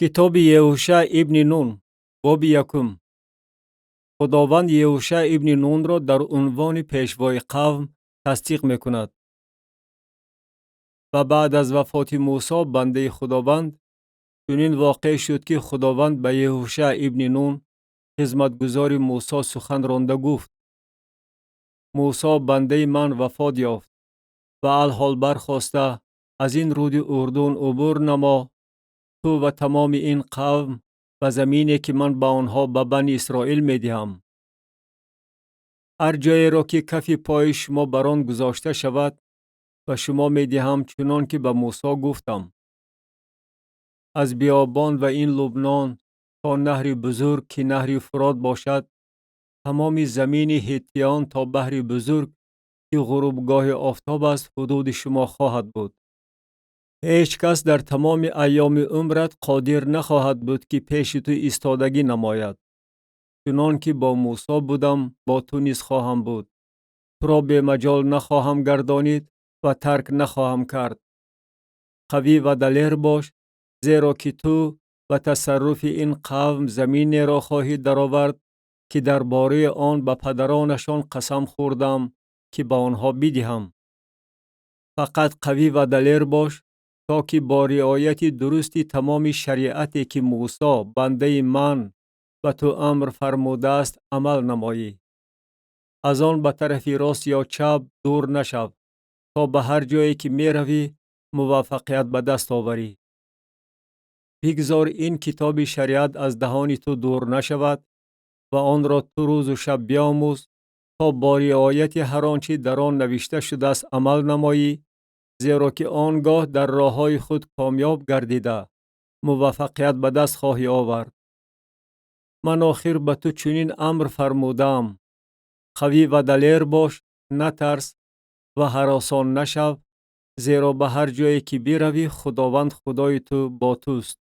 کتاب یهوشع ابن نون باب یکم. خداوند یهوشع ابن نون را در عنوان پیشوای قوم تصدیق میکند. و بعد از وفات موسی بنده خداوند، چنین واقع شد که خداوند به یهوشع ابن نون خدمتگزار موسی سخن رانده گفت: موسی بنده من وفات یافت و الحال برخاسته از این رود اردن عبور نما، تو و تمام این قوم، و زمینی که من به آنها به بنی اسرائیل میدهم. هر جایی را که کف پای شما بر آن گذاشته شود و شما میدهم، چنان که به موسی گفتم. از بیابان و این لبنان تا نهر بزرگ که نهر فرات باشد، تمام زمین هیتیان تا بحر بزرگ که غروبگاه آفتاب است، حدود شما خواهد بود. هیچ کس در تمام ایام عمرت قادر نخواهد بود که پیش تو ایستادگی نماید. چنان که با موسی بودم، با تو نیز خواهم بود. تو را به مجال نخواهم گردانید و ترک نخواهم کرد. قوی و دلیر باش، زیرا که تو و تصرف این قوم زمینی را خواهی درآورد که درباره آن به پدرانشان قسم خوردم که به آنها بدهم. فقط قوی و دلیر باش تا که با رعایت درستی تمام شریعتی که موسی بنده من و تو امر فرموده است عمل نمایی. از آن به طرف راست یا چپ دور نشو، تا به هر جایی که می روی موفقیت به دست آوری. بگذار این کتاب شریعت از دهان تو دور نشود و آن را تو روز و شب بیاموز، تا با رعایت هر آنچه در آن نوشته شده است عمل نمایی، زیرا که آنگاه در راههای خود کامیاب گردیده موفقیت به دست خواهی آورد. من آخر به تو چنین امر فرمودم: قوی و دلیر باش، نترس و هراسان نشو، زیرا به هر جایی که بروی خداوند خدای تو با توست.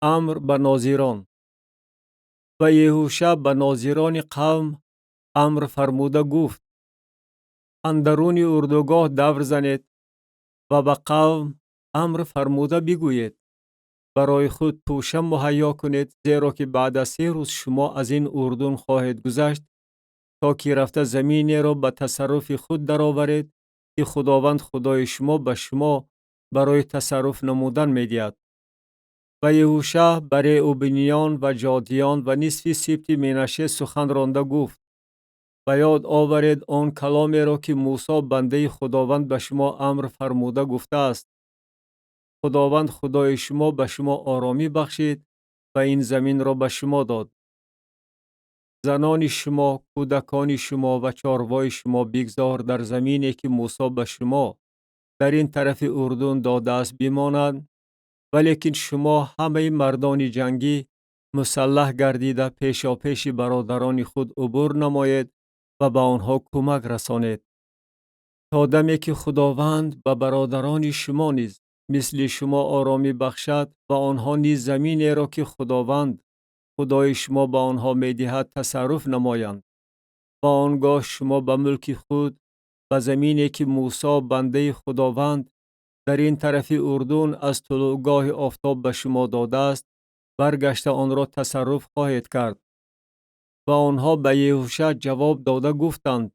امر به ناظران. و یهوشع به ناظران قوم امر فرموده گفت: اندرون اردوگاه دور زنید و به قوم امر فرموده بگویید: برای خود توشه مهیا کنید، زیرا که بعد از 3 روز شما از این اردن خواهید گذشت، تا که رفته زمینی را به تصرف خود درآورید که خداوند خدای شما به شما برای تصرف نمودن می‌دهد. و یهوشع برای اوبنیان و جادیان و نصف سبط منشه سخن رانده گفت: به یاد آورید آن کلامی را که موسی بنده خداوند به شما امر فرموده گفته است: خداوند خدای شما به شما آرامی بخشید و این زمین را به شما داد. زنان شما، کودکان شما و چاروای شما بگذار در زمینی که موسی به شما در این طرف اردن داده است بمانند، ولیکن شما همه مردان جنگی مسلح گردیده پیشاپیش برادران خود عبور نمایید و به آنها کمک رسانید، تا دمی که خداوند به برادران شما نیز مثل شما آرامی بخشد و آنها نیز زمینی را که خداوند خدای شما به آنها می‌دهد تصرف نمایند. و آنگاه شما به ملک خود و زمینی که موسی بنده خداوند در این طرف اردن از طلوعگاه آفتاب به شما داده است، برگشته آن را تصرف خواهید کرد. و آنها به یهوشع جواب داده گفتند: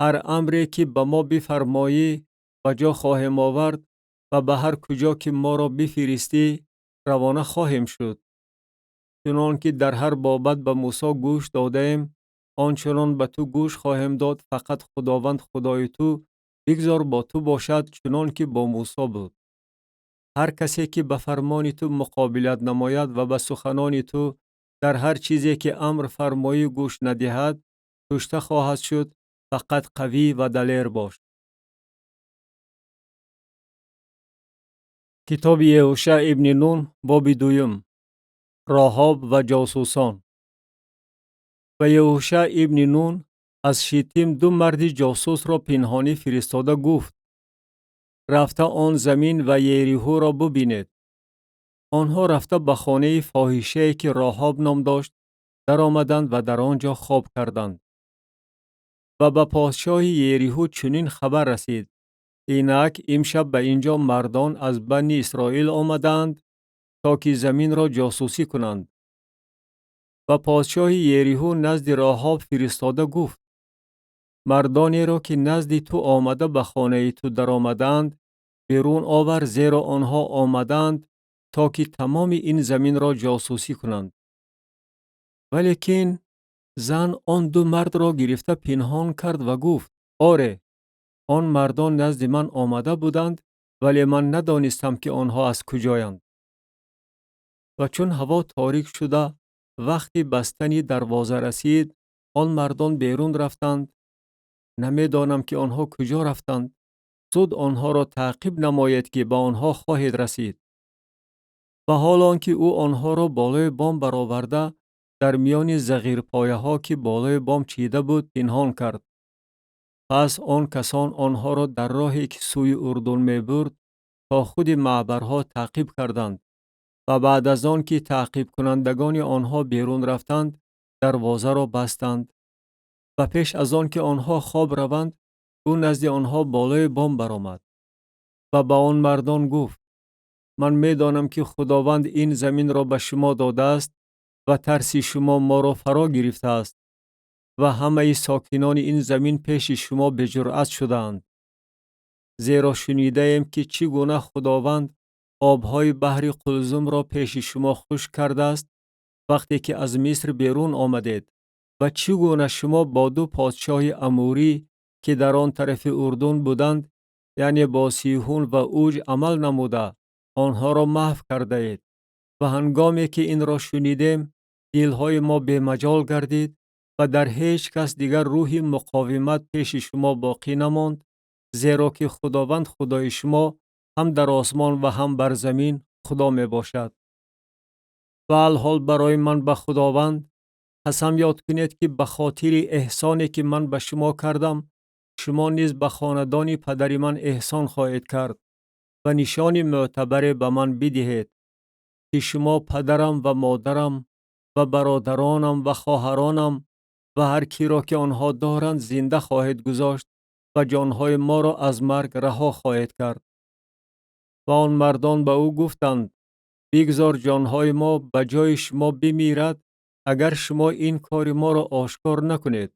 هر امری که به ما بفرمایی به جا خواهیم آورد و به هر کجا که ما را بفرستی روانه خواهیم شد. چنان که در هر بابت به موسی گوش دادیم، آنچنان به تو گوش خواهیم داد. فقط خداوند خدای تو بگذار با تو باشد، چنان که با موسی بود. هر کسی که به فرمان تو مقابلت نماید و به سخنان تو در هر چیزی که امر فرمایی گوش ندهد، کشته خواهد شد. فقط قوی و دلیر باش. کتاب یهوشع ابن نون باب 2. راهاب و جاسوسان. و یهوشع ابن نون از شیتیم 2 مرد جاسوس را پنهانی فرستاده گفت: رفته آن زمین و یریحو را ببینید. آنها رفته به خانه فاحشه‌ای که راهاب نام داشت در آمدند و در آنجا خواب کردند. و به پادشاه یریحو چنین خبر رسید: اینک امشب به اینجا مردان از بنی اسرائیل آمدند تا که زمین را جاسوسی کنند. و پادشاه یریحو نزد راهاب فرستاده گفت: مردانی را که نزد تو آمده به خانه تو در آمدند بیرون آور، زیرا آنها آمدند تا که تمام این زمین را جاسوسی کنند. ولیکن زن آن دو مرد را گرفته پنهان کرد و گفت: آره، آن مردان نزد من آمده بودند، ولی من ندانستم که آنها از کجایند. و چون هوا تاریک شده وقتی بستنی دروازه رسید، آن مردان بیرون رفتند. نمیدانم که آنها کجا رفتند. زود آنها را تعقیب نماید که به آنها خواهید رسید. و حال آنکه او آنها را بالای بام برآورده در میان زغیر پایه ها که بالای بام چیده بود پنهان کرد. پس آن کسان آنها را در راهی که سوی اردن می برد تا خود معبرها تعقیب کردند. و بعد از آن که تعقیب کنندگان آنها بیرون رفتند دروازه را بستند. و پیش از آن که آنها خواب روند او نزد آنها بالای بام برآمد و با آن مردان گفت: من میدانم که خداوند این زمین را به شما داده است و ترس شما ما را فرا گرفته است و همه ساکنان این زمین پیش شما به جرأت شدند. زیرا شنیده ایم که چگونه خداوند آبهای بحر قلزم را پیش شما خشک کرده است وقتی که از مصر بیرون آمدید و چگونه شما با دو پادشاه اموری که در آن طرف اردن بودند، یعنی با سیحون و اوج عمل نموده آنها را محو کرده اید. و هنگامی که این را شنیدیم دلهای ما به مجال گردید و در هیچ کس دیگر روح مقاومت پیش شما باقی نماند، زیرا که خداوند خدای شما هم در آسمان و هم بر زمین خدا می باشد. و الحال برای من به خداوند قسم یاد کنید که به خاطر احسانی که من به شما کردم شما نیز به خاندان پدر من احسان خواهید کرد و نشان معتبر به من بدهید که شما پدرم و مادرم و برادرانم و خواهرانم و هر کی را که آنها دارند زنده خواهید گذاشت و جانهای ما را از مرگ رها خواهید کرد. و آن مردان به او گفتند: بگذار جانهای ما به جای شما بمیرد اگر شما این کار ما را آشکار نکنید.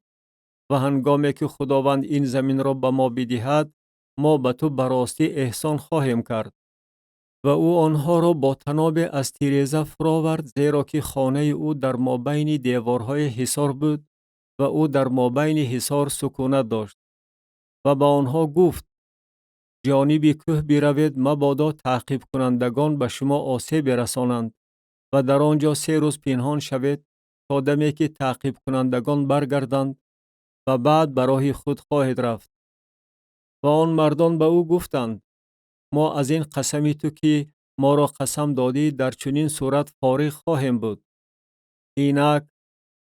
و هنگامی که خداوند این زمین را به ما بدهد ما به تو براستی احسان خواهیم کرد. و او آنها را با طناب از تیریزه فراورد، زیرا که خانه او در مابین دیوارهای حصار بود و او در مابین حصار سکونت داشت. و با آنها گفت: جانب کوه بروید، مبادا تعقیب کنندگان به شما آسیب برسانند و در آنجا 3 روز پنهان شوید تا دمی که تعقیب کنندگان برگردند و بعد به راه خود خواهید رفت. و آن مردان به او گفتند: ما از این قسمی تو که ما را قسم دادی در چنین صورت فارغ خواهیم بود. اینک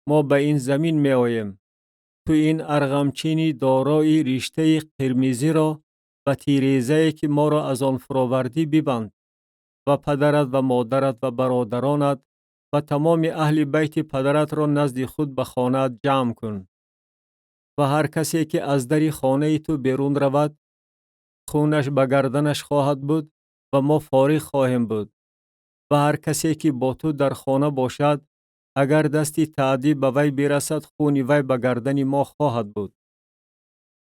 ما به این زمین می آییم. تو این ارغمچین دارای رشته قرمزی را و تیریزه‌ای که ما را از آن فراوردی ببند و پدرت و مادرت و برادرانت و تمام اهل بیت پدرت را نزد خود به خانه جمع کن. و هر کسی که از در خانه تو بیرون رود خونش به گردنش خواهد بود و ما فارغ خواهیم بود. و هر کسی که با تو در خانه باشد اگر دستی تعدی به وی برسد خون وی به گردن ما خواهد بود.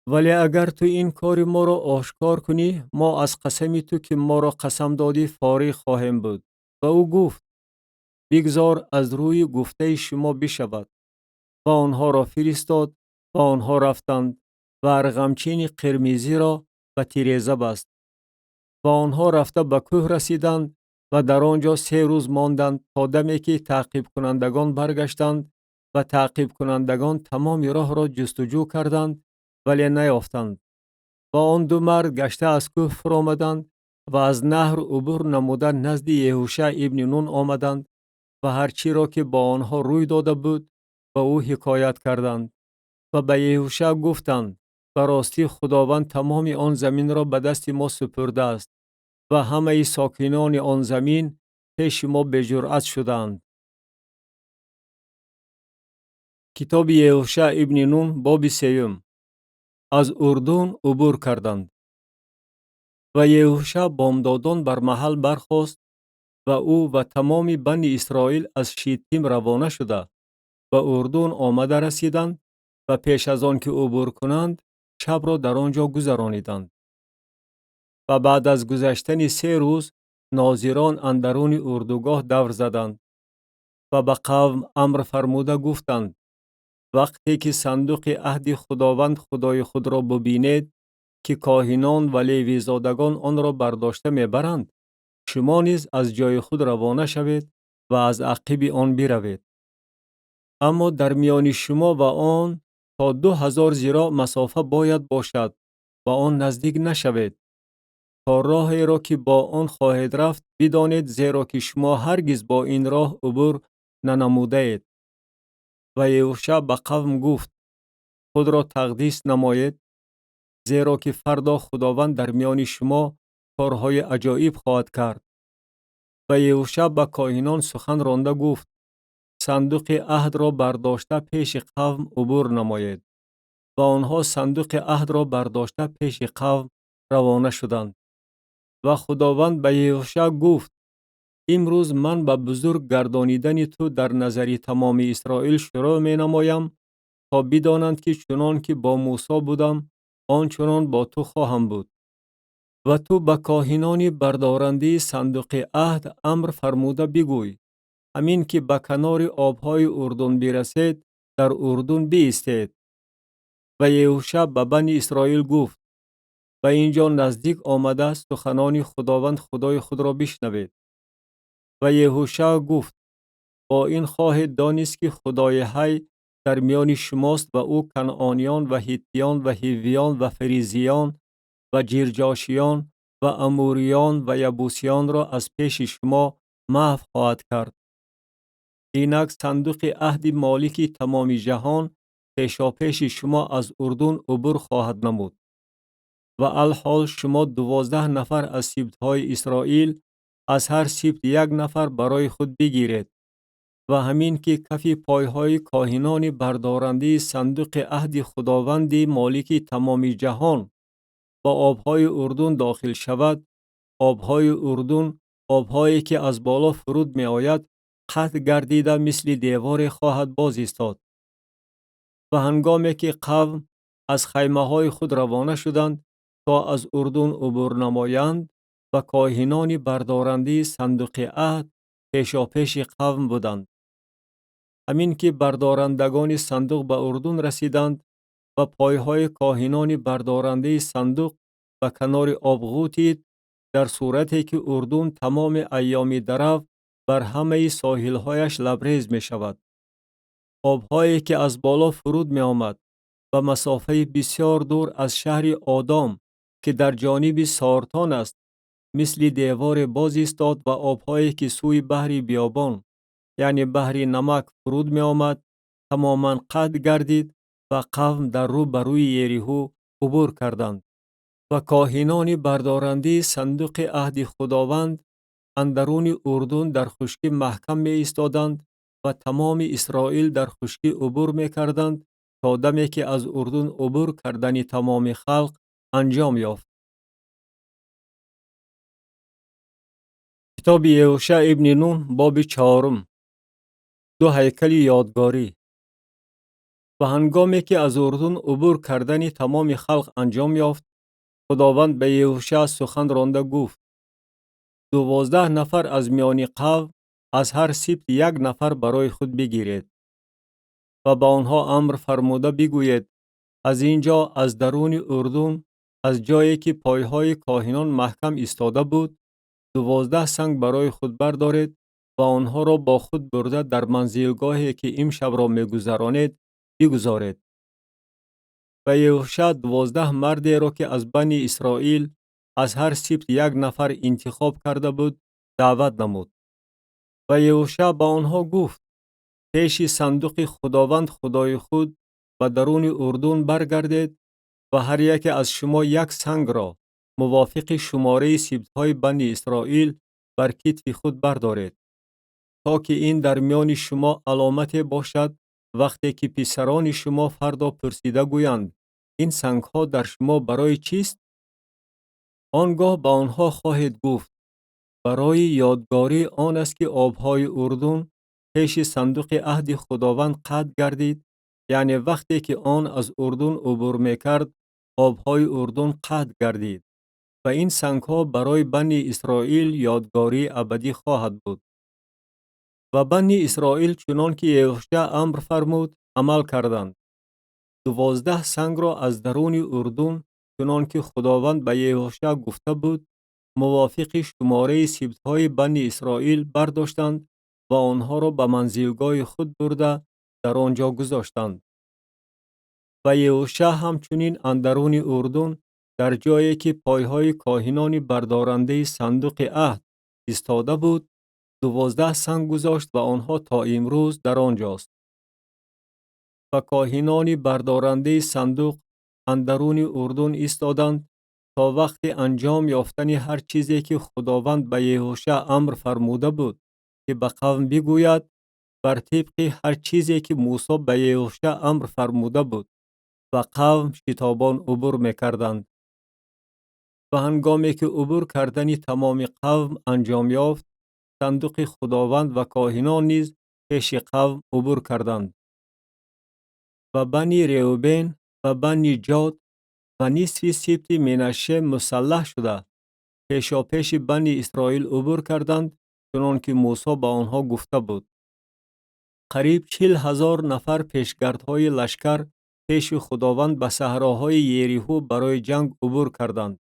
ولی اگر تو این کار ما را آشکار کنی ما از قسم تو که ما را قسم دادی فارغ خواهیم بود. و او گفت: بگذار از روی گفته شما بشود. و آنها را فرستاد و آنها رفتند و ارغمچین قرمزی را به تیریزه بست. و آنها رفته به کوه رسیدند و در آنجا 3 روز ماندند تا دمی که تعقیب کنندگان برگشتند و تعقیب کنندگان تمام راه را جستجو کردند ولی نیافتند. و آن 2 مرد گشته از کوه فرآمدند و از نهر عبور نموده نزد یهوشع ابن نون آمدند و هر چی را که با آنها روی داده بود به او حکایت کردند. و به یهوشع گفتند: براستی خداوند تمام آن زمین را به دست ما سپرده است و همه ساکنان آن زمین پیش ما به جرأت شدند. کتاب یهوشع ابن نون باب 3. از اردن عبور کردند. و یهوشع بامدادان بر محل برخاست و او و تمام بنی اسرائیل از شیتیم روانه شده به اردن آمده رسیدند و پیش از آن که عبور کنند شب را در آنجا گذرانیدند. و بعد از گذشتن 3 روز ناظران اندرون اردوگاه دور زدند و به قوم امر فرموده گفتند: وقتی که صندوق عهد خداوند خدای خود را ببینید که کاهنان و لیوی زادگان آن را برداشته میبرند، شما نیز از جای خود روانه شوید و از عقب آن بروید. اما در میان شما و آن تا 2000 ذراع مسافه باید باشد و آن نزدیک نشوید، تا راهی را که با آن خواهید رفت بدانید، زیرا که شما هرگز با این راه عبور ننموده اید. و یهوشع به قوم گفت: خود را تقدیس نمایید، زیرا که فردا خداوند در میان شما کارهای عجایب خواهد کرد. و یهوشع به کاهنان سخن رانده گفت: صندوق عهد را برداشته پیش قوم عبور نمایید. و آنها صندوق عهد را برداشته پیش قوم روانه شدند. و خداوند به یهوشع گفت: امروز من به بزرگ گردانیدن تو در نظر تمام اسرائیل شروع می نمایم، تا بدانند که چنان که با موسی بودم آنچنان با تو خواهم بود. و تو به کاهنان بردارنده صندوق عهد امر فرموده بگوی: همین که به کنار آبهای اردن برسید در اردن بایستید. و یهوشع به بنی اسرائیل گفت: به اینجا نزدیک آمده سخنان خداوند خدای خود را بشنوید. و یهوشع گفت: با این خواهید دانست که خدای حی در میان شماست و او کنعانیان و هیتیان و هیویان و فریزیان و جیرجاشیان و اموریان و یبوسیان را از پیش شما محو خواهد کرد. اینک صندوق عهد مالک تمام جهان پیشاپیش شما از اردن عبور خواهد نمود. و الحال شما 12 نفر از سبطهای اسرائیل از هر سبط 1 نفر برای خود بگیرید. و همین که کف پایهای کاهنان بردارنده صندوق عهد خداوند مالک تمام جهان با آبهای اردن داخل شود، آبهای اردن، آبهایی که از بالا فرود می آید، قطع گردیده مثل دیوار خواهد باز ایستاد. و هنگامی که قوم از خیمه های خود روانه شدند تا از اردن عبور نمایند، و کاهنان بردارنده صندوق عهد پیشاپیش قوم بودند. همین که بردارندگان صندوق به اردن رسیدند و پایهای کاهنان بردارنده صندوق و کنار آب غوطید، در صورتی که اردن تمام ایام درو بر همه ساحلهایش لبریز می شود. آبهایی که از بالا فرود می آمد و مسافه بسیار دور از شهر آدام که در جانب سارتان است، مثل دیوار باز ایستاد و آبهایی که سوی بحر بیابان یعنی بحر نمک فرود می آمد تماما قطع گردید و قوم در رو بروی یریحو عبور کردند. و کاهنان بردارنده صندوق عهد خداوند اندرون اردن در خشکی محکم می ایستادند و تمام اسرائیل در خشکی عبور می کردند تا دمی که از اردن عبور کردن تمام خلق انجام یافت. کتاب یهوشع ابن نون باب 4. 2 هیکل یادگاری. و هنگامی که از اردن عبور کردن تمام خلق انجام یافت، خداوند به یهوشع سخن رانده گفت: 12 نفر از میان قوم از هر سبط 1 نفر برای خود بگیرید. و با آنها امر فرموده بگوید: از اینجا از درون اردن، از جایی که پایهای کاهنان محکم ایستاده بود، 12 سنگ برای خود بردارید و آنها را با خود برده در منزلگاهی که امشب را می‌گذرانید بگذارید. و یهوشع 12 مردی را که از بنی اسرائیل از هر سبط 1 نفر انتخاب کرده بود دعوت نمود. و یهوشع با آنها گفت: پیش صندوق خداوند خدای خود و درون اردن برگردید و هر یک از شما 1 سنگ را موافق شماره سبطهای بنی اسرائیل بر کتف خود بردارید، تا که این در میان شما علامت باشد. وقتی که پسران شما فردا پرسیده گویند: این سنگ ها در شما برای چیست؟ آنگاه با آنها خواهید گفت: برای یادگاری آن است که آبهای اردن پیش صندوق عهد خداوند قطع گردید. یعنی وقتی که آن از اردن عبور میکرد، آبهای اردن قطع گردید و این سنگها برای بنی اسرائیل یادگاری ابدی خواهد بود. و بنی اسرائیل چنان که یهوشع امر فرمود عمل کردند. 12 سنگ را از درون اردن چنان که خداوند به یهوشع گفته بود موافق شماره سبطهای بنی اسرائیل برداشتند و آنها را به منزلگاه خود برده در آنجا گذاشتند. و یهوشع همچنین اندرون اردن در جایی که پایهای کاهنان بردارنده صندوق عهد ایستاده بود 12 سنگ گذاشت و آنها تا امروز در آنجاست. و کاهنان بردارنده صندوق اندرون اردن ایستادند تا وقت انجام یافتن هر چیزی که خداوند به یهوشع امر فرموده بود که به قوم بگوید، بر طبق هر چیزی که موسی به یهوشع امر فرموده بود و قوم شتابان عبور میکردند. و هنگامی که عبور کردن تمام قوم انجام یافت، صندوق خداوند و کاهنان نیز پیش قوم عبور کردند. و بنی روبین و بنی جاد و نصف سبط منشه مسلح شده پیش بنی اسرائیل عبور کردند چنان که موسی با آنها گفته بود. قریب 40,000 نفر پیشگردهای لشکر پیش خداوند به صحراهای یریحو برای جنگ عبور کردند.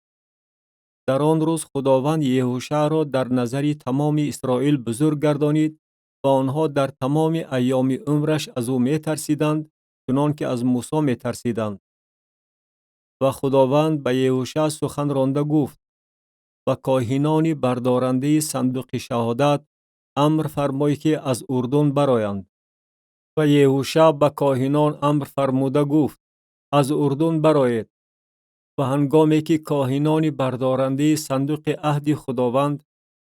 در آن روز خداوند یهوشع را در نظر تمام اسرائیل بزرگ گردانید و آنها در تمام ایام عمرش از او می ترسیدند چنان که از موسی می ترسیدند. و خداوند به یهوشع سخن رانده گفت و کاهنان بردارنده صندوق شهادت امر فرمای که از اردن برآیند. و یهوشع به کاهنان امر فرموده گفت از اردن برآیید. و هنگامی که کاهنان بردارنده صندوق عهد خداوند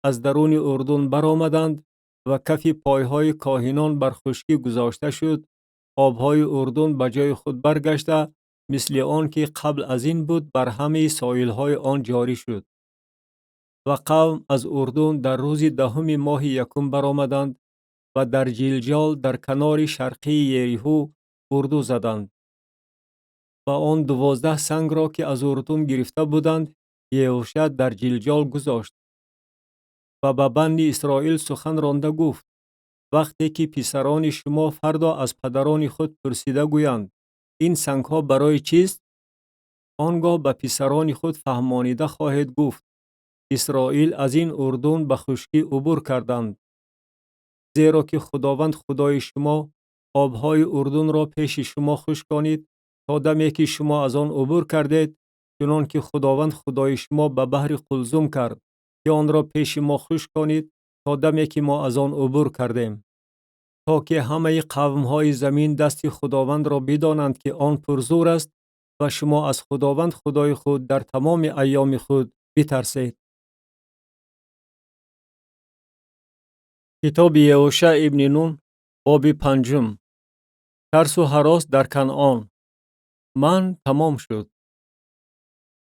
از درون اردن برآمدند و کف پایهای کاهنان بر خشکی گذاشته شد، آبهای اردن به جای خود برگشته مثل آن که قبل از این بود بر همه سایل‌های آن جاری شد. و قوم از اردن در روز 10 ماه یکم برآمدند و در جلجال در کنار شرقی یریحو اردو زدند. و آن 12 سنگ را که از اردن گرفته بودند یهوشع در جلجال گذاشت. و به بنی اسرائیل سخن رانده گفت وقتی که پسران شما فردا از پدران خود پرسیده گویند این سنگ ها برای چیست؟ آنگاه به پسران خود فهمانیده خواهید گفت اسرائیل از این اردن به خشکی عبور کردند. زیرا که خداوند خدای شما آبهای اردن را پیش شما خشکانید تا دمی که شما از آن عبور کردید، چنان که خداوند خدای شما به بحر قلزم کرد که آن را پیش ما خشکانید تا دمی که ما از آن عبور کردیم. تا که همه قوم‌های زمین دست خداوند را بدانند که آن پرزور است و شما از خداوند خدای خود در تمام ایام خود بترسید. کتاب یهوشع ابن نون باب 5. ترس و هراس در کنعان. من تمام شد.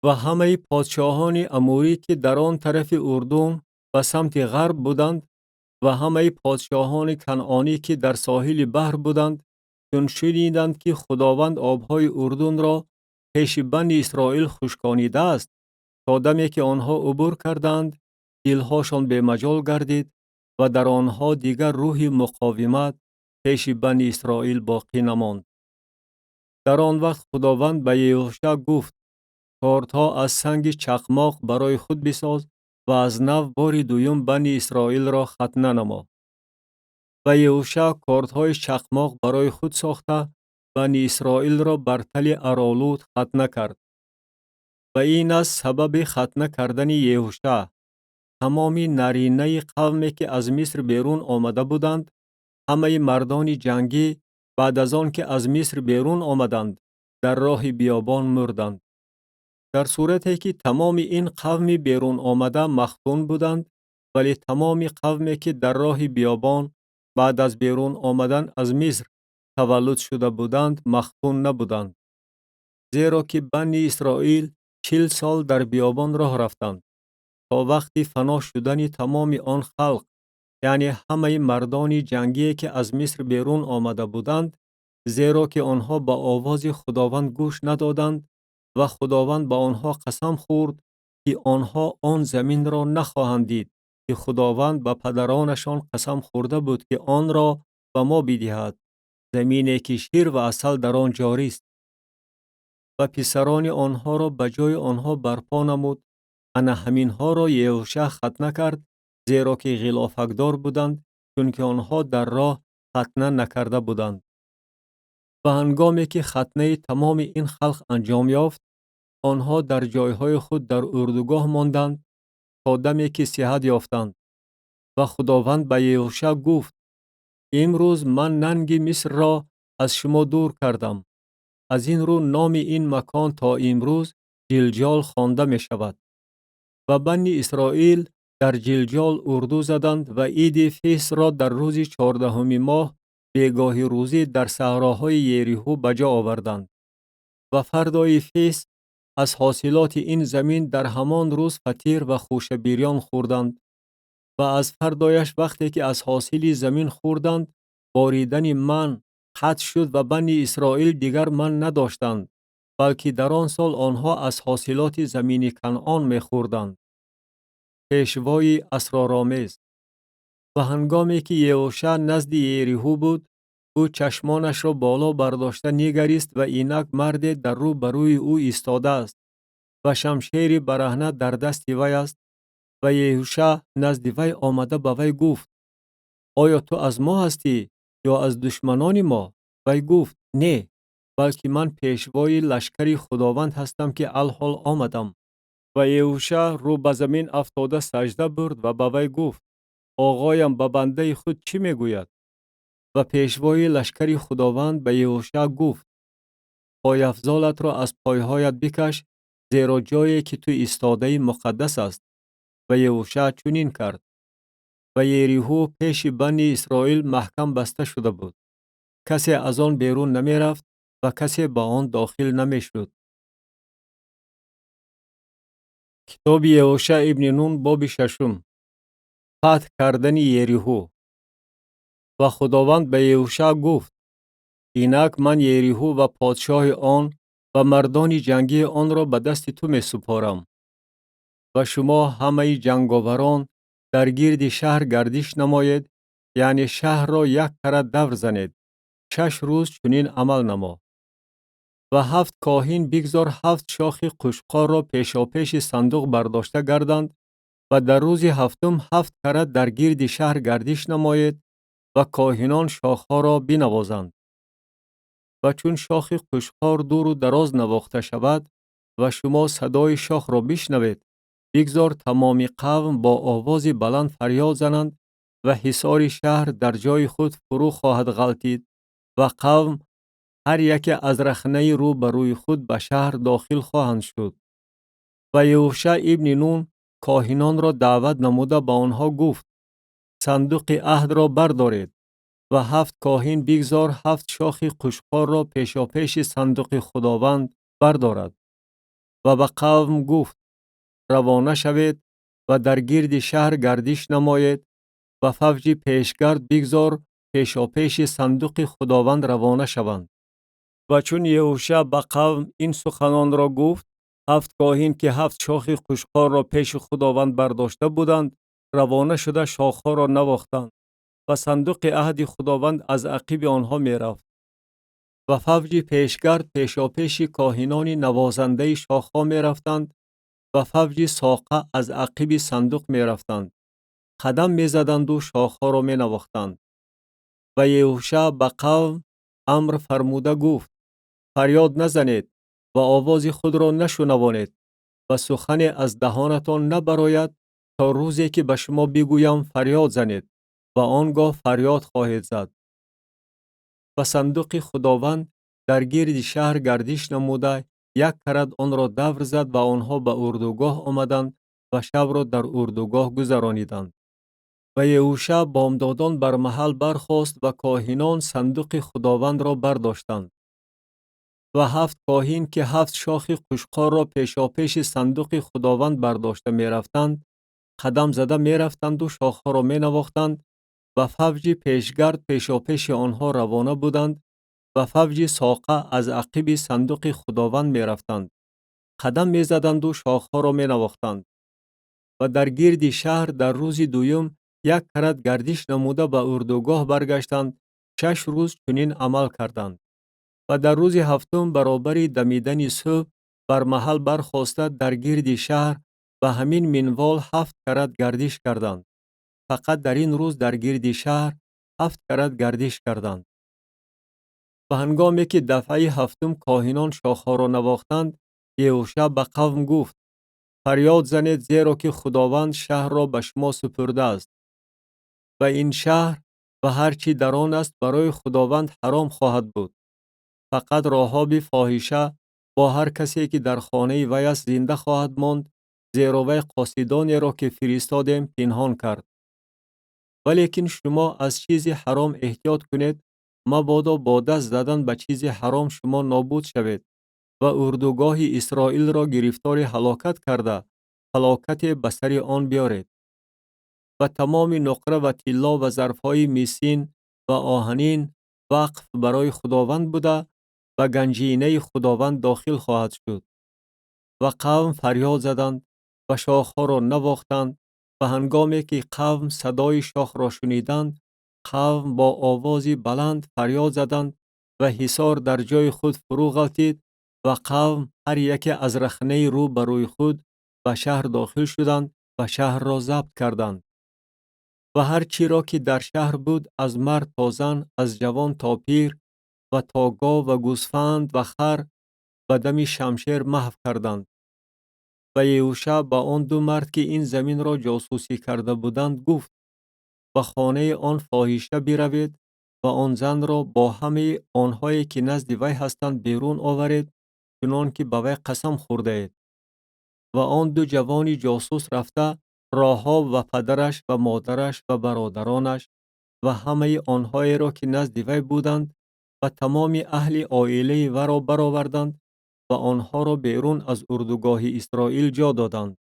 و همه پادشاهان اموری که در آن طرف اردن و سمت غرب بودند و همه پادشاهان کنعانی که در ساحل بحر بودند چون شنیدند که خداوند آبهای اردن را پیش بنی اسرائیل خشکانیده است تا دمی که آنها عبور کردند دلهاشان به مجال گردید و در آنها دیگر روح مقاومت پیش بنی اسرائیل باقی نماند. در آن وقت خداوند به یهوشع گفت کارتها از سنگ چقماق برای خود بساز و از نو بار دوم بنی اسرائیل را ختنه نما. و یهوشع کارتهای چقماق برای خود ساخته بنی اسرائیل را بر تل ارالوت ختنه کرد. و این از سبب ختنه کردن یهوشع تمام نرینه قومی که از مصر بیرون آمده بودند، همه مردان جنگی بعد از آن که از مصر بیرون آمدند در راه بیابان مردند. در صورتی که تمام این قوم بیرون آمده مختون بودند، ولی تمام قومی که در راه بیابان بعد از بیرون آمدن از مصر تولد شده بودند مختون نبودند. زیرا که بنی اسرائیل 40 سال در بیابان راه رفتند. تا وقتی فنا شدن تمام آن خلق، یعنی همه مردان جنگی که از مصر بیرون آمده بودند، زیرا که آنها با آواز خداوند گوش ندادند و خداوند با آنها قسم خورد که آنها آن زمین را نخواهند دید که خداوند با پدرانشان قسم خورده بود که آن را به ما بدهد، زمینی که شیر و عسل در آن جاری است. و پسران آنها را به جای آنها برپا نمود. انا همینها را یهوشع ختنه کرد، زیرا که غلافکدار بودند، چون که آنها در راه ختنه نکرده بودند. و هنگامی که ختنه تمام این خلق انجام یافت، آنها در جایهای خود در اردوگاه ماندند تا دمی که صحت یافتند. و خداوند به یهوشع گفت: امروز من ننگ مصر را از شما دور کردم. از این رو نام این مکان تا امروز جلجال خوانده می شود. و بنی اسرائیل در جلجال اردو زدند و عید فیس را در روز 14 ماه بیگاه روزی در صحراهای یریحو به جا آوردند. و فردای فیس از حاصلات این زمین در همان روز فطیر و خوشه بیریان خوردند. و از فردایش وقتی که از حاصل زمین خوردند، باریدن من قطع شد و بنی اسرائیل دیگر من نداشتند، بلکه در آن سال آنها از حاصلات زمین کنعان می خوردند. پیشوای اسرارآمیز. و هنگامی که یهوشع نزد یریحو بود، او چشمانش را بالا برداشته نگریست و اینک مردی در رو بروی او ایستاده است و شمشیر برهنه در دست وی است. و یهوشع نزد وی آمده به وی گفت: آیا تو از ما هستی یا از دشمنان ما؟ وی گفت: نه، بلکه من پیشوای لشکر خداوند هستم که الحال آمدم. و یهوشع رو به زمین افتاده سجده برد و به وی گفت: آقایم به بنده خود چی میگوید؟ و پیشوای لشکر خداوند به یهوشع گفت: پای افضالت را از پایهایت بکش، زیرا جایی که تو ایستاده مقدس است. و یهوشع چنین کرد. و یریحو پیش بنی اسرائیل محکم بسته شده بود. کسی از آن بیرون نمی رفت و کسی با آن داخل نمی شد. کتاب یهوشع ابن نون باب 6. فتح کردن یریحو. و خداوند به یهوشع گفت: اینک من یریحو و پادشاه آن و مردان جنگی آن را به دست تو می سپارم. و شما همه جنگاوران در گرد شهر گردش نماید، یعنی شهر را یک کره دور زنید. 6 روز چنین عمل نما. و 7 کاهن بگذار 7 شاخ قشقار را پیشاپیش صندوق برداشته گردند و در روز هفتم 7 کره در گرد شهر گردش نماید و کاهنان شاخها را بنوازند. و چون شاخ قشقار دور و دراز نواخته شود و شما صدای شاخ را بشنوید، بگذار تمام قوم با آواز بلند فریاد زنند و حصار شهر در جای خود فرو خواهد غلتید و قوم هر یک از رخنه رو بر روی خود به شهر داخل خواهند شد. و یهوشع ابن نون کاهنان را دعوت نموده با آنها گفت: صندوق عهد را بردارید و 7 کاهن بگذار 7 شاخ قشقار را پیشاپیش صندوق خداوند بردارد. و به قوم گفت: روانه شوید و در گرد شهر گردش نماید و فوج پیشگرد بگذار پیشاپیش صندوق خداوند روانه شوند. و چون یهوشع به قوم این سخنان را گفت، 7 کاهن که 7 شاخ قشقار را پیش خداوند برداشته بودند، روانه شده شاخها را نواختند و صندوق عهد خداوند از عقیب آنها می رفت. و فوج پیشگرد پیشاپیش کاهنان نوازنده شاخها می رفتند و فوج ساقه از عقیب صندوق می رفتند. قدم می زدند و شاخها را می نواختند. و یهوشع به قوم امر فرموده گفت: فریاد نزنید و آواز خود را نشنوانید و سخن از دهانتان نبراید تا روزی که به شما بگویم فریاد زنید و آنگاه فریاد خواهید زد. و صندوق خداوند در گرد شهر گردش نموده یک کرد آن را دور زد و آنها به اردوگاه آمدند و شب را در اردوگاه گذرانیدند. و یهوشع بامدادان بر محل برخاست و کاهنان صندوق خداوند را برداشتند. و 7 کاهن که 7 شاخ قشقار را پیشاپیش صندوق خداوند برداشته می رفتند، قدم زده می رفتند و شاخها را می نواختند و فوج پیشگرد پیشاپیش آنها روانه بودند و فوج ساقه از عقب صندوق خداوند می رفتند. قدم می زدند و شاخها را می نواختند و در گرد شهر در روز دوم یک کرت گردش نموده به اردوگاه برگشتند. 6 روز چنین عمل کردند و در روز هفتم برابر دمیدن صبح بر محل برخاسته در گرد شهر به همین منوال 7 کرت گردش کردند. فقط در این روز در گرد شهر 7 کرت گردش کردند. و هنگامی که دفعه هفتم کاهنان شاخها را نواختند، یهوشع به قوم گفت: فریاد زنید، زیرا که خداوند شهر را به شما سپرده است و این شهر و هر چی در آن است برای خداوند حرام خواهد بود. فقط راهاب فاحشه با هر کسی که در خانه وی است زنده خواهد ماند، زیرا وی قاصدانی را که فرستادیم پنهان کرد. ولیکن شما از چیز حرام احتیاط کنید، مبادا با دست زدن به چیز حرام شما نابود شوید و اردوگاه اسرائیل را گرفتار هلاکت کرده هلاکت به سر آن بیارید. و تمام نقره و طلا و ظرفهای میسین و آهنین وقف برای خداوند بوده و گنجینه خداوند داخل خواهد شد. و قوم فریاد زدند و شاخها را نواختند و هنگامی که قوم صدای شاخ را شنیدند، قوم با آوازی بلند فریاد زدند و حصار در جای خود فرو غلتید و قوم هر یک از رخنه رو بر روی خود به شهر داخل شدند و شهر را ضبط کردند. و هر چی را که در شهر بود، از مرد تا زن، از جوان تا پیر و تا گاو و گوسفند و خر، به دم شمشیر محو کردند. و یهوشع با آن 2 مرد که این زمین را جاسوسی کرده بودند گفت: به خانه آن فاحشه بروید و آن زن را با همه آنهایی که نزد وی هستند بیرون آورید، چنان که به وی قسم خورده اید. و آن 2 جوان جاسوس رفته راهاب و پدرش و مادرش و برادرانش و همه آنهایی را که نزد وی بودند و تمام اهل عائله و را برآوردند و آنها را بیرون از اردوگاه اسرائیل جا دادند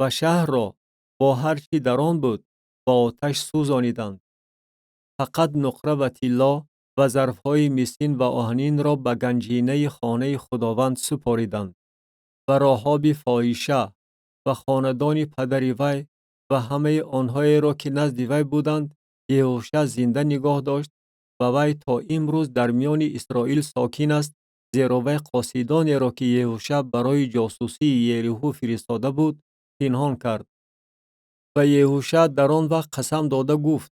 و شهر را با هر چی در آن بود با آتش سوزانیدند. فقط نقره و طلا و ظرفهای مسکین و آهنین را به گنجینه خانه خداوند سپاریدند. و راهاب فاحشه و خاندان پدر وی و همه آنهایی را که نزد وی بودند یهوشع زنده نگاه داشت و وی تا امروز در میان اسرائیل ساکن است، زیرا وی قاصدانی را که یهوشع برای جاسوسی یریحو فرستاده بود پنهان کرد. و یهوشع در آن وقت قسم داده گفت: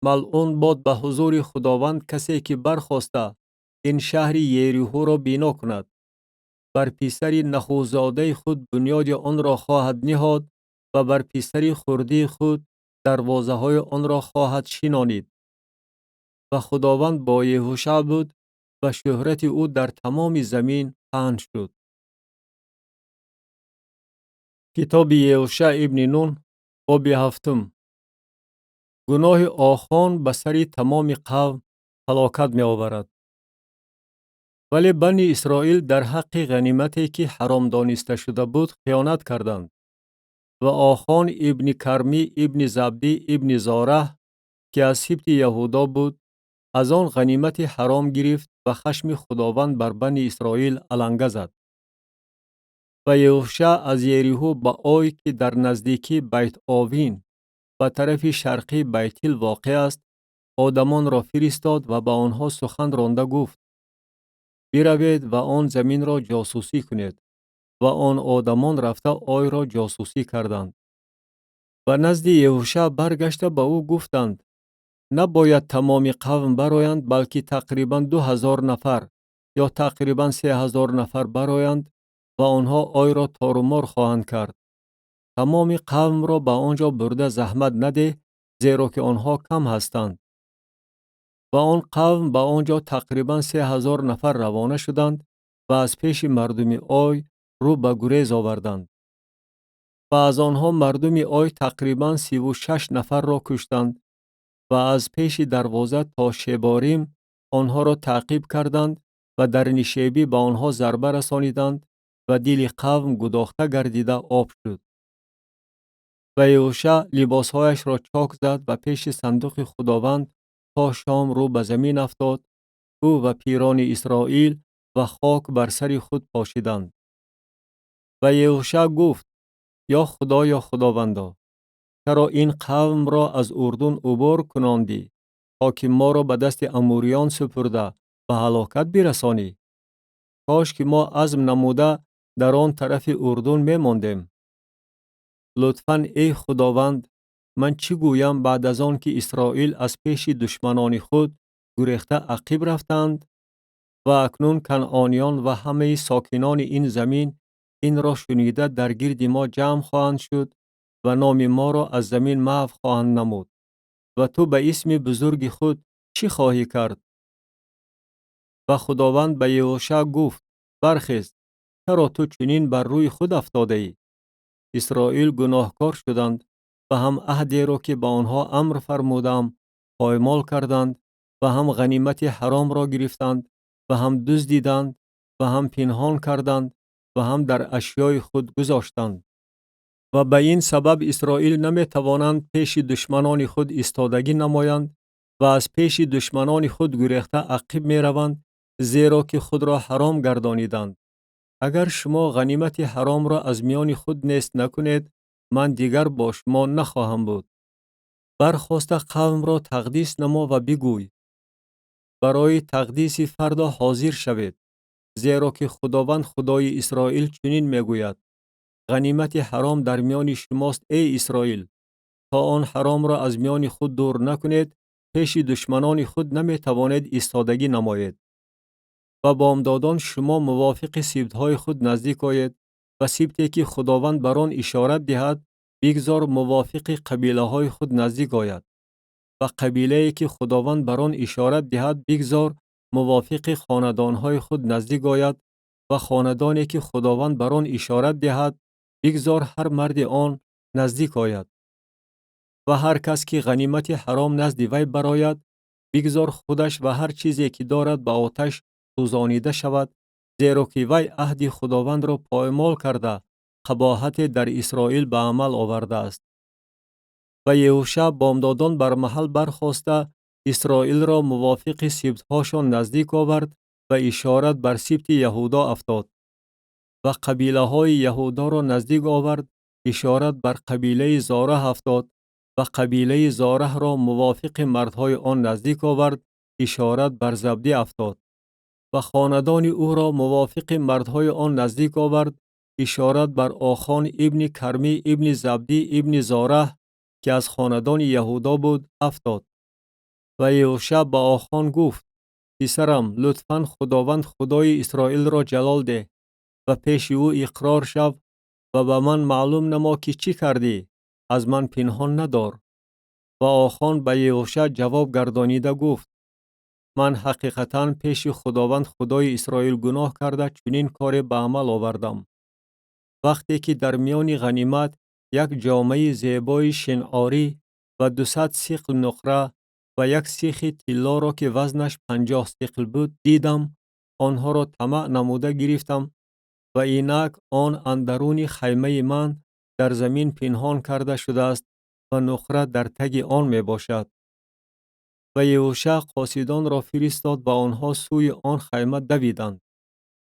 ملعون باد به حضور خداوند کسی که برخاسته این شهر یریحو را بنا کند. بر پسر نخوزاده خود بنیاد آن را خواهد نهاد و بر پسر خرده خود دروازه های آن را خواهد شینانید. و خداوند با یهوشع بود و شهرت او در تمام زمین پهن شد. کتاب یهوشع ابن نون باب 7. گناه آخان به سر تمام قوم هلاکت می آورد. ولی بنی اسرائیل در حق غنیمتی که حرام دانسته شده بود خیانت کردند. و آخان ابن کرمی ابن زبدی ابن زاره که از سبط یهودا بود، از آن غنیمت حرام گرفت و خشم خداوند بر بنی اسرائیل علنگه زد. و یهوشع از یریحو به آی که در نزدیکی بیت آوین به طرف شرقی بیتل واقع است آدمان را فرستاد و به آنها سخن رانده گفت: بروید و آن زمین را جاسوسی کنید. و آن آدمان رفته آی را جاسوسی کردند. و نزد یهوشع برگشته به او گفتند: نباید تمام قوم برآیند، بلکه تقریباً 2000 نفر یا تقریباً 3000 نفر برآیند و آنها آی را تار و مار خواهند کرد. تمام قوم را به آنجا برده زحمت نده، زیرا که آنها کم هستند. و آن قوم به آنجا تقریباً 3000 نفر روانه شدند و از پیش مردم آی رو به گریز آوردند. و از آنها مردم آی تقریباً 36 نفر را کشتند و از پیش دروازه تا شباریم آنها را تعقیب کردند و در نشیبی به آنها ضربه رسانیدند و دل قوم گداخته گردیده آب شد. و یهوشع لباسهایش را چاک زد و پیش صندوق خداوند تا شام رو به زمین افتاد. او و پیران اسرائیل و خاک بر سر خود پاشیدند. و یهوشع گفت: یا خدا، یا خداوندا، چرا این قوم را از اردن عبور کناندی تا که ما را به دست اموریان سپرده به هلاکت برسانی؟ کاش که ما عزم نموده در آن طرف اردن می ماندیم. لطفاً ای خداوند، من چی گویم بعد از آن که اسرائیل از پیش دشمنان خود گریخته عقب رفتند و اکنون کنعانیان و همه ساکنان این زمین این را شنیده در گرد ما جمع خواهند شد و نام ما را از زمین محو خواهند نمود و تو به اسم بزرگ خود چی خواهی کرد؟ و خداوند به یهوشع گفت: برخیز، چرا تو چنین بر روی خود افتاده ای؟ اسرائیل گناهکار شدند و هم عهدی را که به آنها امر فرمودم پایمال کردند و هم غنیمت حرام را گرفتند و هم دزدیدند و هم پنهان کردند و هم در اشیای خود گذاشتند. و به این سبب اسرائیل نمی توانند پیش دشمنان خود ایستادگی نمایند و از پیش دشمنان خود گریخته عقب می روند، زیرا که خود را حرام گردانیدند. اگر شما غنیمت حرام را از میان خود نیست نکنید، من دیگر با شما نخواهم بود. برخاست قوم را تقدیس نما و بگوی: برای تقدیس فردا حاضر شوید، زیرا که خداوند خدای اسرائیل چنین میگوید: غنیمت حرام در میان شماست ای اسرائیل. تا آن حرام را از میان خود دور نکنید، پیش دشمنان خود نمی توانید ایستادگی نمایید. و بامدادان شما موافق سبطهای خود نزدیک آید و سبطی که خداوند بر آن اشارت دهد بگذار موافق قبیله های خود نزدیک آید. و قبیله‌ای که خداوند بر آن اشارت دهد بگذار موافق خاندان های خود نزدیک آید و خاندانی که خداوند بر آن اشارت دهد بگذار هر مرد آن نزدیک آید. و هر کس که غنیمت حرام نزد وی براید بگذار خودش و هر چیزی که دارد به آتش سوزانیده شود، زیرا که وی عهد خداوند را پایمال کرده قباحت در اسرائیل به عمل آورده است. و یهوشع بامدادان بر محل برخاسته اسرائیل را موافق سبطهاشان نزدیک آورد و اشارت بر سبط یهودا افتاد. و قبیله های یهودا را نزدیک آورد، اشارت بر قبیله زاره افتاد و قبیله زاره را موافق مردهای آن نزدیک آورد، اشارت بر زبدی افتاد. و خاندان او را موافق مردهای آن نزدیک آورد، اشارت بر آخان ابن کرمی ابن زبدی ابن زاره که از خاندان یهودا بود افتاد. و یهوشع به آخان گفت: پسرم، لطفاً خداوند خدای اسرائیل را جلال ده و پیش او اقرار شو و به من معلوم نما که چی کردی، از من پنهان ندار. و آخان به یهوشع جواب گردانیده گفت: من حقیقتاً پیش خداوند خدای اسرائیل گناه کرده چنین کاری به عمل آوردم. وقتی که در میان غنیمت یک جامه زیبای شنعاری و 200 سیقل نقره و یک سیخ طلا را که وزنش 50 سیقل بود دیدم، آنها را طمع نموده گرفتم و اینک آن اندرون خیمه من در زمین پنهان کرده شده است و نقره در تگ آن می باشد. و یهوشع قاصدان را فرستاد و آنها سوی آن خیمه دویدند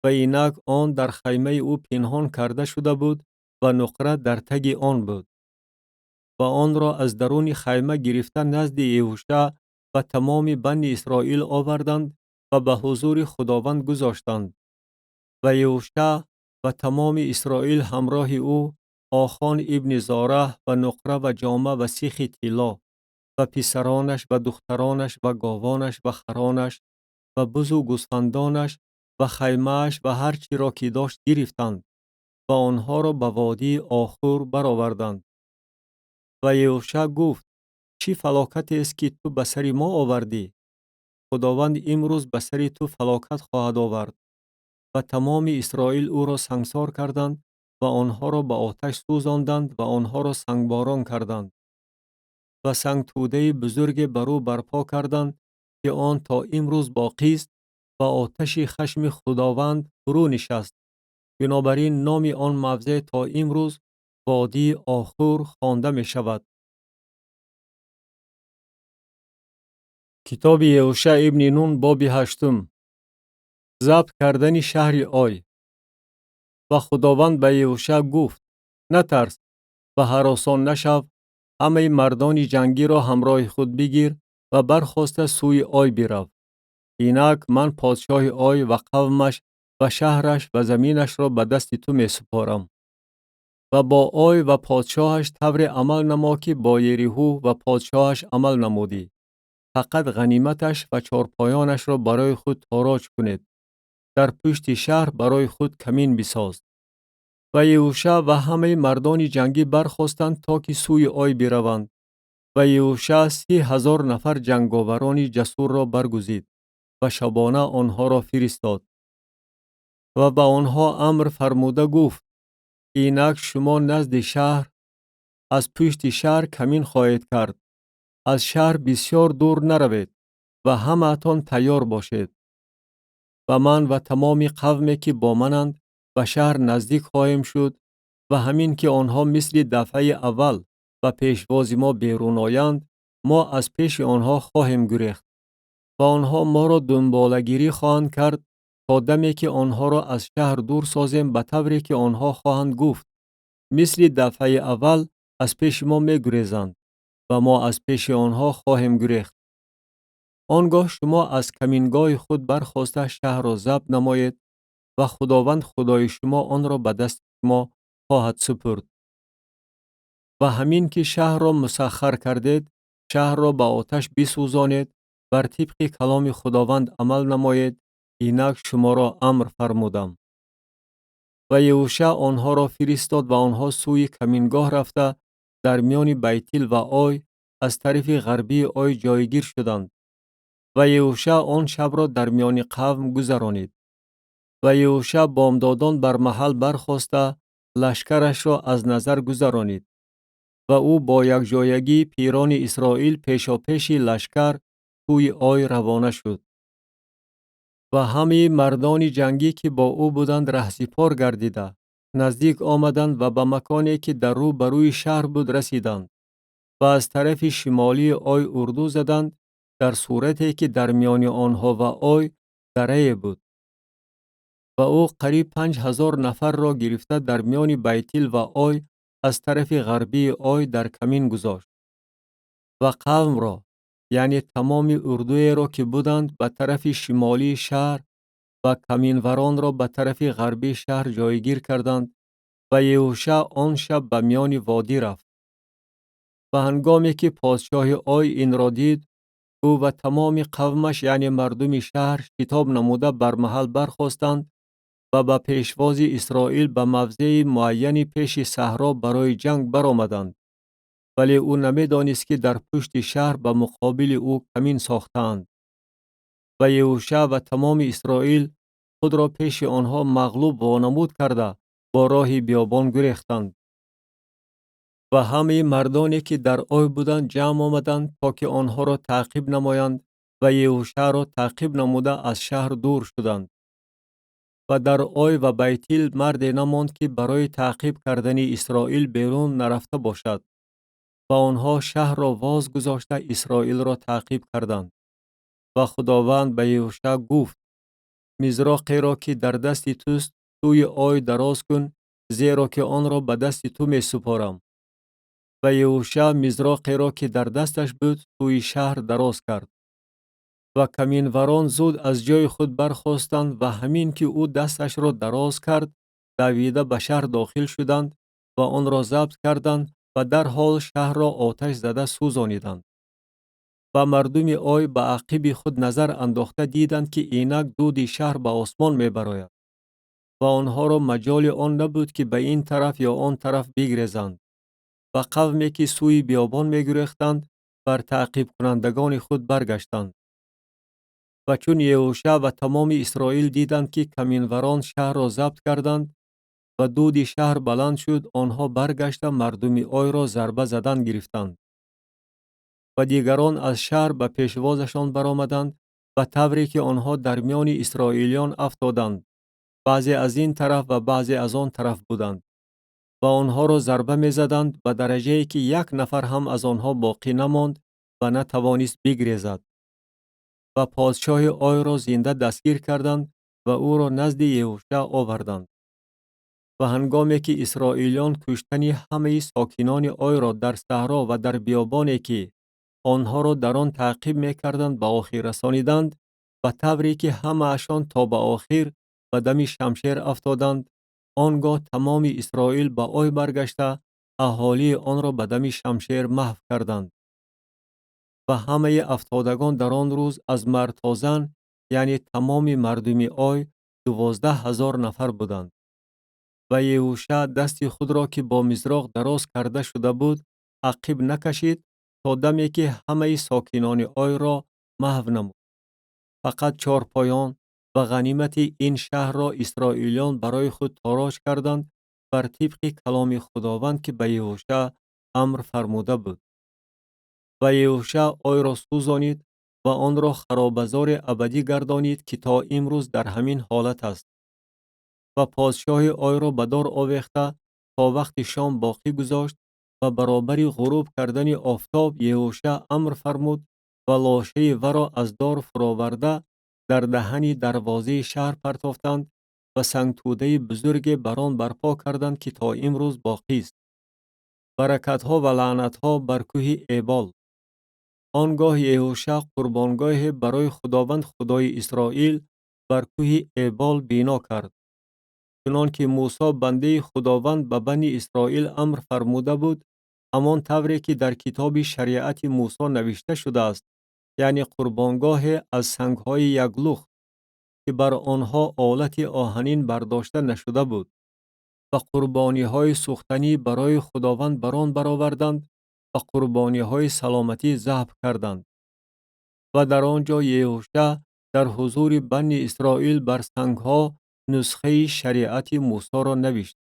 و اینک آن در خیمه او پنهان کرده شده بود و نقره در تگ آن بود. و آن را از درون خیمه گرفته نزد یهوشع و تمام بنی اسرائیل آوردند و به حضور خداوند گذاشتند. و یهوشع و تمام اسرائیل همراه او، آخان ابن زاره و نقره و جامه و سیخ طلا و پسرانش و دخترانش و گاوانش و خرانش و بز و گوسفندانش و خیمهش و هر چی را که داشت گرفتند و آنها را به وادی آخور برآوردند. و یهوشع گفت: چی فلاکتی است که تو به سر ما آوردی؟ خداوند امروز به سر تو فلاکت خواهد آورد. و تمام اسرائیل او را سنگسار کردند و آنها را به آتش سوزاندند و آنها را سنگباران کردند. و سنگ توده بزرگ بر او برپا کردند که آن تا امروز باقی است و آتش خشم خداوند فرو نشست. بنابراین نام آن موضع تا امروز وادی آخور خوانده می شود. کتاب یهوشع ابن نون باب 8. ضبط کردن شهر آی. و خداوند به یهوشع گفت: نترس و هراسان نشو، همه مردان جنگی را همراه خود بگیر و برخاسته سوی آی برو. اینک من پادشاه آی و قومش و شهرش و زمینش را به دست تو می سپارم. و با آی و پادشاهش طور عمل نما که با یریحو و پادشاهش عمل نمودی. فقط غنیمتش و چارپایانش را برای خود تاراج کنید. در پشت شهر برای خود کمین بساز. و یهوشع و همه مردان جنگی برخاستند تا که سوی آی بروند. و یهوشع 30,000 نفر جنگاوران جسور را برگزید و شبانه آنها را فرستاد. و به آنها امر فرموده گفت: اینک شما نزد شهر از پشت شهر کمین خواهید کرد. از شهر بسیار دور نروید و همه‌تان تیار باشید. و من و تمام قومی که با منند به شهر نزدیک خواهیم شد و همین که آنها مثل دفعه اول و پیشواز ما بیرون آیند، ما از پیش آنها خواهیم گریخت و آنها ما را دنبالگیری خواهند کرد تا دمی که آنها را از شهر دور سازیم، به طوری که آنها خواهند گفت: مثل دفعه اول از پیش ما می گریزند و ما از پیش آنها خواهیم گریخت. آنگاه شما از کمینگاه خود برخاسته شهر را ضبط نمایید و خداوند خدای شما آن را به دست شما خواهد سپرد. و همین که شهر را مسخر کردید، شهر را به آتش بسوزانید، بر طبق کلام خداوند عمل نمایید. اینک شما را امر فرمودم. و یهوشع آنها را فرستاد و آنها سوی کمینگاه رفته در میان بیتیل و آی از طرف غربی آی جایگیر شدند. و یهوشع آن شب را در میان قوم گذرانید. و یهوشع بامدادان بر محل برخاسته لشکرش را از نظر گذرانید. و او با یک جایگی پیران اسرائیل پیشاپیش لشکر سوی آی روانه شد. و همه مردان جنگی که با او بودند رهسپار گردیده نزدیک آمدند و به مکانی که در رو بروی شهر بود رسیدند و از طرف شمالی آی اردو زدند، در صورتی که در میان آنها و آی دره بود. و او قریب 5,000 نفر را گرفته در میان بیتیل و آی از طرف غربی آی در کمین گذاشت. و قوم را، یعنی تمام اردوی را که بودند به طرف شمالی شهر و کمینوران را به طرف غربی شهر جایگیر کردند. و یهوشع آن شب به میان وادی رفت. و هنگامی که پادشاه آی این را دید، او و تمام قومش یعنی مردم شهر شتاب نموده بر محل برخاستند و به پیشواز اسرائیل به موضع معینی پیش صحرا برای جنگ برآمدند. ولی او نمی‌دانست که در پشت شهر به مقابل او کمین ساختند. و یهوشع و تمام اسرائیل خود را پیش آنها مغلوب وانمود کرده با راه بیابان گریختند. و همه مردانی که در آی بودند جمع آمدند تا که آنها را تعقیب نمایند و یهوشع را تعقیب نموده از شهر دور شدند. و در آی و بیتیل مردی نماند که برای تعقیب کردن اسرائیل بیرون نرفته باشد. و آنها شهر را واز گذاشته اسرائیل را تعقیب کردند. و خداوند به یهوشع گفت: مزراقی را که در دست توست سوی آی دراز کن، زیرا که آن را به دست تو می سپارم. و یهوشع مزراقی را که در دستش بود سوی شهر دراز کرد. و کمینوران زود از جای خود برخاستند و همین که او دستش را دراز کرد، دویده به شهر داخل شدند و آن را ضبط کردند و در حال شهر را آتش زده سوزانیدند. و مردم آی به عقب خود نظر انداخته دیدند که اینک دود شهر به آسمان می براید و آنها را مجال آن نبود که به این طرف یا آن طرف بگریزند. و قومی که سوی بیابان می گریختند بر تعقیب کنندگان خود برگشتند. و چون یهوشع و تمام اسرائیل دیدند که کمینوران شهر را ضبط کردند و دود شهر بلند شد، آنها برگشته مردم آی را ضربه زدن گرفتند. و دیگران از شهر به پیشوازشان برآمدند و طوری که آنها در میان اسرائیلیان افتادند، بعضی از این طرف و بعضی از آن طرف بودند. و آنها را ضربه می زدند به درجه‌ای که یک نفر هم از آنها باقی نماند و نتوانست بگریزد. و پادشاه آی را زنده دستگیر کردند و او را نزد یهوشع آوردند. و هنگامی که اسرائیلیان کشتن همه ساکنان آی را در صحرا و در بیابانی که آنها را در آن تعقیب می کردند به آخر رسانیدند، به طوری که همه اشان تا به آخر به دم شمشیر افتادند، آنگاه تمام اسرائیل به آی برگشته اهالی آن را به دم شمشیر محو کردند. و همه افتادگان در آن روز از مرد تا زن، یعنی تمام مردم آی 12,000 نفر بودند. و یهوشع دست خود را که با مزراق دراز کرده شده بود عقب نکشید تا دمی که همه ساکنان آی را محو نمود. فقط چارپایان و غنیمت این شهر را اسرائیلیان برای خود تاراج کردند بر طبق کلام خداوند که به یهوشع امر فرموده بود. و یهوشع آی را سوزانید و آن را خرابزار ابدی گردانید که تا امروز در همین حالت است. و پادشاه آی را به دار آویخته تا وقت شام باقی گذاشت و برابر غروب کردن آفتاب یهوشع امر فرمود و لاشه ورا از دار فراورده در دهن دروازه شهر پرتافتند و سنگ توده بزرگ بران برپا کردند که تا امروز باقی است. برکت‌ها و لعنت‌ها بر کوه ایبال. آنگاه یهوشع قربانگاه برای خداوند خدای اسرائیل بر کوه ایبال بنا کرد. چنان که موسی بنده خداوند به بنی اسرائیل امر فرموده بود، همان طوری که در کتاب شریعت موسی نوشته شده است، یعنی قربانگاه از سنگ‌های یگلوخ که بر آنها آلت آهنین برداشته نشده بود و قربانی‌های سوختنی برای خداوند بران برآوردند و قربانی‌های سلامتی ذبح کردند. و در آنجا یهوشع در حضور بنی اسرائیل بر سنگ‌ها نسخه شریعت موسی را نوشت.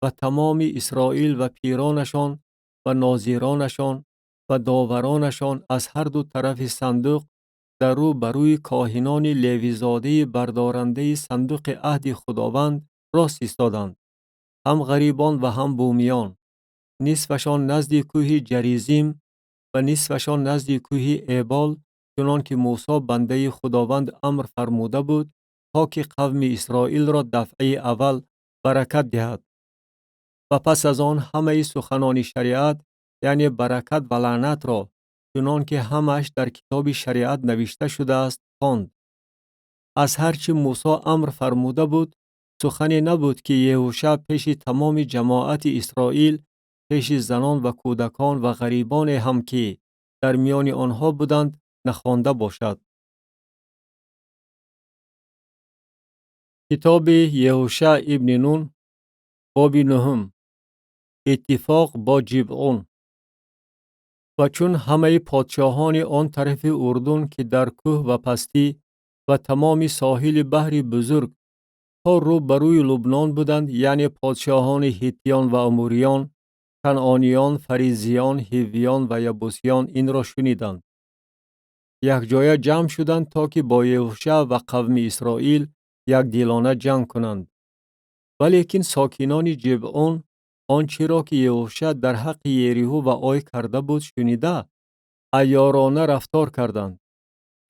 و تمام اسرائیل و پیرانشان و ناظرانشان و داورانشان از هر دو طرف صندوق در رو بروی کاهنان لیویزاده بردارنده صندوق عهد خداوند راست ایستادند، هم غریبان و هم بومیان، نصفشان نزد کوه جریزیم و نصفشان نزد کوه ایبال، چنان که موسی بنده خداوند امر فرموده بود تا که قوم اسرائیل را دفعه اول برکت دهد. و پس از آن همه سخنان شریعت، یعنی برکت و لعنت را، چنان که همش در کتاب شریعت نوشته شده است، خواند. از هرچی موسی امر فرموده بود سخنی نبود که یهوشع پیش تمام جماعت اسرائیل، پیش زنان و کودکان و غریبان هم که در میان آنها بودند نخوانده باشد. کتاب یهوشع ابن نون باب 9. اتفاق با جبعون. و چون همه پادشاهان آن طرف اردن که در کوه و پستی و تمام ساحل بحر بزرگ تا رو بروی لبنان بودند، یعنی پادشاهان هیتیان و اموریان، کنعانیان، فریزیان، هیویان و یبوسیان این را شنیدند، یک جای جمع شدند تا که با یهوشع و قوم اسرائیل یک دلانه جنگ کنند. ولیکن ساکنان جبعون آنچه را که یهوشع در حق یریحو و آی کرده بود شنیده عیارانه رفتار کردند.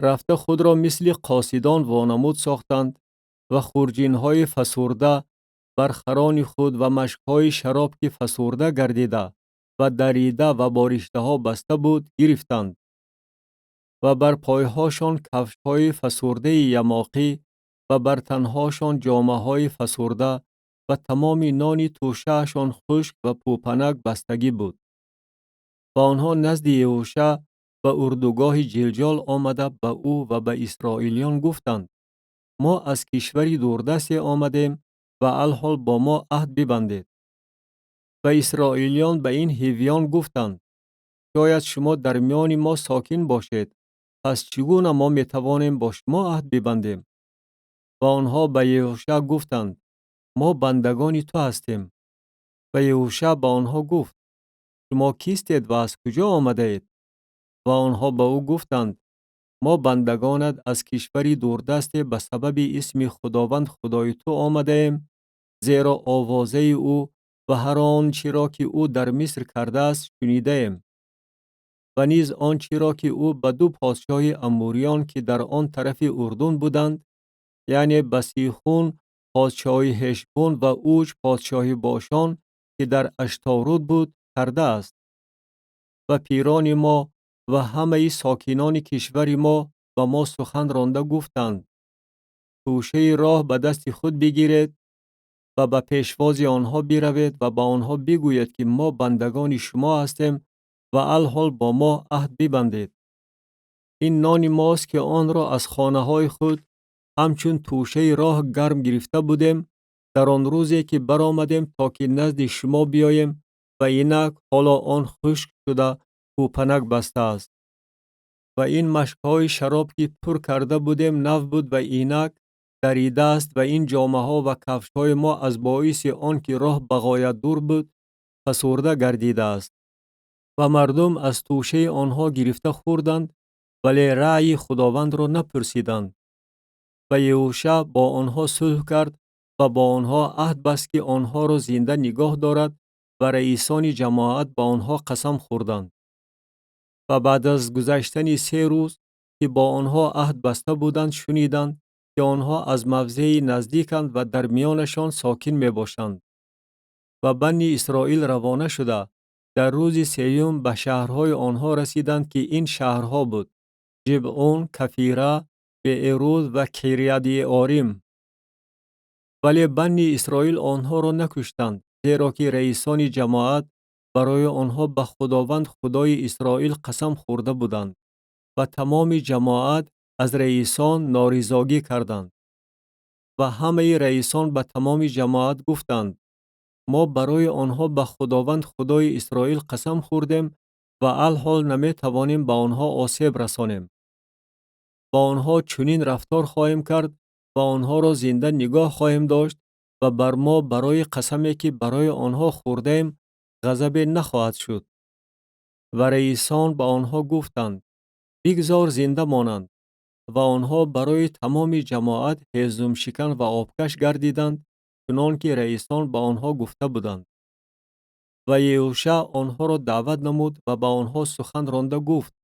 رفته خود را مثل قاصدان وانمود ساختند و خورجین‌های فسرده بر خران خود و مشک‌های شراب که فسرده گردیده و دریده و بارشته‌ها بسته بود گرفتند و بر پایهاشان کفش‌های فسرده یماقی و بر تنهاشان جامه‌های فسرده و تمام نان توشه‌شان خشک و پوپنک بستگی بود. و آنها نزد یهوشع و اردوگاه جلجال آمده به او و به اسرائیلیان گفتند: ما از کشوری دوردست آمدیم و الحال با ما عهد ببندید. و اسرائیلیان به این هیویان گفتند: شاید شما در میان ما ساکن باشید، پس چگونه ما می توانیم با شما عهد ببندیم؟ و آنها به یهوشع گفتند: ما بندگان تو هستیم. و یهوشع به آنها گفت: شما کیستید و از کجا آمده اید؟ و آنها به او گفتند: ما بندگانت از کشوری دوردست به سبب اسم خداوند خدای تو آمده ایم، زیرا آوازه او و هر آنچه را که او در مصر کرده است شنیده ایم. و نیز آنچه را که او به دو پادشاه اموریان که در آن طرف اردن بودند، یعنی به سیحون پادشاه هشبون و اوج پادشاه باشان که در اشتارود بود کرده است. و پیران ما و همه ساکنان کشور ما به ما سخن رانده گفتند توشه راه به دست خود بگیرید و به پیشواز آنها بروید و به آنها بگویید که ما بندگان شما هستیم و الحال با ما عهد ببندید. این نان ماست که آن را از خانه های خود همچون توشه راه گرم گرفته بودیم در آن روزی که برآمدیم تا که نزد شما بیاییم و اینک حالا آن خشک شده پوپنک بسته است. و این مشکهای شراب که پر کرده بودیم نو بود و اینک دریده است و این جامه ها و کفش های ما از باعث آن که راه بغایت دور بود فسرده گردیده است. و مردم از توشه آنها گرفته خوردند ولی رأی خداوند را نپرسیدند. و یهوشع با آنها صلح کرد و با آنها عهد بست که آنها را زنده نگاه دارد و رئیسان جماعت با آنها قسم خوردند. و بعد از گذشتن 3 روز که با آنها عهد بسته بودند شنیدند که آنها از موضع نزدیکند و در میانشان ساکن می باشند. و بنی اسرائیل روانه شده در روز 3 به شهرهای آنها رسیدند که این شهرها بود: جبعون، کفیره، بیعروت و کریت آریم. ولی بنی اسرائیل آنها را نکشتند، زیرا که رئیسان جماعت برای آنها به خداوند خدای اسرائیل قسم خورده بودند و تمام جماعت از رئیسان نارضایتی کردند. و همه رئیسان به تمام جماعت گفتند ما برای آنها به خداوند خدای اسرائیل قسم خوردیم و الحال نمی توانیم به آنها آسیب رسانیم. با آنها چنین رفتار خواهیم کرد و آنها را زنده نگاه خواهیم داشت و بر ما برای قسمی که برای آنها خوردیم غضب نخواهد شد. و رئیسان به آنها گفتند بگذار زنده مانند. و آنها برای تمام جماعت هیزم شکن و آبکش گردیدند چنان که رئیسان به آنها گفته بودند. و یهوشع آنها را دعوت نمود و به آنها سخن رانده گفت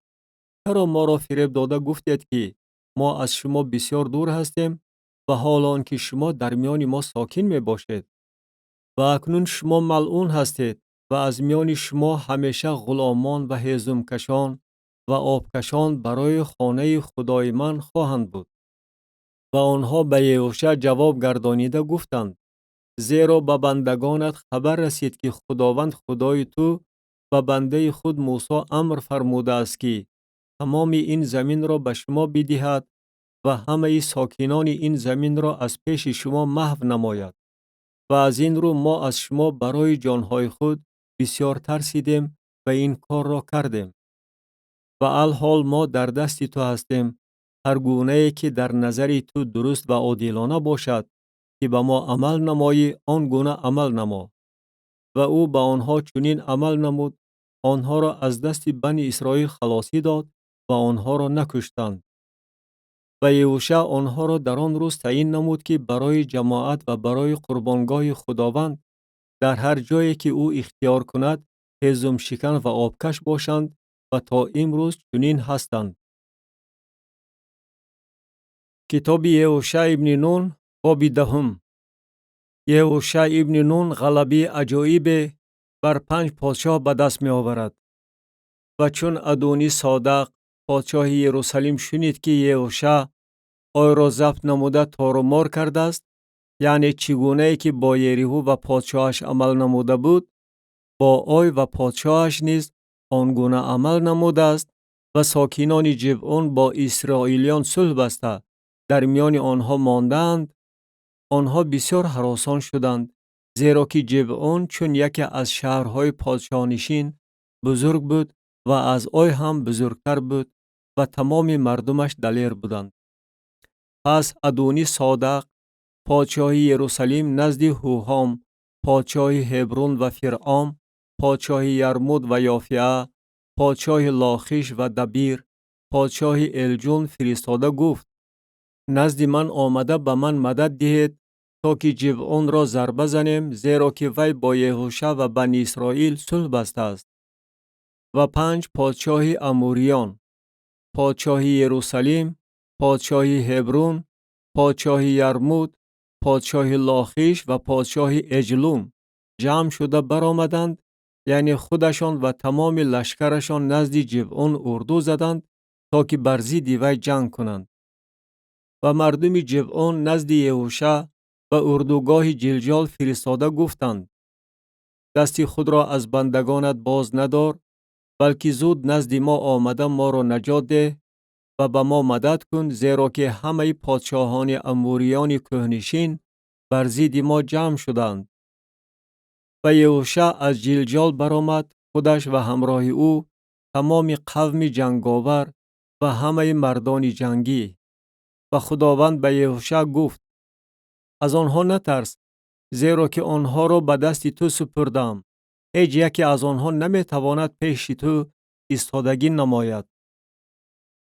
چرا ما را فریب داده گفتید که ما از شما بسیار دور هستیم و حال آنکه شما در میان ما ساکن می باشید؟ و اکنون شما ملعون هستید و از میان شما همیشه غلامان و هیزم کشان و آبکشان برای خانه خدای من خواهند بود. و آنها به یهوشع جواب گردانیده گفتند زیرا به بندگانت خبر رسید که خداوند خدای تو و بنده خود موسی امر فرموده است که تمام این زمین را به شما بدهد و همه ساکنان این زمین را از پیش شما محو نماید. و از این رو ما از شما برای جانهای خود بسیار ترسیدیم و این کار را کردیم. و الحال ما در دست تو هستیم، هر گونه‌ای که در نظر تو درست و عادلانه باشد که به ما عمل نمایی آن گونه عمل نما. و او به آنها چنین عمل نمود، آنها را از دست بنی اسرائیل خلاصی داد و آنها را نکشتند. و یهوشع آنها را در آن روز تعیین نمود که برای جماعت و برای قربانگاه خداوند در هر جایی که او اختیار کند هیزم شکن و آبکش باشند و تا امروز چنین هستند. کتاب یهوشع ابن نون باب 10. یهوشع ابن نون غلبه عجایب بر 5 پادشاه به دست می آورد. و چون ادونی صادق پادشاه یروشلیم شنید که یهوشع آی را ضبط نموده تار و مار کرده است، یعنی چگونه که با یریحو و پادشاهش عمل نموده بود با آی و پادشاهش نیز آنگونه عمل نموده است و ساکنان جبعون با اسرائیلیان صلح بسته در میان آنها ماندند، آنها بسیار هراسان شدند، زیرا که جبعون چون یکی از شهرهای پادشاهنشین بزرگ بود و از آی هم بزرگتر بود و تمام مردمش دلیر بودند. پس ادونی صادق پادشاه یروشلیم نزد هوهام پادشاه هبرون و فرعام پادشاه یرمود و یافعه پادشاه لاخیش و دبیر پادشاه الجون فرستاده گفت نزد من آمده به من مدد دهید تا که جبعون را ضربه زنیم، زیرا که وی با یهوشع و بنی اسرائیل صلح بسته است. و 5 پادشاه اموریان، پادشاه یروشلیم، پادشاه هبرون، پادشاه یرمود، پادشاه لاخیش و پادشاه اجلون جمع شده برآمدند، یعنی خودشان و تمام لشکرشان نزد جبعون اردو زدند تا که بر ضد وی جنگ کنند. و مردم جبعون نزد یهوشع و اردوگاه جلجال فرستاده گفتند: دستی خود را از بندگانت باز ندار، بلکه زود نزد ما آمده ما را نجات ده و به ما مدد کن، زیرا که همه پادشاهان اموریان کهنشین بر ضد ما جمع شدند. و یهوشع از جلجال برآمد، خودش و همراه او تمام قوم جنگاور و همه مردان جنگی. و خداوند به یهوشع گفت: از آنها نترس، زیرا که آنها را به دست تو سپردم. هیچ یکی از آنها نمی تواند پیش تو ایستادگی نماید.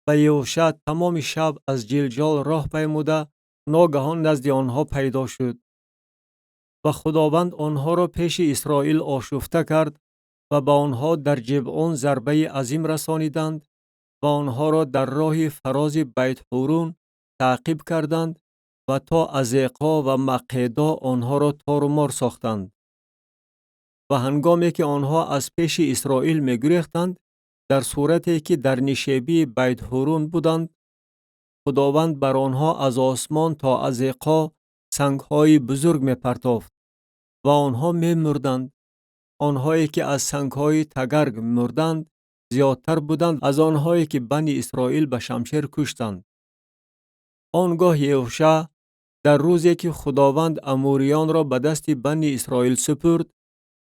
و یهوشع تمام شب از جلجال راه پیموده ناگهان نزد آنها پیدا شد. و خداوند آنها را پیش اسرائیل آشفته کرد و به آنها در جبعون ضربه عظیم رسانیدند و آنها را در راه فراز بیت حورون تعقیب کردند و تا عزیقا و مقیدا آنها را تار و مار ساختند. و هنگامی که آنها از پیش اسرائیل می گریختند، در صورتی که در نشیبی بیت حورون بودند، خداوند بر آنها از آسمان تا عزیقا سنگ‌های بزرگ می پرتافت و آنها می مردند. آنهایی که از سنگ‌های تگرگ مردند زیادتر بودند از آنهایی که بنی اسرائیل به شمشیر کشتند. آنگاه یهوشع در روزی که خداوند اموریان را به دست بنی اسرائیل سپرد،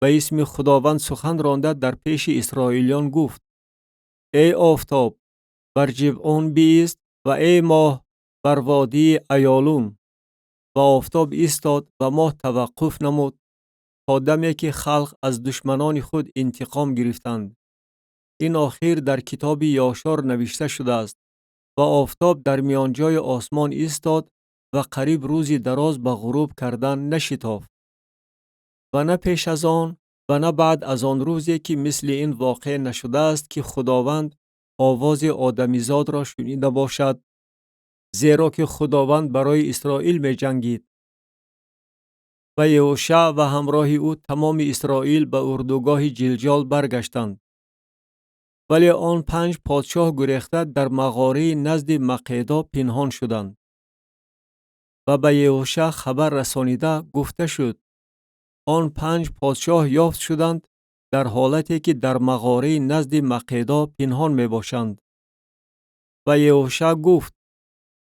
به اسم خداوند سخن رانده در پیش اسرائیلیان گفت: ای آفتاب، بر جبعون بیست، و ای ماه بر وادی ایالون. و آفتاب ایستاد و ماه توقف نمود تا دمی که خلق از دشمنان خود انتقام گرفتند. این آخر در کتاب یاشار نوشته شده است. و آفتاب در میانجای آسمان ایستاد و قریب روزی دراز به غروب کردن نشتافت. و نه پیش از آن و نه بعد از آن روزی که مثل این واقع نشده است که خداوند آواز آدمیزاد را شنیده باشد، زیرا که خداوند برای اسرائیل می جنگید. و یهوشع و همراه او تمام اسرائیل به اردوگاه جلجال برگشتند. ولی آن 5 پادشاه گریخته در مغاره نزد مقیدا پنهان شدند. و به یهوشع خبر رسانیده گفته شد: آن 5 پادشاه یافت شدند در حالتی که در مغاره نزد مقیدا پنهان می باشند. و یهوشع گفت: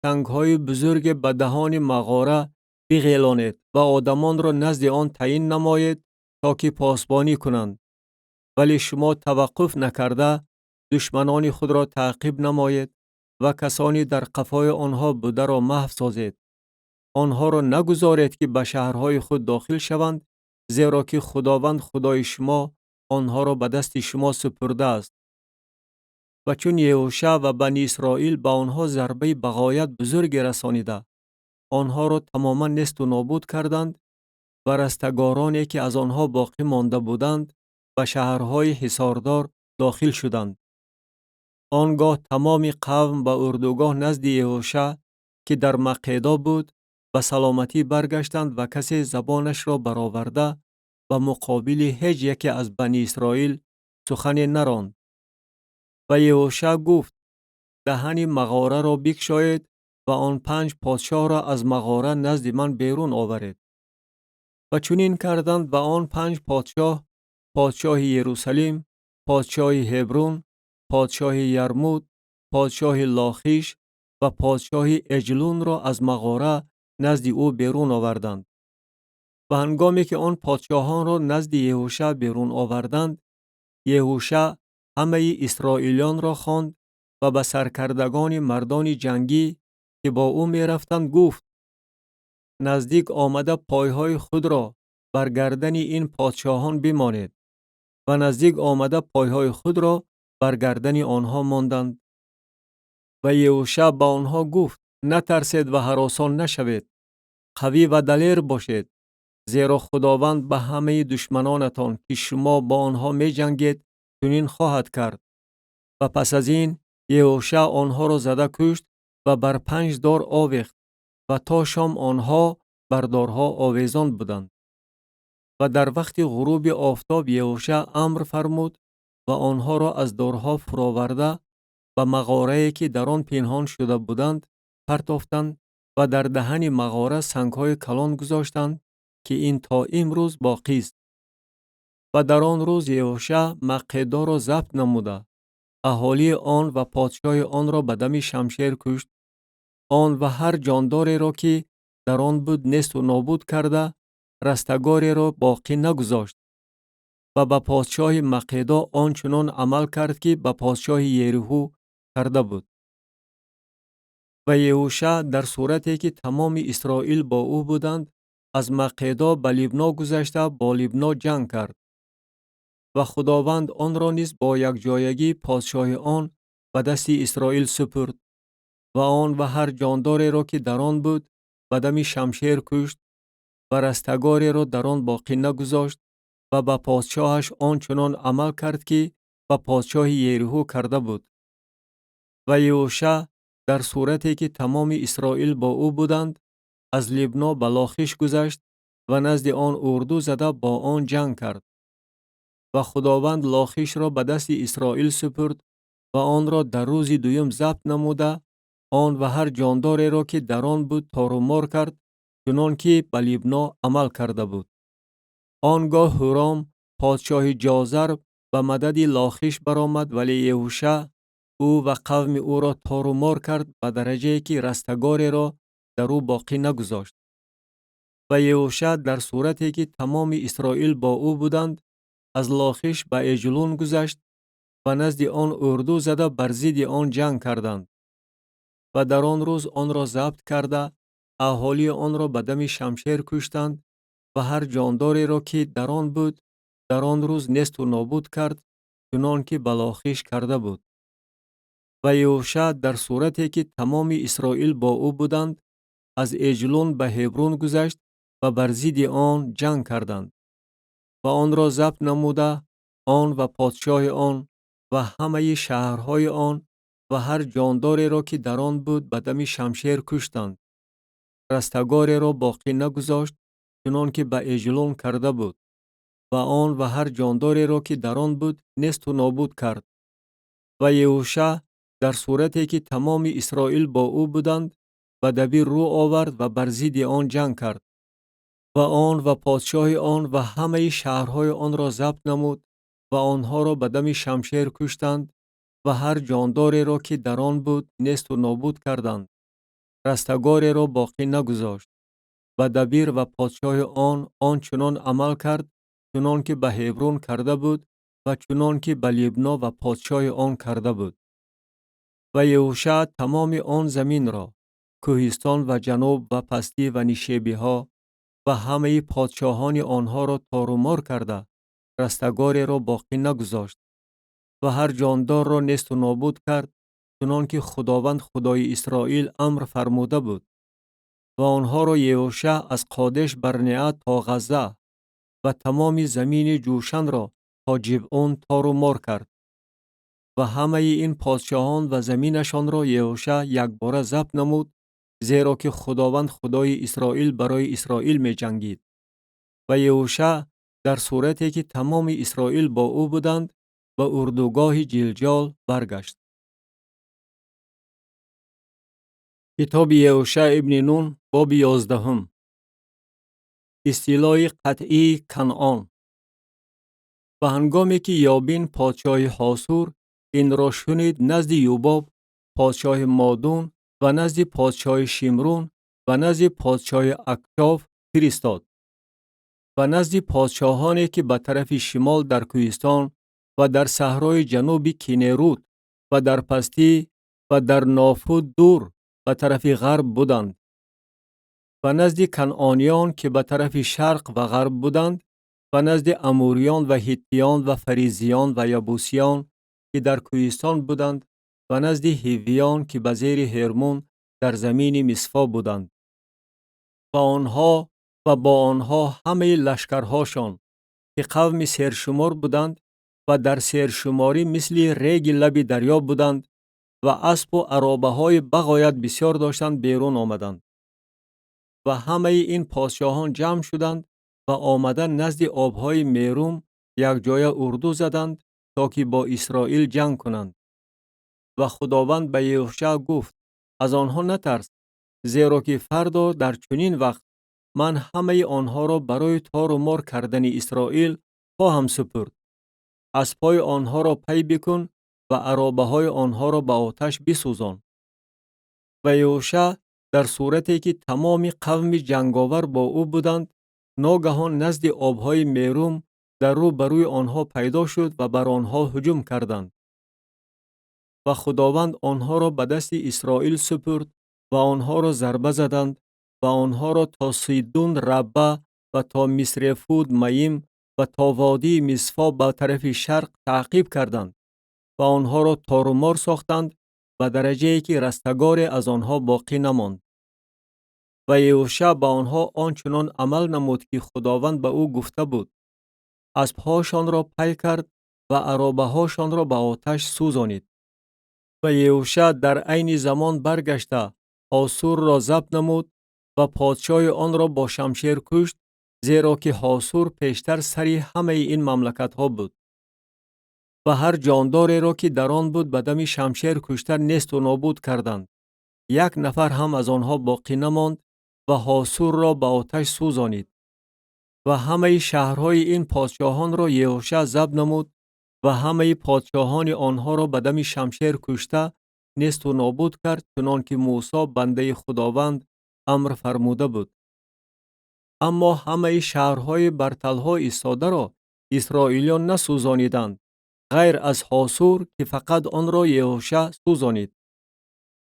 سنگ‌های بزرگ به دهان مغاره بغیلانید و آدمان را نزد آن تعیین نمایید تا که پاسبانی کنند. ولی شما توقف نکرده دشمنان خود را تعقیب نمایید و کسانی در قفای آنها بوده را محو سازید. آنها را نگذارید که به شهرهای خود داخل شوند، زیرا که خداوند خدای شما آنها را به دست شما سپرده است. و چون یهوشع و بنی اسرائیل به آنها ضربه بغایت بزرگ رسانیده آنها را تماما نیست و نابود کردند و رستگارانی که از آنها باقی مانده بودند به شهرهای حصاردار داخل شدند. آنگاه تمام قوم به اردوگاه نزد یهوشع که در مقیدا بود به سلامتی برگشتند و کسی زبانش را برآورده و مقابل هیچ یکی از بنی اسرائیل سخنی نراند. و یهوشع گفت: دهن مغاره را بگشایید و آن 5 پادشاه را از مغاره نزد من بیرون آورید. و چنین کردند و آن 5 پادشاه، پادشاه یروشلیم، پادشاه هبرون، پادشاه یرمود، پادشاه لاخیش و پادشاه اجلون را از مغاره نزد او بیرون آوردند. و هنگامی که آن پادشاهان را نزد یهوشع بیرون آوردند، یهوشع همه اسرائیلیان را خواند و به سرکردگان مردان جنگی که با او می رفتند گفت: نزدیک آمده پایهای خود را بر گردن این پادشاهان بمانید. و نزدیک آمده پایهای خود را بر گردن آنها ماندند. و یهوشع با آنها گفت: نترسید و هراسان نشوید، قوی و دلیر باشید، زیرا خداوند به همه دشمنانتان که شما با آنها می جنگید چنین خواهد کرد. و پس از این یهوشع آنها را زده کشت و بر 5 دار آویخت و تا شام آنها بر دارها آویزان بودند. و در وقت غروب آفتاب یهوشع امر فرمود و آنها را از دارها فراورده و مغاره‌ای که در آن پنهان شده بودند پرتافتند و در دهن مغاره سنگ‌های کلان گذاشتند که این تا امروز باقی است. و در آن روز یهوشع مقدا را ضبط نموده اهالی آن و پادشاه آن را به دم شمشیر کشت. آن و هر جانداری را که در آن بود نیست و نابود کرده، رستگاری را باقی نگذاشت. و به پادشاه مقدا آنچنان عمل کرد که به پادشاه یریحو کرده بود. و یهوشع در صورتی که تمام اسرائیل با او بودند از مقدا به لبنا گذشته با لبنا جنگ کرد. و خداوند آن را نیز با یک جایگی پادشاه آن به دست اسرائیل سپرد و آن و هر جانداری را که در آن بود به دم شمشیر کشت و رستگاری را در آن باقی نگذاشت و به پادشاهش آنچنان عمل کرد که به پادشاه یریحو کرده بود. و یهوشع در صورتی که تمام اسرائیل با او بودند از لبنا به لاخیش گذشت و نزد آن اردو زده با آن جنگ کرد. و خداوند لاخیش را به دست اسرائیل سپرد و آن را در روز دوم ضبط نموده آن و هر جانداری را که در آن بود تار و مار کرد چنان که به لبنا عمل کرده بود. آنگاه هورام پادشاه جازر به مدد لاخیش برآمد، ولی یهوشع او و قوم او را تار و مار کرد به درجه که رستگاری را در او باقی نگذاشت. و یهوشع در صورتی که تمام اسرائیل با او بودند از لاخیش به ایجلون گذشت و نزد آن اردو زده بر ضد آن جنگ کردند. و در آن روز آن را ضبط کرده اهالی آن را به دم شمشیر کشتند و هر جانداری را که در آن بود در آن روز نیست و نابود کرد چنان که به لاخیش کرده بود. و یهوشع در صورتی که تمام اسرائیل با او بودند از ایجلون به هبرون گذشت و بر ضد آن جنگ کردند و آن را ضبط نموده آن و پادشاه آن و همه شهرهای آن و هر جانداری را که در آن بود به دم شمشیر کشتند. رستگاری را باقی نگذاشت چنان که به ایجلون کرده بود و آن و هر جانداری را که در آن بود نیست و نابود کرد. و یهوشع در صورتی که تمام اسرائیل با او بودند به دبیر رو آورد و بر ضد آن جنگ کرد و آن و پادشاه آن و همه شهرهای آن را ضبط نمود و آنها را به دم شمشیر کشتند و هر جانداری را که در آن بود نیست و نابود کردند. رستگاری را باقی نگذاشت. و دبیر و پادشاه آن آنچنان عمل کرد چنان که به هبرون کرده بود و چنان که به لبنا و پادشاه آن کرده بود. و یهوشع تمام آن زمین را، کوهستان و جنوب و پستی و نشیبی ها و همه پادشاهان آنها را تار و مار کرده رستگاری را باقی نگذاشت و هر جاندار را نیست و نابود کرد چنان که خداوند خدای اسرائیل امر فرموده بود. و آنها را یهوشع از قادش برنیه تا غزه و تمام زمین جوشن را تا جبعون تار و مار کرد. و همه این پادشاهان و زمینشان را یهوشع یک باره ضبط نمود، زیرا که خداوند خدای اسرائیل برای اسرائیل می جنگید. و یهوشع در صورتی که تمام اسرائیل با او بودند به اردوگاه جلجال برگشت. کتاب یهوشع ابن نون باب 11. اصطلاح قطعی کنعان. و هنگامی که یابین پادشاه حاسور این را شنید نزد یوباب پادشاه مادون و نزد پادشاه شمرون و نزد پادشاه اکشاف فرستاد و نزد پادشاهانی که به طرف شمال در کوهستان و در صحرای جنوب کینیروت و در پستی و در نافود دور به طرف غرب بودند و نزد کنعانیان که به طرف شرق و غرب بودند و نزد اموریان و هیتیان و فریزیان و یبوسیان که در کوهستان بودند و نزد هیویان که به زیر هرمون در زمین مصفا بودند. و آنها و با آنها همه لشکرهاشان که قوم سرشمار بودند و در سرشماری مثل ریگ لب دریا بودند و اسب و عرابه های بغایت بسیار داشتند بیرون آمدند. و همه این پادشاهان جمع شدند و آمدن نزد آبهای میروم یک جای اردو زدند تا که با اسرائیل جنگ کنند. و خداوند به یهوشع گفت از آنها نترس، زیرا که فردا در چنین وقت من همه آنها را برای تار و مار کردن اسرائیل خواهم سپرد. اسبای آنها را پی بکن و عرابه های آنها را به آتش بسوزان. و یهوشع در صورتی که تمام قوم جنگاور با او بودند، ناگهان نزد آبهای میروم در رو بروی آنها پیدا شد و بر آنها هجوم کردند. و خداوند آنها را به دست اسرائیل سپرد و آنها را ضربه زدند و آنها را تا سیدون ربه و تا مصرفود میم و تا وادی مصفا به طرف شرق تعقیب کردند و آنها را تار و مار ساختند و درجه‌ای که رستگار از آنها باقی نماند. و یهوشع به آنها آنچنان عمل نمود که خداوند به او گفته بود. اسب‌هاشان را پی کرد و عرابه هاشان را به آتش سوزانید. و یهوشع در عین زمان برگشته آسور را ضبط نمود و پادشاه آن را با شمشیر کشت، زیرا که آسور پیشتر سری همه این مملکت ها بود. و هر جانداری را که در آن بود به دم شمشیر کشته نیست و نابود کردند. یک نفر هم از آنها باقی نماند و آسور را به آتش سوزانید. و همه شهرهای این پادشاهان را یهوشع ضبط نمود و همه پادشاهان آنها را به دم شمشیر کشته نیست و نابود کرد، چنان که موسی بنده خداوند امر فرموده بود. اما همه شهرهای برتلها ایستاده را اسرائیلیان نسوزانیدند، غیر از حاصور که فقط آن را یهوشع سوزانید.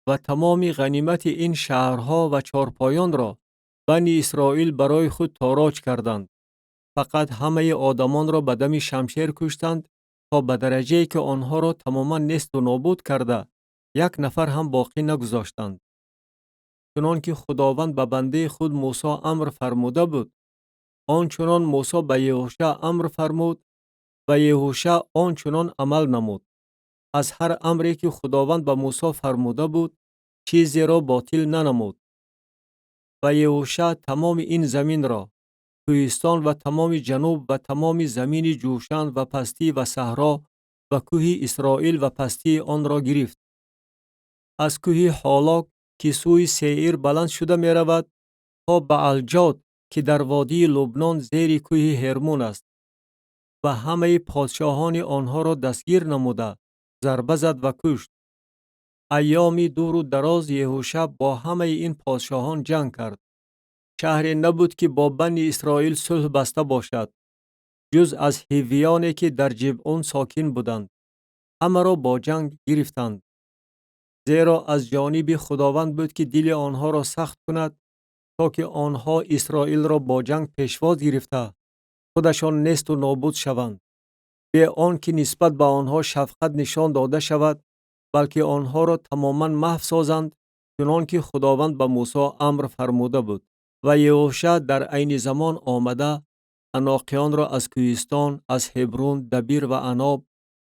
و تمام غنیمت این شهرها و چارپایان را بنی اسرائیل برای خود تاراج کردند. فقط همه آدمان را به دم شمشیر کشتند تا به درجه‌ای که آنها را تماما نیست و نابود کرده یک نفر هم باقی نگذاشتند. چنان که خداوند به بنده خود موسی امر فرموده بود، آنچنان موسی به یهوشع امر فرمود و یهوشع آنچنان عمل نمود. از هر امری که خداوند به موسی فرموده بود چیزی را باطل ننمود. و یهوشع تمام این زمین را، کوهستان و تمام جنوب و تمام زمین جوشن و پستی و صحرا و کوه اسرائیل و پستی آن را گرفت. از کوه حالاک که سوی سعیر بلند شده می رود تا به الجاد که در وادی لبنان زیر کوه هرمون است. و همه پادشاهان آنها را دستگیر نموده ضربه زد و کشت. ایامی دور و دراز یهوشع با همه این پادشاهان جنگ کرد. شهری نبود که با بنی اسرائیل صلح بسته باشد، جز از هیویانی که در جبعون ساکن بودند. همه را با جنگ گرفتند. زیرا از جانب خداوند بود که دل آنها را سخت کند تا که آنها اسرائیل را با جنگ پیشواز گرفته خودشان نیست و نابود شوند، به آن که نسبت به آنها شفقت نشان داده شود، بلکه آنها را تماما محو سازند، چنان که خداوند به موسی امر فرموده بود. و یهوشع در عین زمان آمده عناقیان را از کوهستان، از هبرون، دبیر و عناب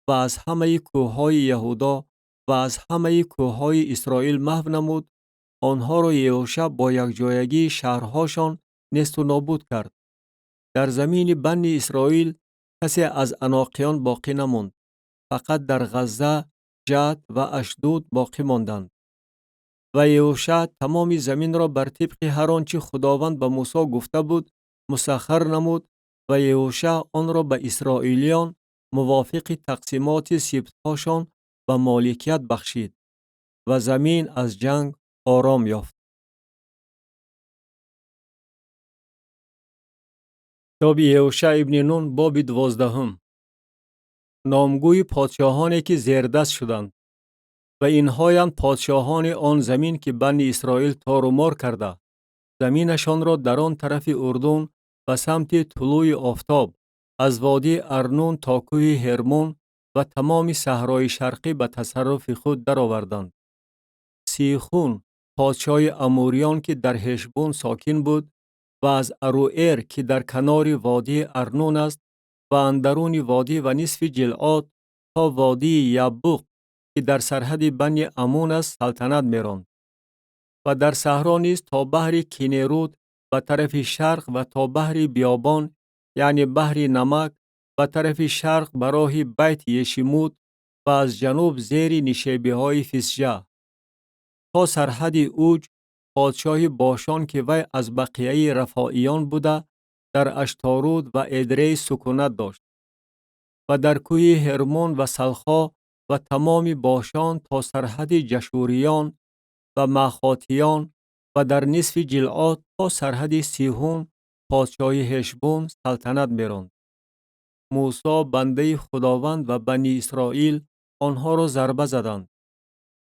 و از همه کوههای یهودا و از همه کوههای اسرائیل محو نمود. آنها را یهوشع با یک جایگی شهرهاشان نیست و نابود کرد. در زمین بنی اسرائیل کسی از عناقیان باقی نماند. فقط در غزه، جد و اشدود باقی ماندند. و یهوشع تمام زمین را بر طبق هر آنچه خداوند به موسی گفته بود مسخر نمود و یهوشع آن را به اسرائیلیان موافق تقسیمات سبط‌هاشان و مالکیت بخشید و زمین از جنگ آرام یافت. کتاب یهوشع ابن نون باب 12. نامگوی پادشاهانی که زیردست شدند. و اینهایند پادشاهان آن زمین که بنی اسرائیل تار و مار کرده زمینشان را در آن طرف اردن و سمت طلوع آفتاب از وادی ارنون تا کوه هرمون و تمام صحرای شرقی به تصرف خود درآوردند. سیخون پادشاه اموریان که در هشبون ساکن بود و از اروئر که در کنار وادی ارنون است و اندرون وادی و نصف جلعاد تا وادی یبوق که در سرحد بنی امون است سلطنت می‌راند و در صحرا نیز تا بحر کینرود به طرف شرق و تا بحر بیابان یعنی بحر نمک به طرف شرق به راه بیت یشیموت و از جنوب زیر نشیبه‌های فسجه تا سرحد اوج پادشاه باشان که وی از بقیه رفائیان بوده در اشتارود و ادری سکونت داشت و در کوه هرمون و سلخا و تمام باشان تا سرحد جشوریان و مخاتیان و در نصف جلعاد تا سرحد سیهون پادشاه هشبون سلطنت می‌راند. موسی بنده خداوند و بنی اسرائیل آنها را ضربه زدند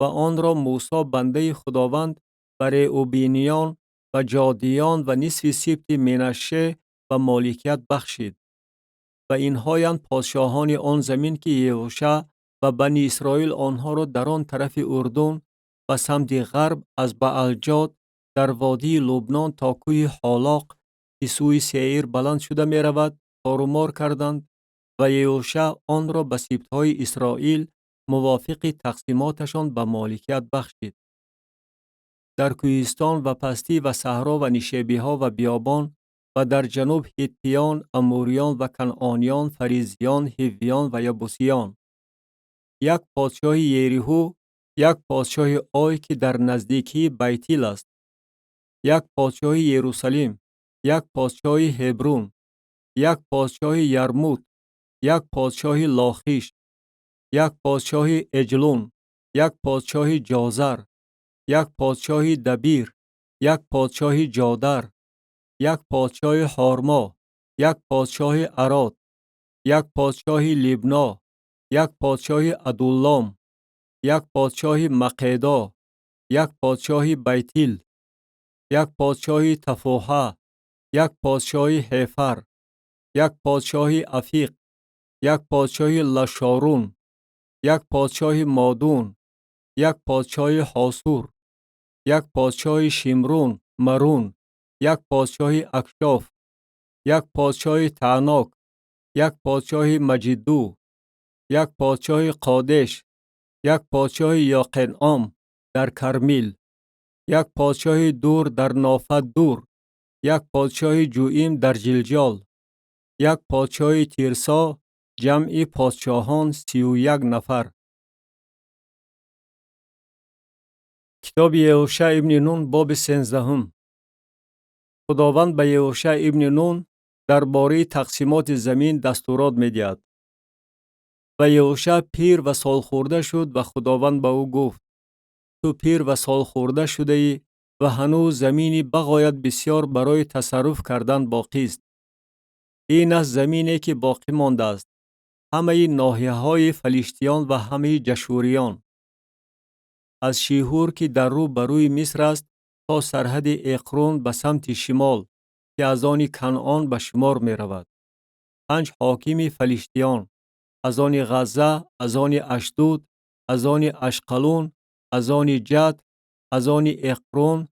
و آن را موسی بنده خداوند برای اوبینیان و جادیان و نصف سبط منشه و مالکیت بخشید و اینهایند پادشاهان آن زمین که یهوشع و بنی اسرائیل آنها را در آن طرف اردن و سمت غرب از بعلجاد در وادی لبنان تا کوه حالاق که سوی سعیر بلند شده می رود تارومار کردند و یهوشع آن را به سبطهای اسرائیل موافق تقسیماتشان به مالکیت بخشید. در کوهستان و پستی و صحرا و نشیبه‌ها و بیابان و در جنوب هیتیان، اموریان و کنعانیان، فریزیان، هیویان و یبوسیان. یک پادشاه یریحو، یک پادشاه آی که در نزدیکی بیتیل است. یک پادشاه یروشلیم، یک پادشاه هبرون، یک پادشاه یرموت، یک پادشاه لاخیش، یک پادشاه اجلون، یک پادشاه جازر، یک پادشاه دبیر، یک پادشاه جادر، یک پادشاه حارما، یک پادشاه عراد، یک پادشاه لبنا، یک پادشاه ادولام، یک پادشاه مقیدا، یک پادشاه بیتیل، یک پادشاه تفوحه، یک پادشاه حیفر، یک پادشاه افیق، یک پادشاه لشارون، یک پادشاه مادون، یک پادشاه حاسور، یک پادشاه شمرون مرون، یک پادشاه اکشاف، یک پادشاه تعناک، یک پادشاه مجدو، یک پادشاه قادش، یک پادشاه یاقنعام در کرمیل، یک پادشاه دور در نافت دور، یک پادشاه جوئیم در جلجال، یک پادشاه تیرسا، جمع پادشاهان 31 نفر. کتاب یهوشع ابن نون باب 13. خداوند به یهوشع ابن نون درباره تقسیمات زمین دستورات می‌دهد. و یهوشع پیر و سال خورده شد و خداوند به او گفت: تو پیر و سال خورده شده ای و هنوز زمینی بغایت بسیار برای تصرف کردن باقی است. این است زمینی که باقی مانده است، همه ناحیه‌های فلیشتیان و همه جشوریان، از شیهور که در رو بروی مصر است تا سرحد اقرون به سمت شمال که از آن کنعان به شمار می رود. 5 حاکم فلیشتیان، از آن غزه، از آن اشدود، از آن اشقلون، از آن جد، از آن اقرون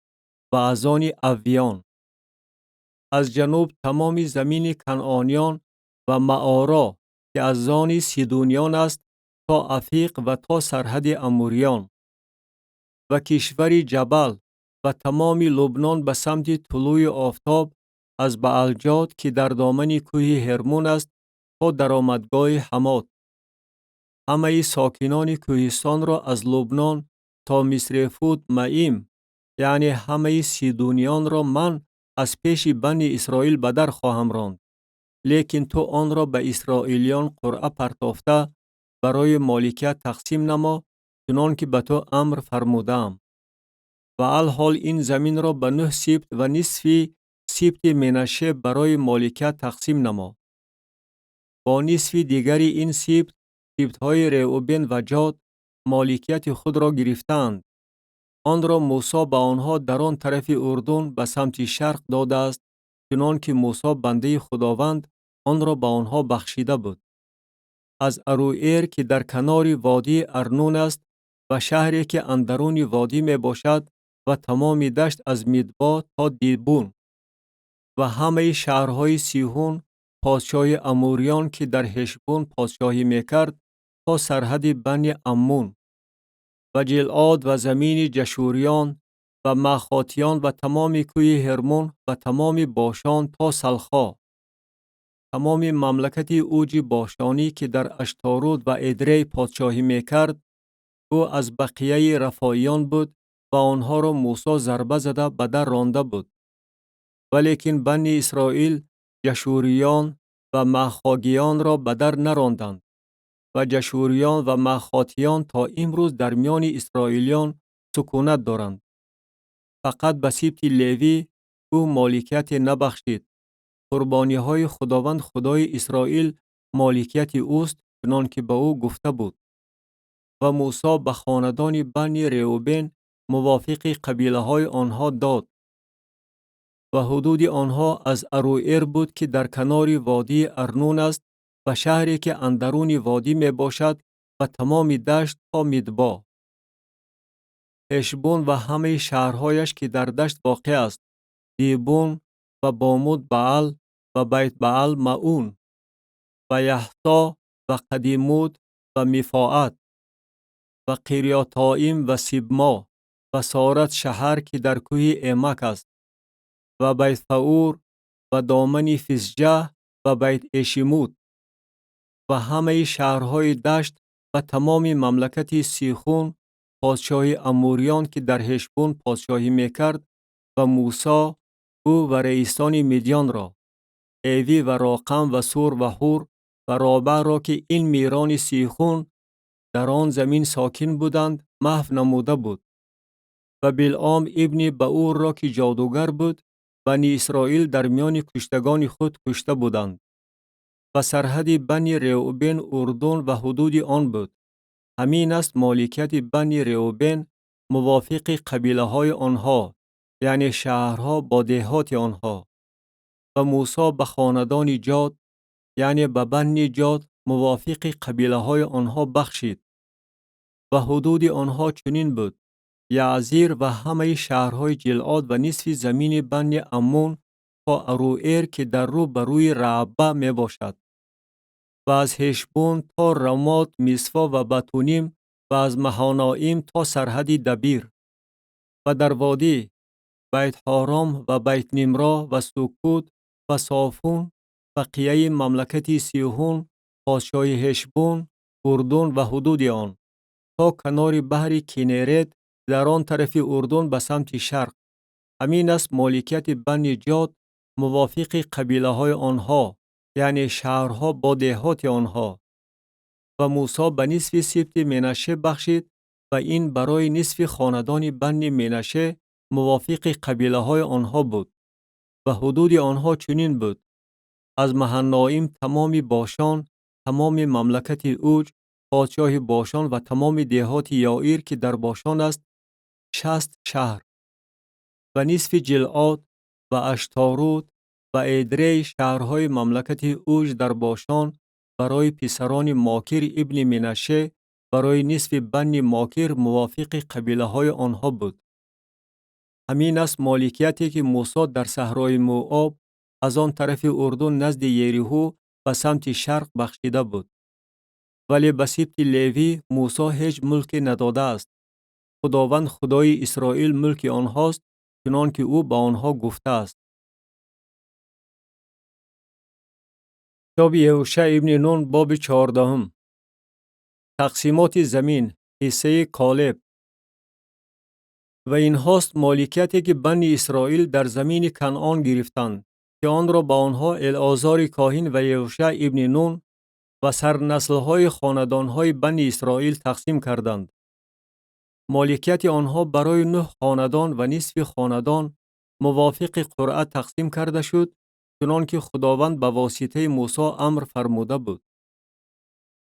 و از آن اویان. از جنوب تمام زمین کنعانیان و معارا که از آن سیدونیان است تا افیق و تا سرحد اموریان و کشور جبل و تمام لبنان به سمت طلوع آفتاب از بعلجاد که در دامن کوه هرمون است تا درآمدگاه حمات. همه ساکنان کوهستان را از لبنان تا مصرفوت معیم، یعنی همه سیدونیان را من از پیش بنی اسرائیل به در خواهم راند. لیکن تو آن را به اسرائیلیان قرعه پرداخته برای مالکیت تقسیم نما، چنان که به تو امر فرمودم. و الحال این زمین را به 9 سبط و نصف سبط منشه برای مالکیت تقسیم نما. با نصف دیگری این سبط‌های رئوبن و جاد مالکیت خود را گرفتند. آن را موسی به آنها در آن طرف اردن به سمت شرق داده است، چنان که موسی بنده خداوند آن را به آنها بخشیده بود. از اروئر که در کنار وادی ارنون است و شهری که اندرون وادی می باشد و تمام دشت از میدبا تا دیبون و همه شهرهای سیحون پادشاه اموریان که در هشبون پادشاهی میکرد تا سرحد بنی عمون و جلعاد و زمین جشوریان و مخاتیان و تمام کوی هرمون و تمام باشان تا سلخا، تمام مملکت اوج باشانی که در اشتارود و ادری پادشاهی میکرد. او از بقیه رفاییان بود و آنها را موسی ضربه زده به در رانده بود. ولیکن بنی اسرائیل جشوریان و مخاگیان را به در نراندند و جشوریان و مخاتیان تا امروز در میان اسرائیلیان سکونت دارند. فقط به سبط لیوی او مالکیت نبخشید. قربانی های خداوند خدای اسرائیل مالکیت اوست، چنان که به او گفته بود. و موسی به خاندان بنی روبن موافق قبیله های آنها داد و حدود آنها از اروئر بود که در کنار وادی ارنون است و شهری که اندرون وادی می باشد و تمام دشت تا میدبا، هشبون و همه شهرهایش که در دشت واقع است، دیبون و بامود بعل و بیت بعل معون و یحتا و قدیمود و مفاعت و قریاتائیم و سیبما و سارت شهر که در کوه ایمک است و بیت فعور و دامن فسجه و بیت اشیموت و همه شهرهای دشت و تمام مملکت سیخون پادشاه اموریان که در هشبون پادشاهی میکرد و موسی او و رئیسان مدیان را، ایوی و راقم و سور و هور و رابع را که این میران سیخون در آن زمین ساکن بودند محو نموده بود. و بلعام ابن بئور را که جادوگر بود بنی اسرائیل در میان کشتگان خود کشته بودند. و سرحد بنی روبن اردن و حدود آن بود. همین است مالکیت بنی روبن موافق قبیله های آنها، یعنی شهرها با دهات آنها. و موسی به خاندان جاد، یعنی به بنی جاد موافق قبیله های آنها بخشید. و حدود آنها چنین بود: یعزیر و همه شهرهای جلعاد و نصف زمین بنی عمون تا اروئر که در رو بروی رعبه می باشد. و از هشبون تا رمات مصفا و بتونیم و از مهانائیم تا سرحد دبیر. و در وادی بیت حارام و بیت نیمرا و سکوت و صافون بقیه مملکت سیحون پادشاه هشبون اردن و حدود آن تا کنار بحر کنیرت در آن طرف اردن به سمت شرق. همین است مالکیت بنی جاد موافق قبیله های آنها، یعنی شهرها با دهات آنها. و موسی به نصف سبط منشه بخشید و این برای نصف خاندان بنی منشه موافق قبیله های آنها بود. و حدود آنها چنین بود: از مهنائیم تمام باشان، تمام مملکت اوج پادشاه باشان و تمام دهات یائیر که در باشان است 60 شهر. و نصف جلعاد و اشتارود و ادری شهرهای مملکت اوج در باشان برای پسران ماکر ابن منشه برای نصف بنی ماکر موافق قبیله های آنها بود. همین است مالکیتی که موسی در صحرای موآب از آن طرف اردن نزد یریحو و سمت شرق بخشیده بود. ولی به سبط لیوی موسی هیچ ملک نداده است. خداوند خدای اسرائیل ملک آنهاست، چنان که او با آنها گفته است. کتاب یهوشع ابن نون باب 14. تقسیمات زمین، حصه کالب. و این هاست مالکیتی که بنی اسرائیل در زمین کنعان گرفتند که آن را با آنها العازار کاهن و یهوشع ابن نون و سرنسل‌های خاندان‌های بنی اسرائیل تقسیم کردند. مالکیت آنها برای 9 خاندان و نصف خاندان موافق قرعه تقسیم کرده شد، چنان که خداوند به واسطه موسی امر فرموده بود.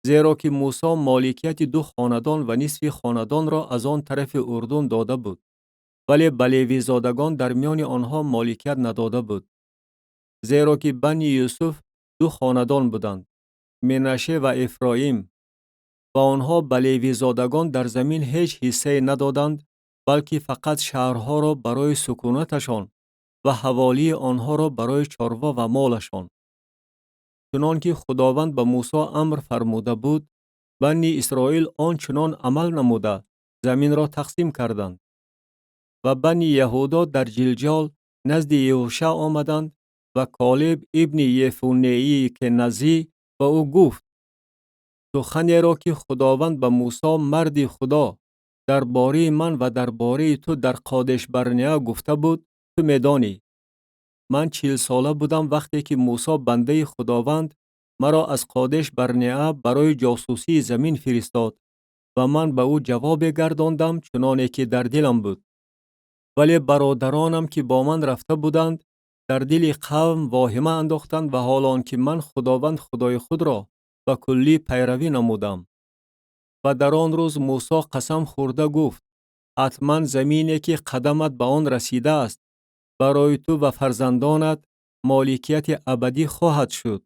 زیرا که موسی مالکیت 2 خاندان و نصف خاندان را از آن طرف اردن داده بود، ولی به لیوی زادگان در میان آنها مالکیت نداده بود. زیرا که بنی یوسف 2 خاندان بودند، منشه و افرایم، و آنها به لیوی زادگان در زمین هیچ حصه ندادند، بلکه فقط شهرها را برای سکونتشان و حوالی آنها را برای چاروا و مالشان. چنانکه خداوند به موسی امر فرموده بود، بنی اسرائیل آنچنان عمل نموده زمین را تقسیم کردند. و بنی یهودا در جلجال نزد یهوشع آمدند و کالب ابن یفونه‌ای که نزی به او گفت: سخنی را که خداوند به موسی مرد خدا درباره من و درباره تو در قادش برنیه گفته بود، تو میدانی. من 40 ساله بودم وقتی که موسی بنده خداوند مرا از قادش برنیه برای جاسوسی زمین فرستاد و من به او جواب گرداندم چنانه که در دلم بود. ولی برادرانم که با من رفته بودند در دل قوم واهمه انداختند و حالان که من خداوند خدای خود را به کلی پیروی نمودم. و در آن روز موسی قسم خورده گفت: حتما زمینی که قدمت به آن رسیده است برای تو و فرزندانت مالکیت ابدی خواهد شد،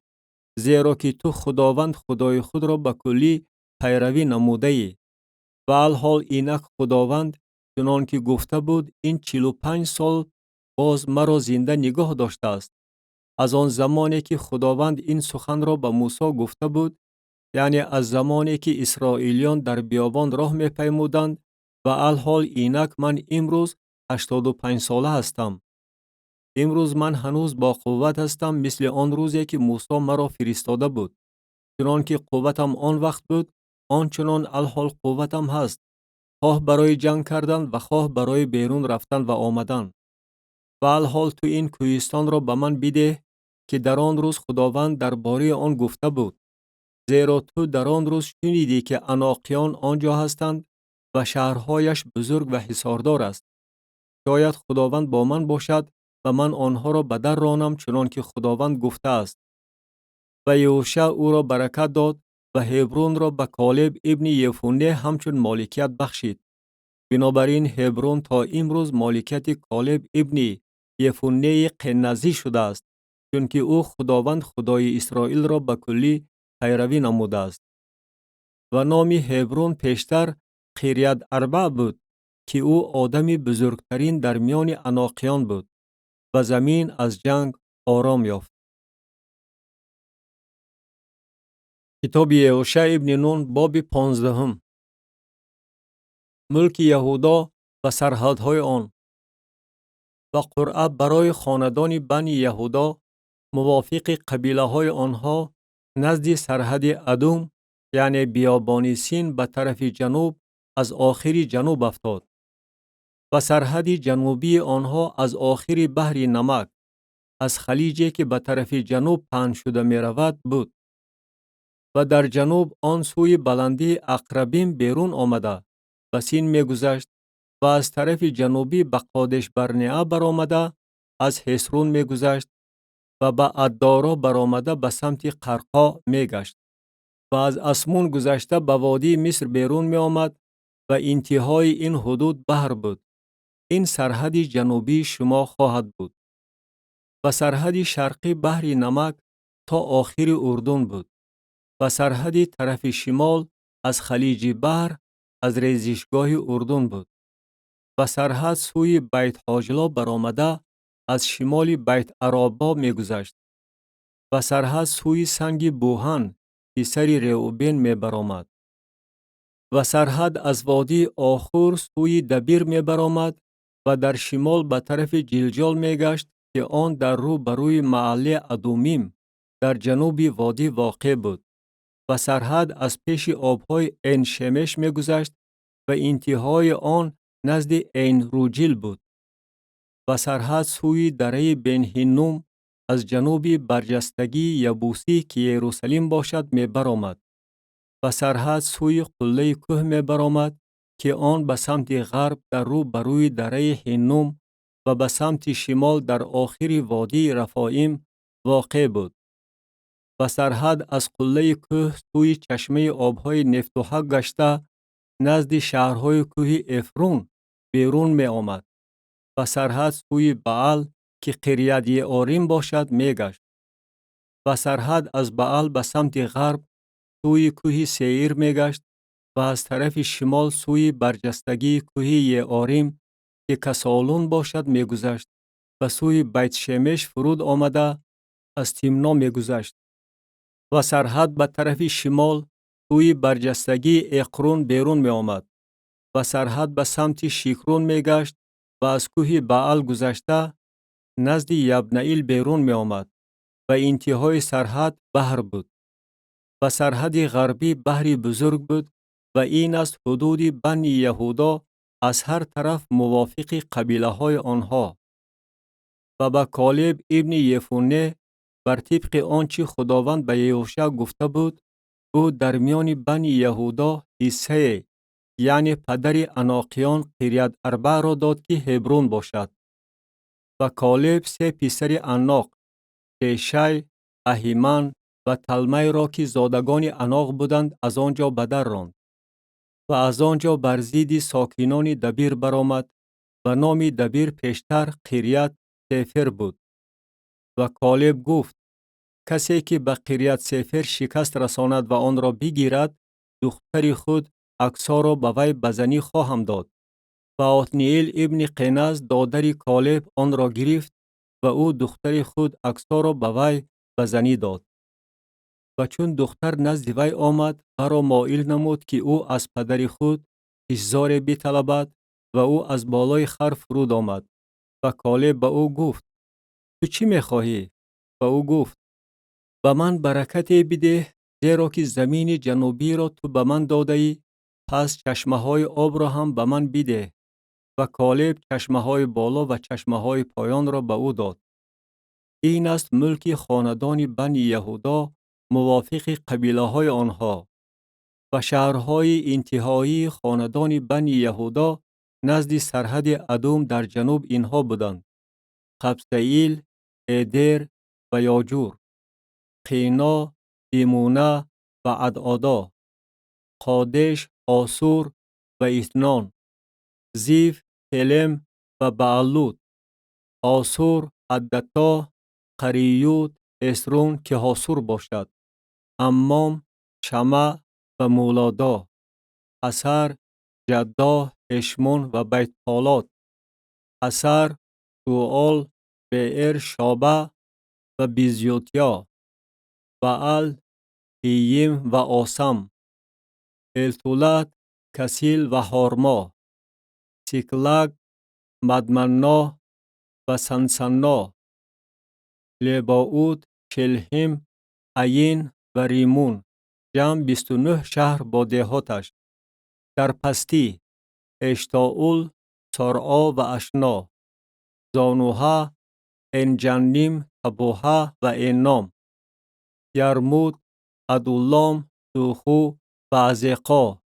زیرا که تو خداوند خدای خود را به کلی پیروی نموده ای. و الحال اینک خداوند چنان که گفته بود این 45 سال باز مرا زنده نگاه داشته است. از آن زمانی که خداوند این سخن را به موسی گفته بود، یعنی از زمانی که اسرائیلیان در بیابان راه می پیمودند، و الحال اینک من امروز 85 ساله هستم. امروز من هنوز با قوت هستم مثل آن روزی که موسی مرا فرستاده بود. چنان که قوتم آن وقت بود، آنچنان الحال قوتم هست، خواه برای جنگ کردن و خواه برای بیرون رفتن و آمدن. و الحال تو این کوهستان را به من بده که در آن روز خداوند درباره آن گفته بود، زیرا تو در آن روز شنیدی که عناقیان آنجا هستند و شهرهایش بزرگ و حصاردار است. شاید خداوند با من باشد و من آنها را به در رانم چنان که خداوند گفته است. و یهوشع او را برکت داد و هبرون را به کالب ابن یفونه همچون مالکیت بخشید. بنابراین هبرون تا امروز مالکیت کالب ابن یفونه قنزی شده است، چون که او خداوند خدای اسرائیل را به کلی پیروی نموده است. و نام هبرون پیشتر قریت اربع بود که او آدمی بزرگترین در میان عناقیان بود و زمین از جنگ آرام یافت. کتاب یهوشع ابن نون باب 15. ملک یهودا و سرحدهای آن. و قرعه برای خاندان بنی یهودا موافق قبیله های آنها نزد سرحد ادوم، یعنی بیابان سین به طرف جنوب از آخر جنوب افتاد. و سرحد جنوبی آنها از آخر بحر نمک، از خلیجی که به طرف جنوب پهن شده می رود بود. و در جنوب آن سوی بلندی اقربیم بیرون آمده و سین می گذشت و از طرف جنوبی به قادش برنیه برآمده از حصرون می گذشت و به ادارا برآمده به سمت قرقا می گشت و از اسمون گذشته به وادی مصر بیرون می آمد و انتهای این حدود بحر بود. این سرحد جنوبی شما خواهد بود. و سرحد شرقی بحر نمک تا آخر اردن بود. و سرحد طرف شمال از خلیج بحر از ریزشگاه اردن بود. و سرحد سوی بیت حاجلا برآمده از شمال بیت عرابا می گذشت. و سرحد سوی سنگ بوهن پسر روبین می برآمد. و سرحد از وادی آخور سوی دبیر می برآمد و در شمال به طرف جلجال می گشت که آن در رو بروی محله ادومیم در جنوب وادی واقع بود. و سرحد از پیش آبهای عین شمش می گذشت و انتهای آن نزد عین روجیل بود. و سرحد سوی دره بن هینوم از جنوب برجستگی یبوسی که یروشلیم باشد می برآمد. و سرحد سوی قله کوه می برآمد که آن به سمت غرب در رو بروی دره هینوم و به سمت شمال در آخر وادی رفایم واقع بود. و سرحد از قله کوه سوی چشمه آبهای نفتوحه گشته نزد شهرهای کوه افرون بیرون می آمد. و سرحد سوی بعل که قریت یعاریم باشد می گشت. و سرحد از بعل به سمت غرب سوی کوه سعیر می گشت و از طرف شمال سوی برجستگی کوه یعاریم که کسالون باشد میگذشت و سوی بیت شمش فرود آمده از تیمنا میگذشت و سرحد به طرف شمال سوی برجستگی اقرون بیرون می آمد و سرحد به سمت شیکرون می گشت و از کوه بعل گذشته نزد یبنئیل بیرون می آمد و انتهای سرحد بحر بود و سرحد غربی بحری بزرگ بود و این است حدود بنی یهودا از هر طرف موافق قبیله های آنها و با کالب ابن یفونه بر طبق آنچه خداوند به یهوشع گفته بود او در میان بنی یهودا حصه یعنی پدر عناقیان قریت اربع را داد که هبرون باشد و کالب سه پسر عناق شیشی، اهیمن و تلمی را که زادگان عناق بودند از آنجا به در راند و از آنجا بر ضد ساکنان دبیر برآمد و نام دبیر پیشتر قریت سیفر بود و کالب گفت کسی که به قریت سیفر شکست رساند و آن را بگیرد دختر خود اکسا را به وی بزنی خواهم داد و عتنیل ابن قنز دادر کالب آن را گرفت و او دختر خود اکسا را به وی بزنی داد و چون دختر نزد وی آمد مرا مایل نمود که او از پدر خود اشزار بطلبد و او از بالای خر فرود آمد و کالب به او گفت تو چی میخواهی؟ و او گفت به من برکتی بده زیرا که زمین جنوبی را تو به من داده ای پس چشمه های آب را هم به من بده و کالب چشمه های بالا و چشمه های پایان را به او داد. این است ملک خاندان بنی یهودا موافق قبیله های آنها و شهرهای انتهایی خاندان بنی یهودا نزد سرحد ادوم در جنوب اینها بودند: قبسئیل، ایدر و یاجور، قینا، دیمونه و عدعادا، قادش، آسور و ایتنان، زیف، تلم و بعلوت، آسور، عدتا، قریوت، اسرون که حاصور باشد، امام، شمع و مولادا، حسر، جدا، اشمون و بیت پالات، حسر، شوال، بئر شابه و بیزیوتیا، بعل، هییم و آسم، التولد، کسیل و هارما، سیکلگ، مدمنا و سنسنا، لباود، شلهم، عین و ریمون، جمع 29 شهر با دهاتش. در پستی اشتاول، سارعا و اشنا، زانوها، انجنیم، تبوها و اینام، یرمود، عدولام، دوخو و عزیقا،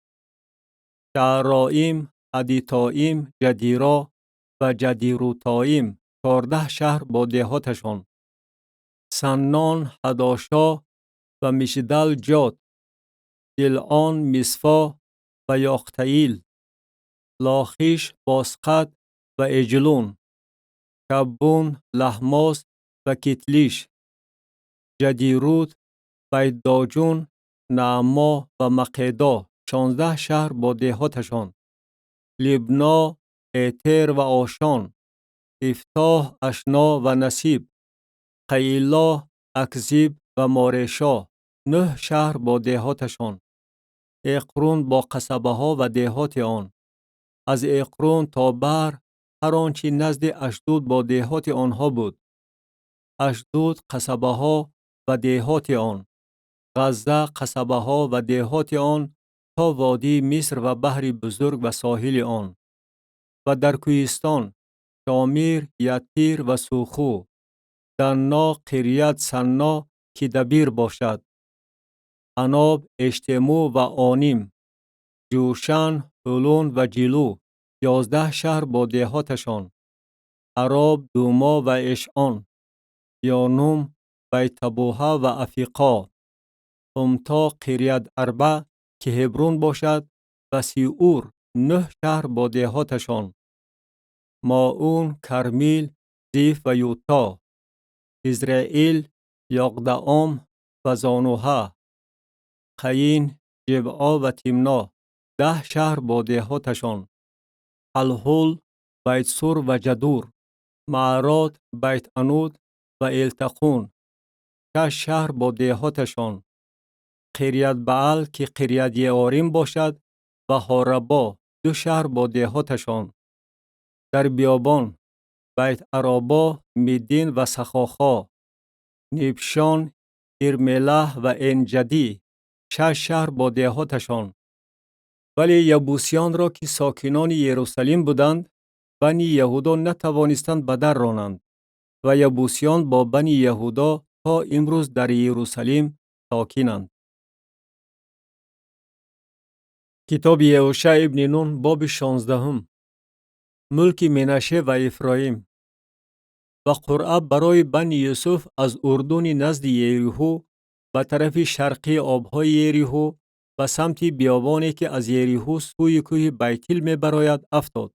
شعرائیم، عدیتائیم، جدیرا و جدیروتائیم، 14 شهر با دهاتشان. سنان، هداشا و مشدل جات، دلعان، مصفا و یاختیل، لاخیش، باسقط و اجلون، کبون، لحماس و کتلیش، جدیروت، بیداجون، نعما و مقیدا، 16 شهر با دهاتشان. لبنا، ایتر و آشان، افتاح، اشنا و نصیب، قیلا، اکزیب و مارشا، 9 شهر با دهاتشان. اقرون با قصبه ها و دهات آن، از اقرون تا بر هر آنچه نزد اشدود با دهات آنها بود. اشدود قصبه ها و دهات آن، غزه قصبه ها و دهات آن تا وادی مصر و بحر بزرگ و ساحل آن. و در کوهستان شامیر، یتیر و سوخو، دنا، قریت سنا که دبیر باشد، عناب، اشتمو و آنیم، جوشن، هولون و جلو، 11 شهر با دهاتشان. عراب، دوما و اشعان، یانوم، بیتبوها و افیقا، همتا، قریت اربع که هبرون باشد و سیعور، 9 شهر با دهاتشان. ماعون، کرمیل، زیف و یوتا، ازرائیل، یقدعام و زانوها، قین، جبعا و تیمنا، 10 شهر با دهاتشان: الهول، بیت سور و جدور، معرات، بیت انود و التقون. 6 شهر با دهاتشان: قریت بعل که قریت یعاریم باشد و هاربا، 2 شهر با دهاتشان. در بیابان: بیت عرابا، میدین و سخاخا، نیبشان، ایرمله و انجدی، 6 شهر با دهاتشان. ولی یبوسیان را که ساکنان یروشلیم بودند، بنی یهودا نتوانستند به در رانند و یبوسیان با بنی یهودا تا امروز در یروشلیم ساکنند. کتاب یهوشع ابن نون باب 16. ملک منشه و افرایم. و قرعه برای بنی یوسف از اردن نزد یریحو به طرف شرقی آبهای یریحو و سمت بیابانی که از یریحو سوی کوه بیتیل می براید افتاد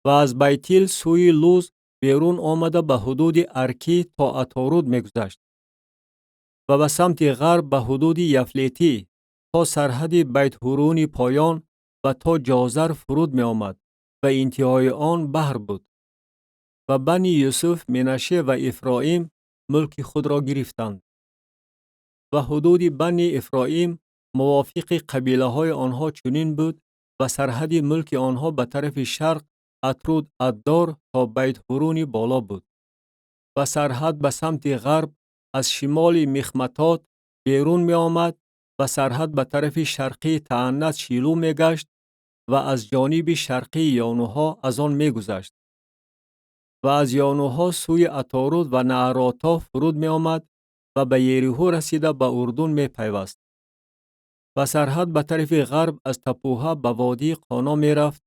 و از بیتیل سوی لوز بیرون آمده به حدود ارکی تا اتارود می گذشت و به سمت غرب به حدود یفلیتی تا سرحد بیت هورون پایان و تا جازر فرود می آمد و انتهای آن بحر بود. و بنی یوسف، منشه و افرایم ملک خود را گرفتند. و حدود بنی افرایم موافق قبیله های آنها چنین بود و سرحد ملک آنها به طرف شرق اترود ادار تا بیت هورون بالا بود و سرحد به سمت غرب از شمال مخمتات بیرون می آمد و سرحد به طرف شرقی تعنت شیلو می گشت و از جانب شرقی یانوها از آن می گذشت و از یانوها سوی اتارود و نعراتا فرود می آمد و به یریحو رسیده به اردن می پیوست و سرحد به طرف غرب از تپوها به وادی قانا می رفت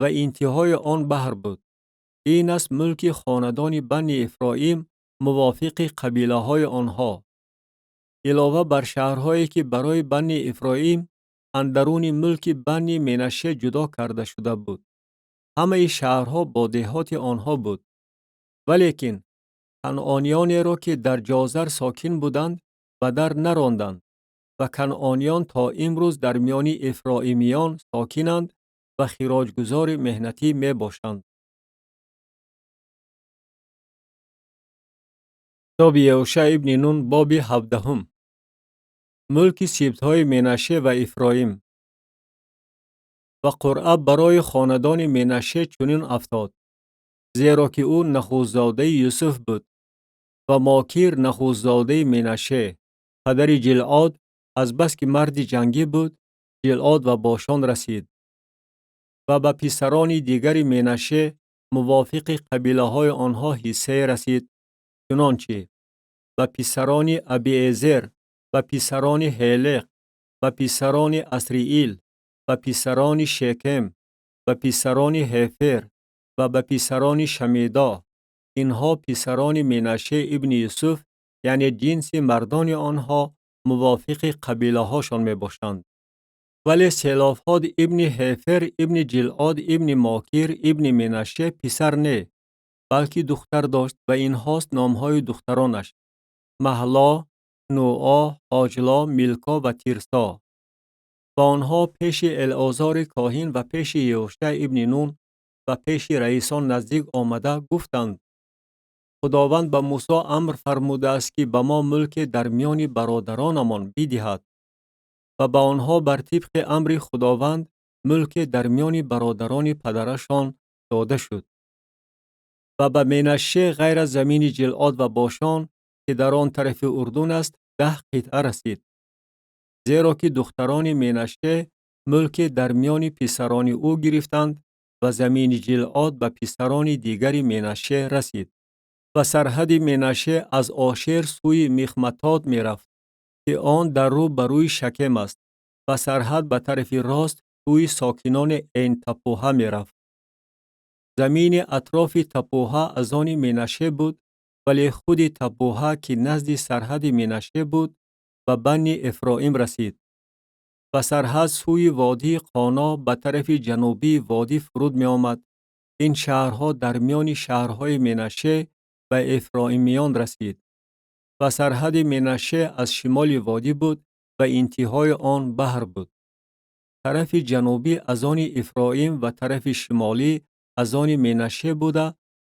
و انتهای آن بحر بود. این است ملک خاندان بنی افرایم موافق قبیله های آنها، علاوه بر شهرهایی که برای بنی افرایم اندرون ملک بنی منشه جدا کرده شده بود. همه شهرها با دهات آنها بود. ولیکن کنعانیانی را که در جازر ساکن بودند به در نراندند و کنعانیان تا امروز در میان افرایمیان ساکنند و خراجگزار مهنتی می باشند. کتاب یهوشع ابن نون باب 17. ملک سبطهای منشه و افرایم. و قرعه برای خاندان منشه چنین افتاد، زیرا که او نخست‌زاده یوسف بود و ماکیر نخست‌زاده منشه پدر جلعاد، از بس که مرد جنگی بود جلعاد و باشان رسید و به پسران دیگر منشه موافق قبیله های آنها حصه رسید، چنانچه به پسران ابیعزر و پسران هیلق و پسران اسریئیل و پسران شکم و پسران هفر و به پسران شمیدا، اینها پسران منشه ابن یوسف، یعنی جنس مردان آنها موافق قبیله هاشان می باشند. ولی سلافهاد ابن هفر ابن جلعاد ابن ماکیر ابن منشه پسر نه، بلکه دختر داشت و این هاست نامهای دخترانش: مهلا، نوعا، حاجلا، میلکا و تیرسا. و آنها پیش العازار کاهن و پیش یهوشع ابن نون و پیش رئیسان نزدیک آمده گفتند: خداوند به موسی امر فرموده است که به ما ملک در میان برادرانمان بدهد. و به آنها بر طبق امر خداوند ملک در میان برادران پدرشان داده شد. و به منشه غیر از زمین جلعاد و باشان که در آن طرف اردن است 10 قطعه رسید، زیرا که دختران منشه ملک در میان پسران او گرفتند و زمین جلعاد به پسران دیگر منشه رسید. و سرحد منشه از آشر سوی مخمتات می رفت که آن در رو بروی شکم است و سرحد به طرف راست سوی ساکنان این تپوها می رفت. زمین اطراف تپوها از آن منشه بود، ولی خود تپوها که نزد سرحد منشه بود و بنی افرایم رسید و سرحد سوی وادی قانا به طرف جنوبی وادی فرود می آمد. این شهرها در میان شهرهای منشه و افرایمیان رسید و سرحد منشه از شمال وادی بود و انتهای آن بحر بود. طرف جنوبی از آن افرایم و طرف شمالی از آن منشه بوده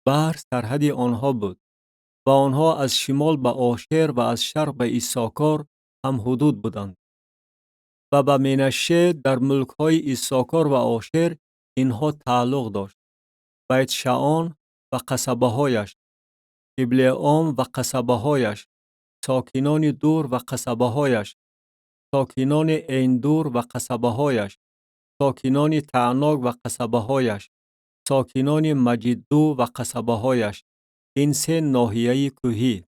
بحر سرحد آنها بود و آنها از شمال به آشر و از شرق به ایساکار هم حدود بودند و به منشه در ملک های ایساکار و آشر اینها تعلق داشت: بیت شعان و قصبه هایش، ابلعام و قصبه هایش، ساکنان دور و قصبه هایش، ساکنان عین دور و قصبه هایش، ساکنان تعناک و قصبه هایش، ساکنان مجدو و قصبه هایش. این سه ناحیه کوهی.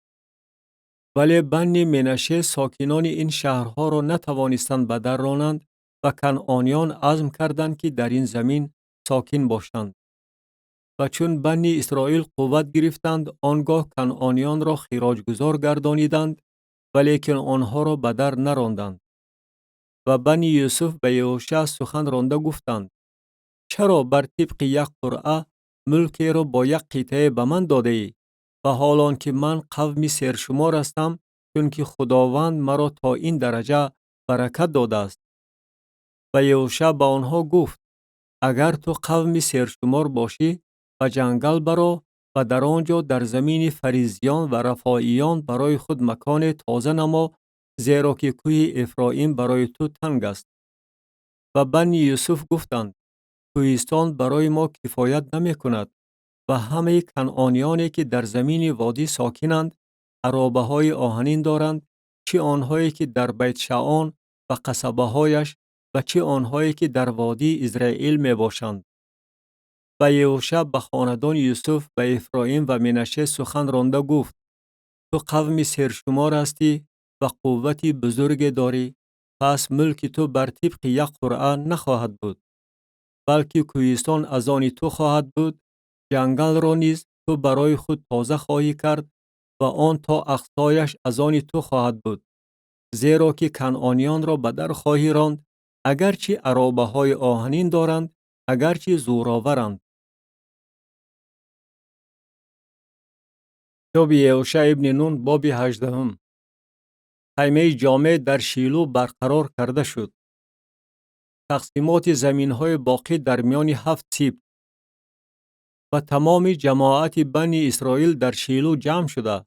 ولی بنی منشه ساکنان این شهرها را نتوانستند به در رانند و کنعانیان عزم کردند که در این زمین ساکن باشند. و چون بنی اسرائیل قوت گرفتند، آنگاه کنعانیان را خراجگزار گردانیدند، ولیکن آنها را به در نراندند. و بنی یوسف به یهوشع سخن رانده گفتند: چرا بر طبق یک قرعه ملکی را با یک قطعه به من داده ای؟ و حالان که من قومی سرشمار هستم، چون که خداوند مرا تا این درجه برکت داده است. و یهوشع به آنها گفت: اگر تو قومی سرشمار باشی، و جنگل برو و در آنجا در زمین فریزیان و رفاییان برای خود مکان تازه نما، زیرا که کوه افرایم برای تو تنگ است. و بنی یوسف گفتند: کوهستان برای ما کفایت نمی کند و همه کنعانیانی که در زمین وادی ساکنند عرابه های آهنین دارند، چه آنهایی که در بیت شعان و قصبه هایش و چه آنهایی که در وادی اسرائیل می باشند. و یهوشع به خاندان یوسف به افرایم و منشه سخن رانده گفت: تو قوم سرشمار هستی و قوتی بزرگ داری، پس ملک تو بر طبق یک قرعه نخواهد بود، بلکه کوهستان از آن تو خواهد بود. جنگل را نیز تو برای خود تازه خواهی کرد و آن تا اقصایش از آن تو خواهد بود، زیرا که کنعانیان را به در خواهی راند، اگرچه عرابه های آهنین دارند، اگرچه زورآورند. کتاب یهوشع ابن نون باب 18. خیمه جامع در شیلو برقرار کرده شد. تقسیمات زمین‌های باقی در میان 7 سبط. و تمام جماعت بنی اسرائیل در شیلو جمع شده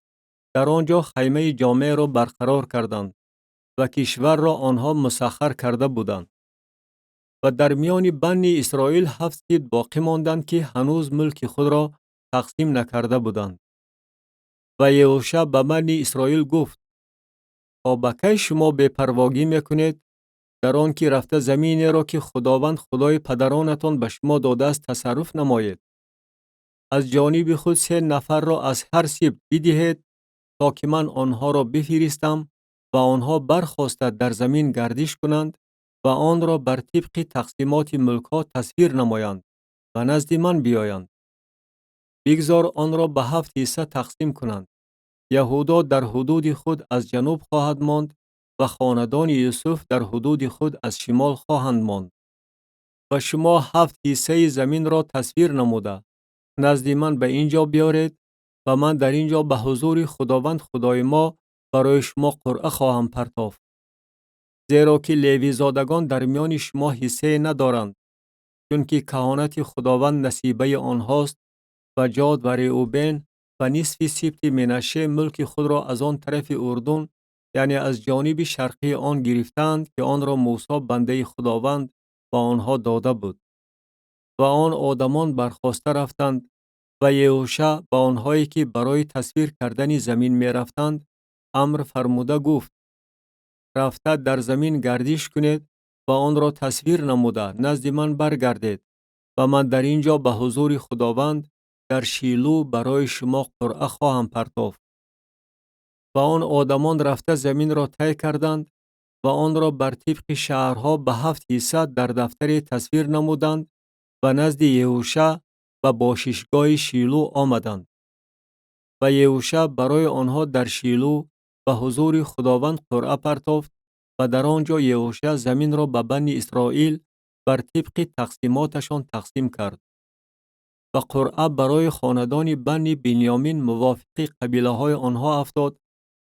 در آنجا خیمه جامع را برقرار کردند و کشور را آنها مسخر کرده بودند. و در میان بنی اسرائیل 7 سبط باقی ماندند که هنوز ملک خود را تقسیم نکرده بودند. و یهوشع به بنی اسرائیل گفت: تا به کی شما بی‌پرواگی میکنید در آن که رفته زمینی را که خداوند خدای پدرانتان به شما داده است تصرف نمایید؟ از جانب خود 3 نفر را از هر سبط بدهید تا که من آنها را بفرستم و آنها برخاسته در زمین گردش کنند و آن را بر طبق تقسیمات ملک‌ها تصویر نمایند و نزد من بیایند. بگذار آن را به 7 حصه تقسیم کنند. یهودا در حدود خود از جنوب خواهد ماند و خاندان یوسف در حدود خود از شمال خواهند ماند. و شما 7 حصه زمین را تصویر نموده نزد من به اینجا بیارید و من در اینجا به حضور خداوند خدای ما برای شما قرعه خواهم پرداخت. زیرا که لیوی زادگان در میان شما حصه ندارند، چون که کهانت خداوند نصیبه آنهاست و جاد و ریوبین و نصف سبط منشه ملک خود را از آن طرف اردن، یعنی از جانب شرقی آن گرفتند که آن را موسی بنده خداوند با آنها داده بود. و آن آدمان برخاسته رفتند و یهوشع با آنهایی که برای تصویر کردن زمین می رفتند امر فرموده گفت: رفته در زمین گردش کنید و آن را تصویر نموده نزد من برگردید و من در اینجا به حضور خداوند در شیلو برای شما قرعه خواهم پرداخت. و آن آدمان رفته زمین را طی کردند و آن را بر طبق شهرها به 7 حصه در دفتر تصویر نمودند و نزد یهوشع و باششگاه شیلو آمدند. و یهوشع برای آنها در شیلو به حضور خداوند قرعه پرداخت و در آنجا یهوشع زمین را به بنی اسرائیل بر طبق تقسیماتشان تقسیم کرد. و قرعه برای خاندان بنی بنیامین موافق قبیله های آنها افتاد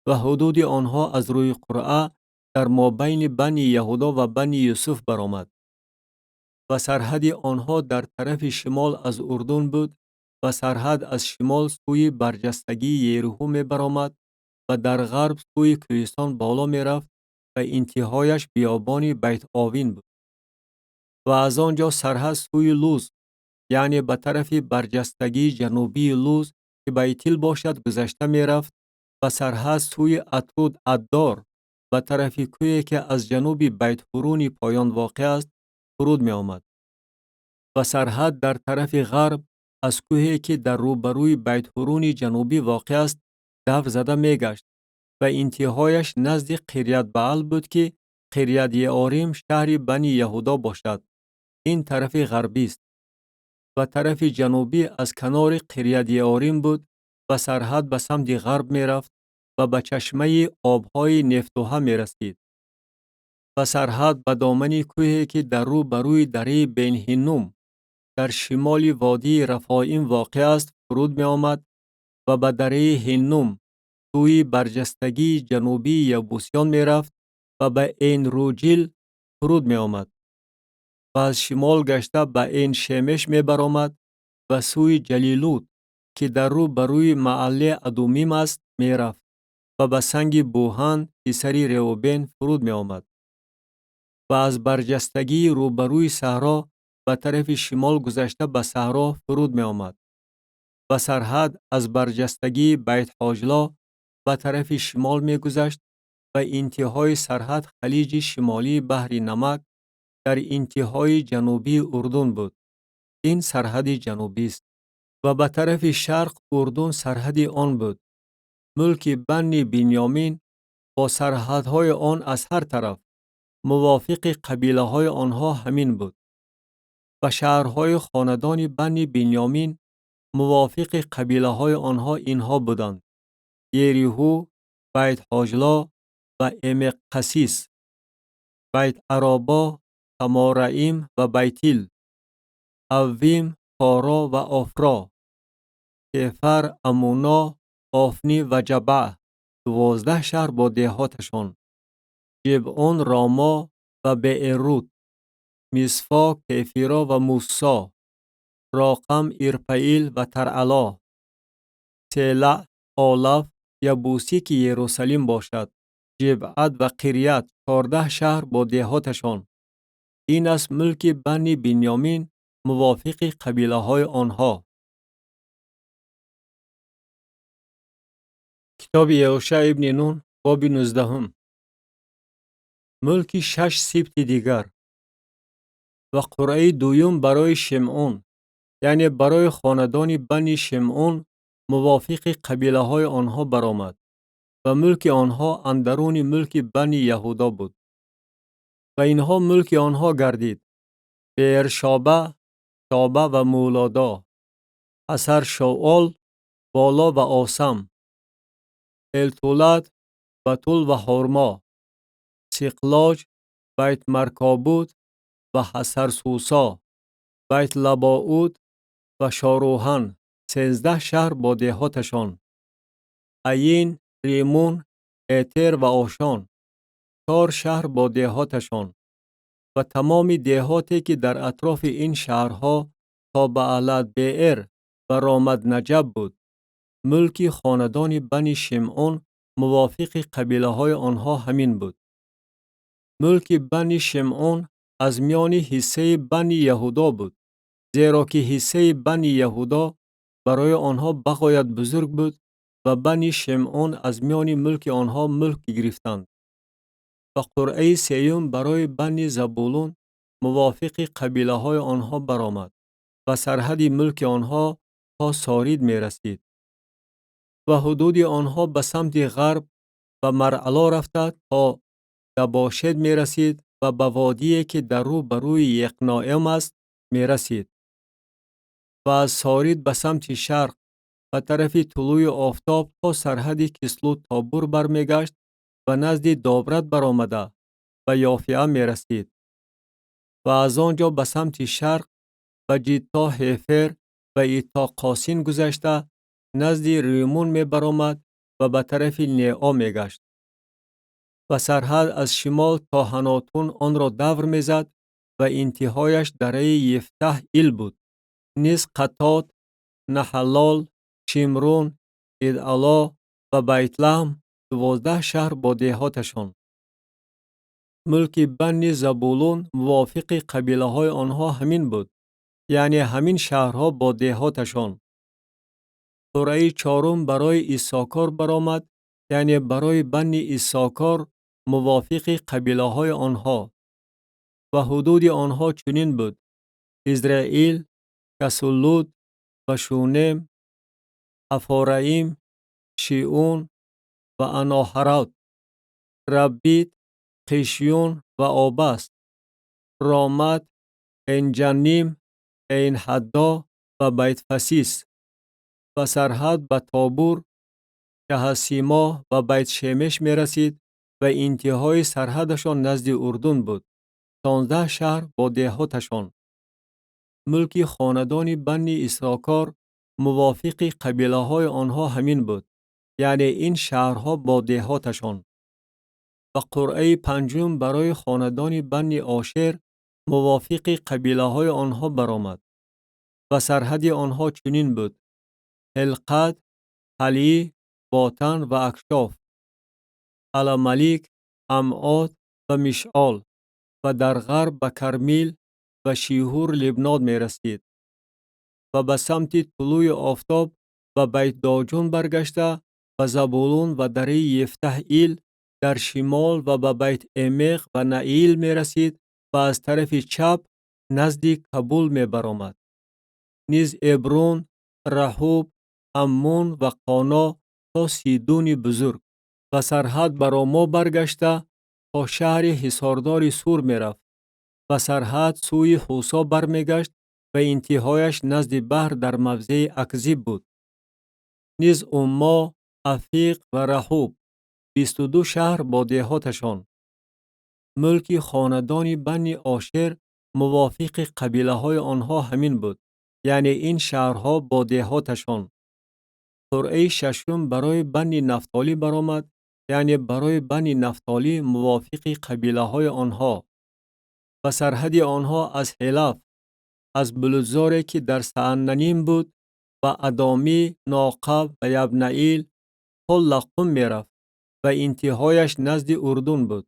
و حدود آنها از روی قرعه در مابین بنی یهودا و بنی یوسف برآمد. و سرحد آنها در طرف شمال از اردن بود و سرحد از شمال سوی برجستگی یریحو می برآمد و در غرب سوی کوهستان بالا می رفت و انتهایش بیابان بیت آوین بود. و از آنجا سرحد سوی لوز، یعنی به طرف برجستگی جنوبی لوز که بیتیل باشد گذشته می رفت و سرحد سوی اطرود ادار به طرف کوهی که از جنوب بیت هورون پایان واقع است فرود می آمد. و سرحد در طرف غرب از کوهی که در روبروی بیت هورون جنوبی واقع است دو زده می گشت و انتهایش نزد قریت بعل بود که قریت یعاریم شهر بنی یهودا باشد. این طرف غربی است. و طرف جنوبی از کنار قریت یعاریم بود و سرحد به سمت غرب می رفت و به چشمه آبهای نفتوها می رسید. و سرحد به دامن کوهی که در رو بروی دره بین هینوم در شمال وادی رفایم واقع است فرود می آمد و به دره هینوم سوی برجستگی جنوبی یبوسیان می رفت و به این روجیل فرود می آمد. و از شمال گشته به این شمش می برآمد و سوی جلیلوت که در رو بروی محله ادومیم است می رفت و به سنگ بوهان پسر روبین فرود می آمد. و از برجستگی روبروی صحرا به طرف شمال گذشته به صحرا فرود می آمد. و سرحد از برجستگی بیت حاجلا به طرف شمال می گذشت و انتهای سرحد خلیج شمالی بحر نمک در انتهای جنوبی اردن بود. این سرحد جنوبی است. و به طرف شرق اردن سرحد آن بود. ملک بنی بنیامین با سرحدهای آن از هر طرف موافق قبیله های آنها همین بود. و شهرهای خاندان بنی بنیامین موافق قبیله های آنها اینها بودند: یریحو، بیت حاجلا و عمق قسیس، بیت عرابا، تمارعیم و بیتیل، اویم، پارا و آفرا، کفر، امونا، آفنی و جبع، 12 شهر با دهاتشان، جبعون، راما و بیروت، میسفا، کیفیرا و موسا، راقم، ایرپایل و ترعلا، سیلع، آلف، یبوسی که یروشلیم باشد، جبعت و قریت، 14 شهر با دهاتشان. این است ملک بنی بنیامین موافق قبیله های آنها. کتاب یهوشع ابن نون باب 19. ملک 6 سبط دیگر. و قرعه دویم برای شمعون، یعنی برای خاندان بنی شمعون موافق قبیله های آنها برآمد و ملک آنها اندرون ملک بنی یهودا بود. و اینها ملک آنها گردید: بیرشابه، شابه و مولادا، حسر شوال، بالا و آسم، التولد، بطول و حرما، سیقلاج، بیت مرکابوت و حسر سوسا، بیت لباود و شاروهن، 13 شهر با دهاتشان، عین، ریمون، ایتر و آشان، 4 شهر با دهاتشان و تمام دهاتی که در اطراف این شهرها تا به علت بئر و رامد نجب بود. ملک خاندان بنی شمعون موافق قبیله های آنها همین بود. ملک بنی شمعون از میان حصه بنی یهودا بود، زیرا که حصه بنی یهودا برای آنها بغایت بزرگ بود و بنی شمعون از میان ملک آنها ملک گرفتند. و قرعه سیوم برای بنی زبولون موافق قبیله های آنها برآمد و سرحد ملک آنها تا سارید می رسید. و حدود آنها به سمت غرب و مرعلا رفته تا دباشد می رسید و به وادیی که در رو بروی یقنائم است می رسید. و از سارید به سمت شرق و طرف طلوع آفتاب تا سرحد کسلو تابور برمیگشت و نزد دابرت برآمده و یافعه می رسید. و از آنجا به سمت شرق و جیتا هیفر و ایتا قاسین گذشته نزد ریمون می برآمد و به طرف نیعا می گشت. و سرحد از شمال تا هناتون آن را دور می زد و انتهایش دره یفته ایل بود. نیز قطات، نحلال، شمرون، ایدعلا و بیت لحم 12 شهر با دهاتشان. ملک بنی زبولون موافق قبیله های آنها همین بود، یعنی همین شهرها با دهاتشان. قرعه چهارم برای ایساکار برآمد، یعنی برای بنی ایساکار موافق قبیله های آنها و حدود آنها چنین بود: ازرائیل، کسولود و شونم، افارایم، شیعون و اناهرات، ربیت، قیشیون و آبست، رامت، اینجنیم، این حدا و بیت فسیس و سرحد به تابور که حسیما و بیت شمش می رسید و انتهای سرحدشان نزد اردن بود. 16 شهر با دهاتشان. ملک خاندان بنی اساکار موافق قبیله های آنها همین بود، یعنی این شهرها با دهاتشان. و قرعه پنجم برای خاندان بنی آشر موافق قبیله های آنها برآمد و سرحد آنها چنین بود: هلقد، حلی، باتن و اکشاف، علملیک، امعاد و مشعال و در غرب به کرمیل و شیهور لبنان می رسید و به سمت طلوع آفتاب و بیت داجون برگشته و زبولون و دره یفته ایل در شمال و به بیت امیق و نعیل می رسید و از طرف چپ نزدیک کابل می برآمد. نیز ابرون، رحوب، امون و قانا تا سیدون بزرگ و سرحد بر آما برگشته تا شهر حصاردار سور می رفت و سرحد سوی حوسا برمیگشت و انتهایش نزد بحر در موضع اکذیب بود. نیز اما، افیق و رحوب 22 شهر با دهاتشان. ملک خاندان بنی آشر موافق قبیله های آنها همین بود، یعنی این شهرها با دهاتشان. قرعه ششم برای بنی نفتالی برآمد، یعنی برای بنی نفتالی موافق قبیله های آنها و سرحد آنها از حلف، از بلوزاری که در سعننیم بود و ادامی، ناقب و یبنئیل تا لقم می رفت و انتهایش نزد اردن بود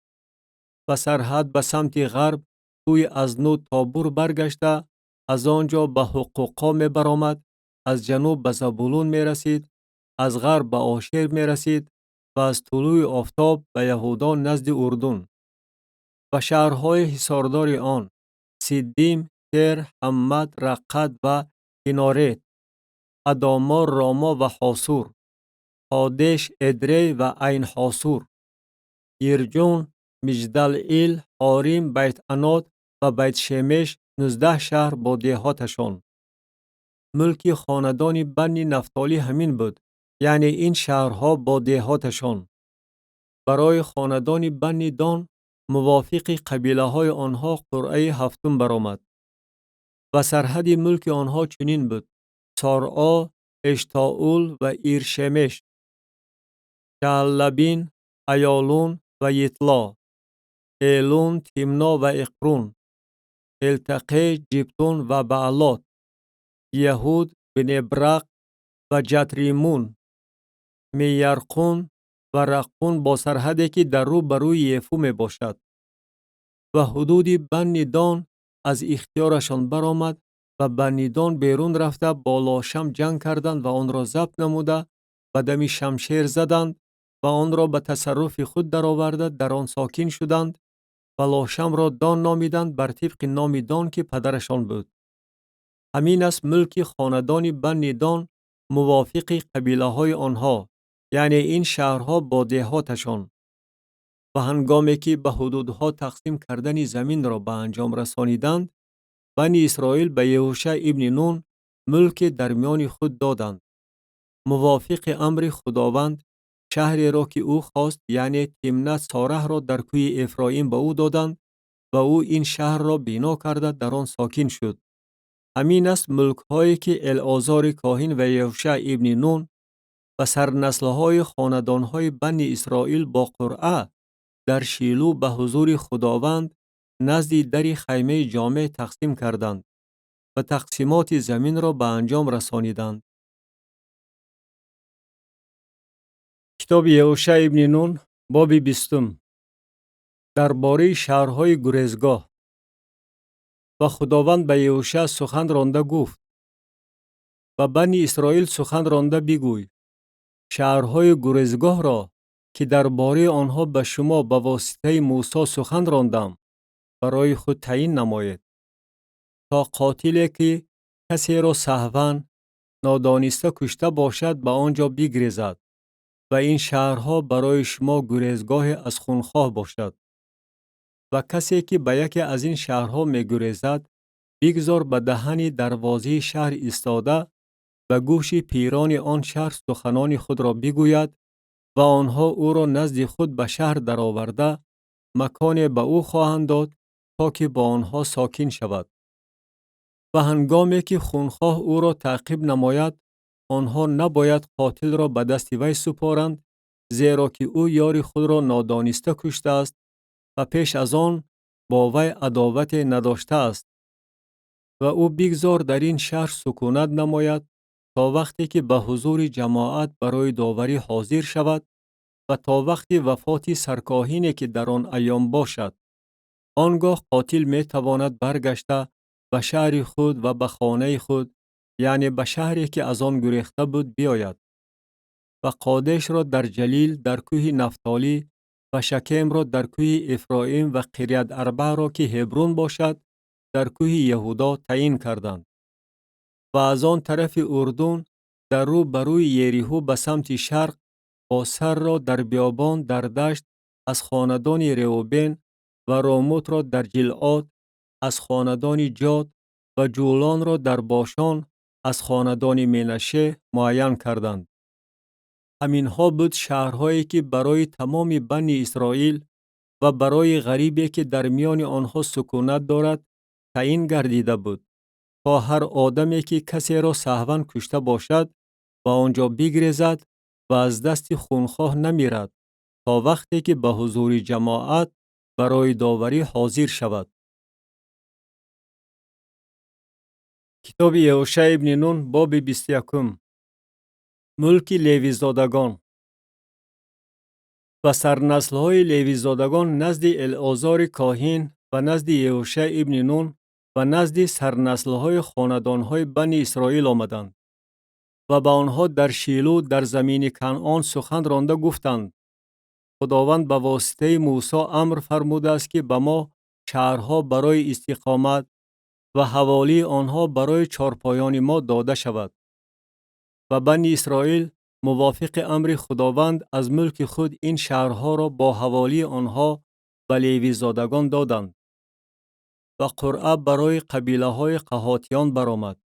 و سرحد به سمت غرب توی از نو تابور برگشته از آنجا به حقوقا می برآمد، از جنوب به زبولون می رسید، از غرب به آشر می رسید و از طلوع آفتاب به یهودا نزد اردن و شهرهای حصاردار آن: سیدیم، تر، حمد، رقت و کنارت، اداما، راما و حاسور، حادش، ادری و عین حاسور، یرجون، مجدل ایل، حاریم، بیت انات و بیت شمش 19 شهر با دهاتشان. ملک خاندان بنی نفتالی همین بود، یعنی این شهرها با دهاتشان. برای خاندان بنی دان موافق قبیله های آنها قرعه هفتم برآمد و سرحد ملک آنها چنین بود: سارعا، اشتاول و ایرشمش، شعلبین، ایالون و یتلا، ایلون، تیمنا و اقرون، التقی، جبتون و بعلات، یهود، بنبرق و جتریمون، میرقون و رقون با سرحدی که در رو بروی یفو می باشد. و حدود بنی دان از اختیارشان برآمد و بنی دان بیرون رفته با لاشم جنگ کردند و آن را ضبط نموده و دم شمشیر زدند و آن را به تصرف خود درآورده در آن ساکن شدند و لاشم را دان نامیدند بر طبق نام دان که پدرشان بود. همین است ملک خاندان بنی دان موافق قبیله های آنها، یعنی این شهرها با دهاتشان. و هنگامی که به حدودها تقسیم کردن زمین را به انجام رسانیدند، بنی اسرائیل به یهوشع ابن نون ملک در میان خود دادند. موافق امر خداوند شهری را که او خواست، یعنی تمنت ساره را در کوی افرایم به او دادند و او این شهر را بنا کرده در آن ساکن شد. همین است ملک هایی که العازار کاهن و یهوشع ابن نون و سرنسل های خاندان های بنی اسرائیل با قرعه در شیلو به حضور خداوند نزد در خیمه جامع تقسیم کردند و تقسیمات زمین را به انجام رسانیدند. کتاب یهوشع ابن نون باب 20 درباره شهرهای گریزگاه. و خداوند به یهوشع سخن رانده گفت: و بنی اسرائیل سخن رانده بگوی: شهرهای گریزگاه را که درباره آنها به شما به واسطه موسی سخن راندم برای خود تعیین نماید، تا قاتلی که کسی را سهواً نادانسته کشته باشد به آنجا بگریزد و این شهرها برای شما گریزگاه از خونخواه باشد. و کسی که به یکی از این شهرها می گریزد بگذار به دهن دروازه شهر ایستاده و گوش پیران آن شهر سخنان خود را بگوید و آنها او را نزد خود به شهر درآورده مکان به او خواهند داد تا که با آنها ساکن شود. و هنگامی که خونخواه او را تعقیب نماید، آنها نباید قاتل را به دست وی سپارند، زیرا که او یار خود را نادانسته کشته است و پیش از آن با وی عداوت نداشته است. و او بگذار در این شهر سکونت نماید تا وقتی که به حضور جماعت برای داوری حاضر شود و تا وقتی وفات سرکاهینی که در آن ایام باشد. آنگاه قاتل می تواند برگشته به شهر خود و به خانه خود، یعنی به شهری که از آن گریخته بود، بیاید. و قادش را در جلیل در کوه نفتالی و شکم را در کوه افرایم و قریت اربع را که هبرون باشد در کوه یهودا تعیین کردند. و از آن طرف اردن در رو بروی یریحو به سمت شرق با سر را در بیابان در دشت از خاندان روبن و راموت را در جلعاد از خاندان جاد و جولان را در باشان از خاندان منشه معین کردند. همینها بود شهرهایی که برای تمام بنی اسرائیل و برای غریبی که در میان آنها سکونت دارد تعیین گردیده بود، تا هر آدمی که کسی را سهواً کشته باشد و آنجا بگریزد و از دست خونخواه نمیرد تا وقتی که به حضور جماعت برای داوری حاضر شود. کتاب یهوشع ابن نون باب 21 ملک لیوی زادگان. و سرنسل‌های لیوی زادگان نزد العازار کاهن و نزد یهوشع ابن نون و نزد سرنسل‌های خاندان‌های بنی اسرائیل آمدند و به آنها در شیلو در زمین کنعان سخن رانده گفتند: خداوند به واسطه موسی امر فرموده است که به ما شهرها برای استقامت و حوالی آنها برای چارپایان ما داده شود. و بنی اسرائیل موافق امر خداوند از ملک خود این شهرها را با حوالی آنها به لیوی زادگان دادند. و قرعه برای قبیله های قحاتیان برآمد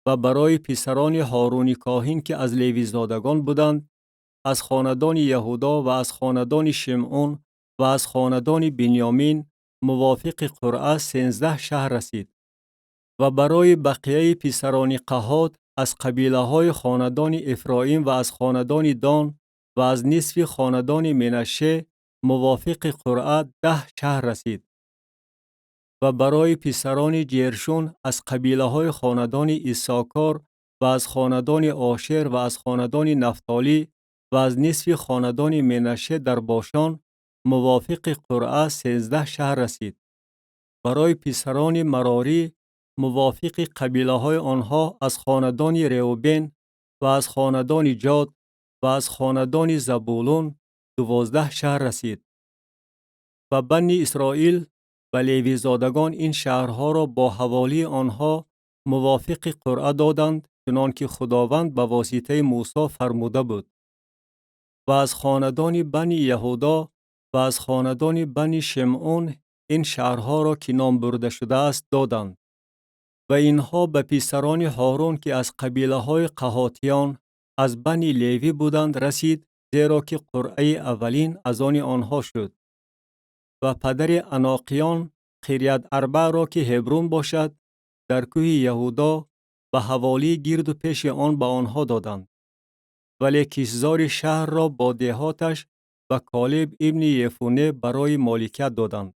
و برای پسران هارون کاهن که از لیوی زادگان بودند، از خاندان یهودا و از خاندان شمعون و از خاندان بنیامین موافق قرعه 13 شهر رسید. و برای بقیه پسران قحات از قبیله های خاندان افرایم و از خاندان دان و از نصف خاندان منشه موافق قرعه 10 شهر رسید. و برای پسران جرشون از قبیله های خاندان ایساکار و از خاندان آشر و از خاندان نفتالی و از نصف خاندان منشه در باشان موافق قرعه 13 شهر رسید. برای پسران مراری موافق قبیله های آنها از خاندان روبن و از خاندان جاد و از خاندان زبولون 12 شهر رسید. و بنی اسرائیل و لیوی زادگان این شهرها را با حوالی آنها موافق قرعه دادند، چنانکه خداوند به واسطه موسی فرموده بود. و از خاندان بنی یهودا و از خاندان بنی شمعون این شهرها را که نام برده شده است دادند. و اینها به پسران هارون که از قبیله های قحاتیان از بنی لیوی بودند رسید، زیرا که قرعه اولین از آن آنها شد. و پدر عناقیان قریت اربع را که هبرون باشد در کوه یهودا به حوالی گرد و پیش آن به آنها دادند. ولی کشزار شهر را با دهاتش و کالب ابن یفونه برای مالکیت دادند.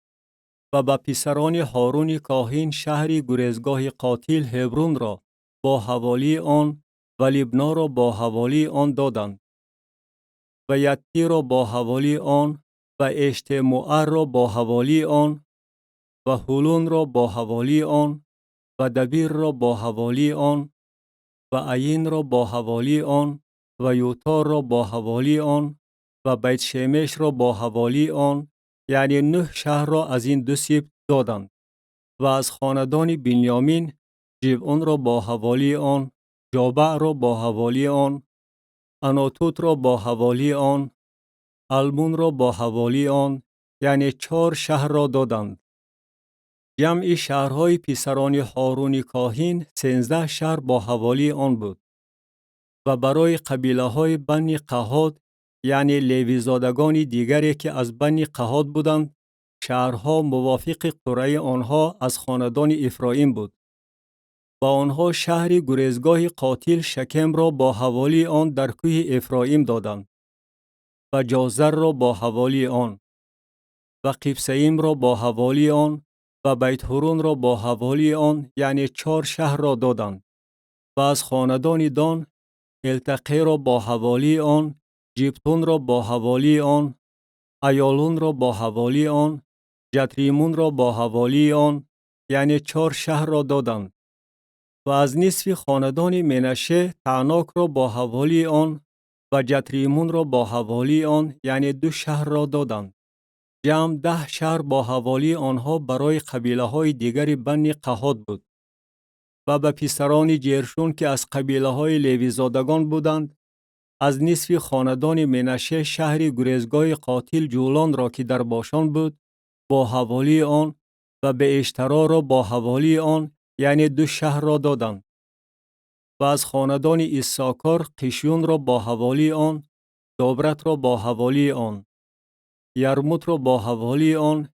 و به پسران هارون کاهن شهر گریزگاه قاتل هبرون را با حوالی آن و لبنا را با حوالی آن دادند و یتی را با حوالی آن و اشتموع را با حوالی آن و هولون را با حوالی آن و دبیر را با حوالی آن و عین را با حوالی آن و یوتار را با حوالی آن و بیت شمش را با حوالی آن، یعنی 9 شهر را از این 2 سبط دادند. و از خاندان بنیامین جبعون را با حوالی آن، جابع را با حوالی آن، اناتوت را با حوالی آن، المون را با حوالی آن، یعنی 4 شهر را دادند. جمع شهرهای پسران هارون کاهن 13 شهر با حوالی آن بود. و برای قبیله های بنی قحات، یعنی لیوی زادگان دیگری که از بنی قحات بودند، شهرها موافق قره آنها از خاندان افرایم بود. با آنها شهر گریزگاه قاتل شکم را با حوالی آن در کوه افرایم دادند و جازر را با حوالی آن و قبسیم را با حوالی آن و بیت هورون را با حوالی آن، یعنی 4 شهر را دادند. و از خاندان دان التقی را با حوالی آن، جبتون را با حوالی آن، ایالون را با حوالی آن، جتریمون را با حوالی آن، یعنی 4 شهر را دادند. و از نصف خاندان منشه تعناک را با حوالی آن و جتریمون را با حوالی آن، یعنی 2 شهر را دادند. جمع 10 شهر با حوالی آنها برای قبیله های دیگر بنی قحات بود. و به پسران جرشون که از قبیله های لیوی زادگان بودند، از نصف خاندان منشه شهر گریزگاه قاتل جولان را که در باشان بود با حوالی آن و به اشترا را با حوالی آن، یعنی 2 شهر را دادند. و از خاندان ایساکار قشیون را با حوالی آن، دابرت را با حوالی آن، یرموت را با حوالی آن،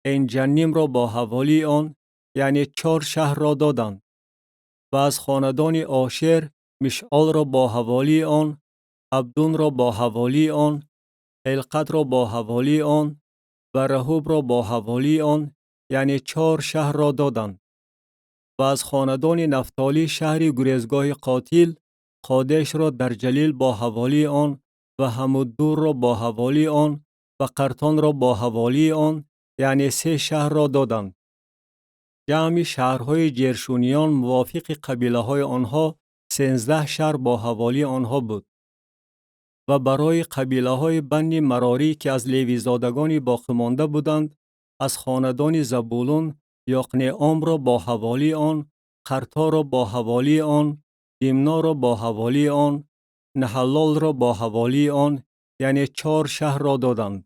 انجنیم را با حوالی آن، یعنی 4 شهر را دادند. و از خاندان آشر مشعال را با حوالی آن، عبدون را با حوالی آن، القد را با حوالی آن و رهوب را با حوالی آن، یعنی 4 شهر را دادند. و از خاندان نفتالی شهر گریزگاه قاتل قادش را در جلیل با حوالی آن و حموددور را با حوالی آن و قرطان را با حوالی آن، یعنی 3 شهر را دادند. جمع شهرهای جرشونیان موافق قبیله های آنها 13 شهر با حوالی آنها بود. و برای قبیله های بنی مراری که از لیوی زادگان باقی مانده بودند، از خاندان زبولون یقنعام را با حوالی آن، قرتا را با حوالی آن، دیمنا را با حوالی آن، نحلال را با حوالی آن، یعنی 4 شهر را دادند.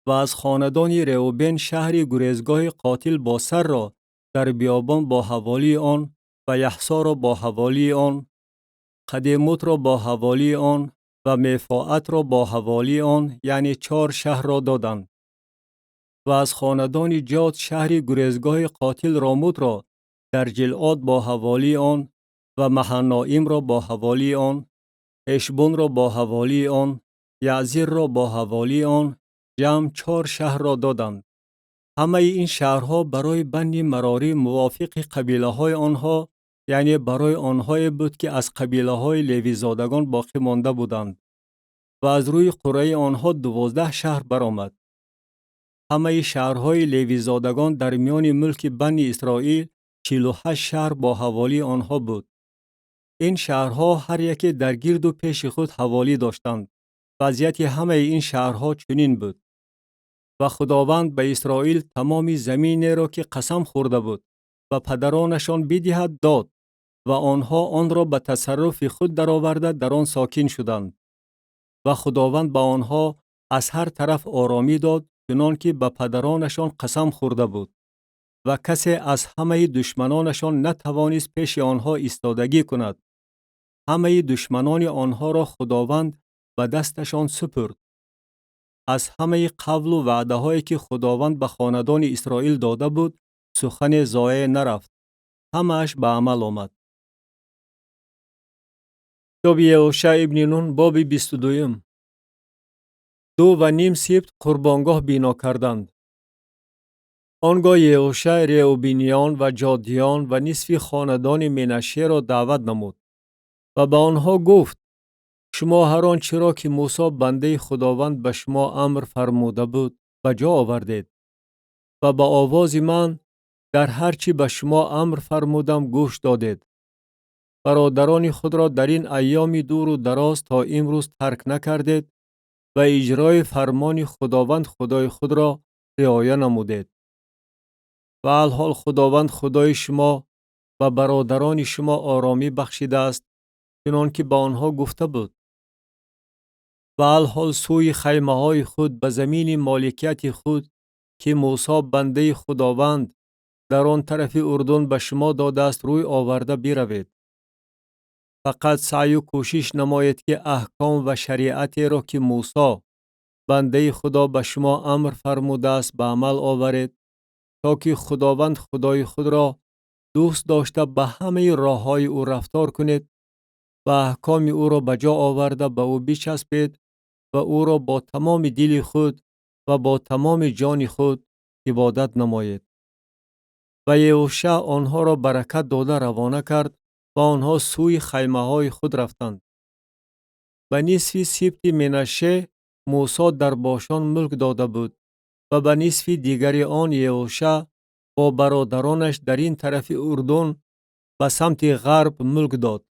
و از خاندان رئوبن شهر گریزگاه قاتل با سر را در بیابان با حوالی آن و یحسا را با حوالی آن، قدیموت را با حوالی آن و مفاعت را با حوالی آن، یعنی 4 شهر را دادند. و از خاندان جاد شهر گریزگاه قاتل راموت را در جلعاد با حوالی آن و محنائیم را با حوالی آن، اشبون را با حوالی آن، یعزیر را با حوالی آن، جمع 4 شهر را دادند. همه این شهرها برای بنی مراری موافق قبیله های آنها، یعنی برای آنهایی بود که از قبیله های لیوی زادگان باقی مانده بودند و از روی قره آنها 12 شهر برآمد. همه شهرهای لیوی زادگان در میان ملک بنی اسرائیل 48 شهر با حوالی آنها بود. این شهرها هر یکی در گرد و پیش خود حوالی داشتند. وضعیت همه این شهرها چنین بود. و خداوند به اسرائیل تمام زمینی را که قسم خورده بود و پدرانشان بدهد داد و آنها آن را به تصرف خود درآورده در آن ساکن شدند. و خداوند به آنها از هر طرف آرامی داد چنان که به پدرانشان قسم خورده بود و کسی از همه دشمنانشان نتوانست پیش آنها ایستادگی کند. همه دشمنان آنها را خداوند به دستشان سپرد. از همه قول و وعده هایی که خداوند به خاندان اسرائیل داده بود سخن ضایع نرفت. همه‌اش به عمل آمد. کتاب یهوشع ابن نون باب 22. 2.5 سبت قربانگاه بنا کردند. آنگاه یهوشع رئوبینیان و جادیان و نصف خاندان منشه را دعوت نمود و به آنها گفت: شما هر آنچه را که موسی بنده خداوند به شما امر فرموده بود به جا آوردید و به آواز من در هر چی به شما امر فرمودم گوش دادید. برادران خود را در این ایام دور و دراز تا امروز ترک نکردید و اجرای فرمان خداوند خدای خود را رعایت نمودید. و الحال خداوند خدای شما و برادران شما آرامی بخشیده است، چنانکه به آنها گفته بود. و الحال سوی خیمه های خود به زمین مالکیت خود که موسی بنده خداوند در آن طرف اردن به شما داده است روی آورده بروید. فقط سعی و کوشش نمایید که احکام و شریعت را که موسی بنده خدا به شما امر فرموده است به عمل آورید، تا که خداوند خدای خود را دوست داشته به همه راه های او رفتار کنید و احکام او را به جا آورده به او بچسبید و او را با تمام دل خود و با تمام جان خود عبادت نمایید. و یهوشع آنها را برکت داده روانه کرد و آنها سوی خیمه های خود رفتند. به نصف سبط منشه موسی در باشان ملک داده بود و به نصف دیگر آن یهوشع با برادرانش در این طرف اردن به سمت غرب ملک داد.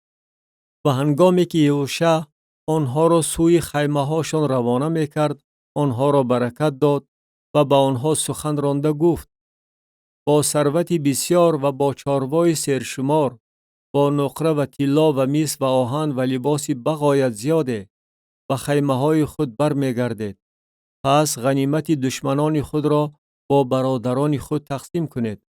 و هنگامی که یهوشع آنها را سوی خیمه هاشان روانه می کرد، آنها را برکت داد و به آنها سخن رانده گفت: با ثروت بسیار و با چاروای سرشمار، با نقره و طلا و مس و آهن و لباس بغایت زیاده و خیمه های خود بر می گردید. پس غنیمت دشمنان خود را با برادران خود تقسیم کنید.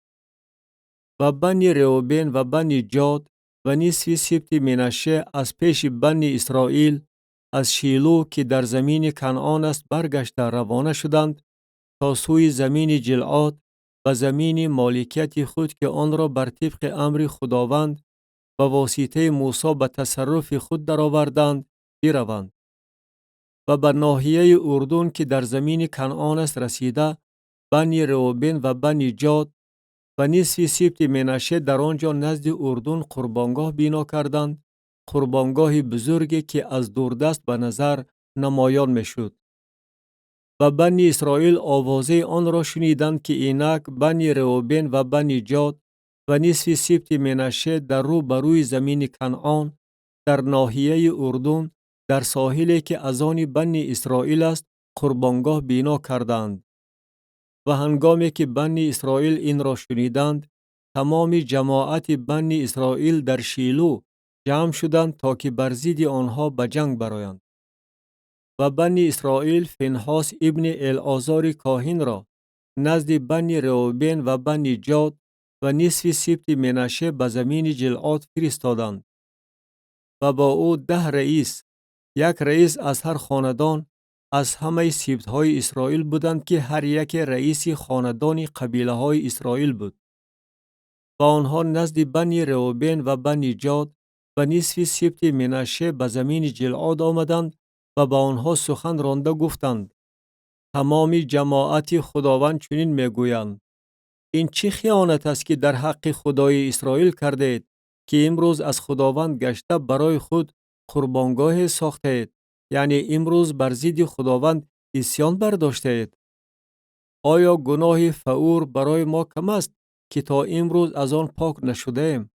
و بنی رئوبین و بنی جاد و نصف سبط منشه از پیش بنی اسرائیل از شیلو که در زمین کنعان است برگشته روانه شدند تا سوی زمین جلعاد و زمین مالکیت خود که آن را بر طبق امر خداوند و واسطه موسی به تصرف خود درآوردند بروند. و به ناحیه اردن که در زمین کنعان است رسیده، بنی رئوبین و بنی جاد و نصف سبط منشه در آنجا نزد اردن قربانگاه بنا کردند، قربانگاه بزرگی که از دوردست به نظر نمایان میشد. و بنی اسرائیل آوازه آن را شنیدند که اینک بنی رئوبین و بنی جاد و نصف سبط منشه در رو بروی زمین کنعان در ناحیه اردن در ساحلی که از آن بنی اسرائیل است قربانگاه بنا کردند. و هنگامی که بنی اسرائیل این را شنیدند، تمام جماعت بنی اسرائیل در شیلو جمع شدند تا که بر ضد آنها به جنگ برآیند. و بنی اسرائیل فینحاس ابن العازار کاهن را نزد بنی رئوبین و بنی جاد و نصف سبط منشه به زمین جلعاد فرستادند و با او 10 رئیس، یک رئیس از هر خاندان از همه سبط‌های اسرائیل بودند که هر یک رئیس خاندان قبیله های اسرائیل بود. و آنها نزد بنی رئوبین و بنی جاد و نصف سبط منشه به زمین جلعاد آمدند و با آنها سخن رانده گفتند: تمام جماعت خداوند چنین میگویند: این چه خیانت است که در حق خدای اسرائیل کردید که امروز از خداوند گشته برای خود قربانگاه ساختید، یعنی امروز بر ضد خداوند عصیان برداشتید. آیا گناه فعور برای ما کم است که تا امروز از آن پاک نشدیم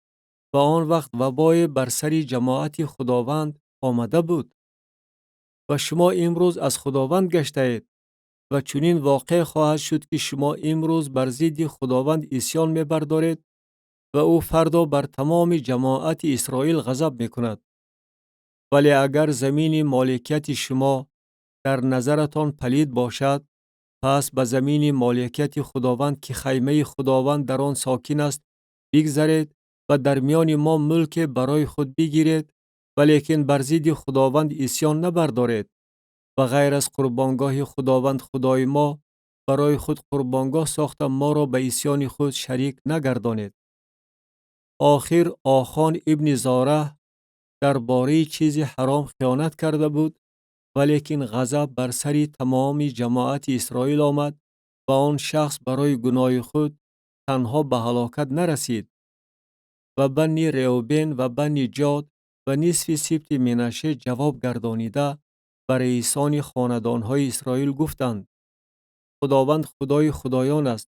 و آن وقت وبای بر سر جماعت خداوند آمده بود؟ و شما امروز از خداوند گشتید و چنین واقع خواهد شد که شما امروز بر ضد خداوند عصیان می‌بردارید و او فردا بر تمام جماعت اسرائیل غضب می‌کند. ولی اگر زمین مالکیت شما در نظرتان پلید باشد، پس به زمین مالکیت خداوند که خیمه خداوند در آن ساکن است بگذرید و در میان ما ملک برای خود بگیرید، ولیکن بر ضد خداوند عصیان نبردارید و غیر از قربانگاه خداوند خدای ما برای خود قربانگاه ساخته ما را به عصیان خود شریک نگردانید. آخر آخان ابن زاره درباره چیز حرام خیانت کرده بود، ولیکن غضب بر سر تمام جماعت اسرائیل آمد و آن شخص برای گناه خود تنها به هلاکت نرسید. و بنی رئوبین و بنی جاد و نصف سبط منشه جواب گردانیده بر رئیسان خاندانهای اسرائیل گفتند: خداوند خدای خدایان است.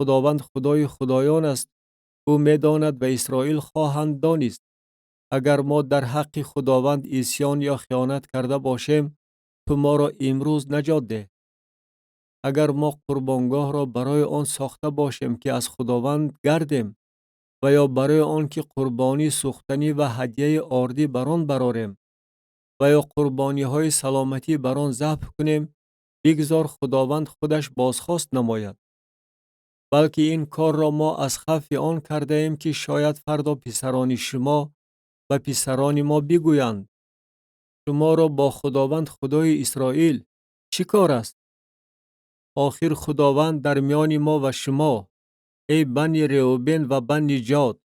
خداوند خدای خدایان است. او می‌داند و اسرائیل خواهند دانست. اگر ما در حق خداوند عصیان یا خیانت کرده باشیم، تو ما را امروز نجات ده. اگر ما قربانگاه را برای آن ساخته باشیم که از خداوند گردیم، و یا برای آن که قربانی سوختنی و هدیه آردی بر آن برآریم، و یا قربانی های سلامتی بر آن ذبح کنیم، بگذار خداوند خودش بازخواست نماید. بلکه این کار را ما از خف آن کرده ایم که شاید فردا پسران شما و پسران ما بگویند: شما را با خداوند خدای اسرائیل چی کار است؟ آخر خداوند در میان ما و شما، ای بنی رئوبین و بنی جاد،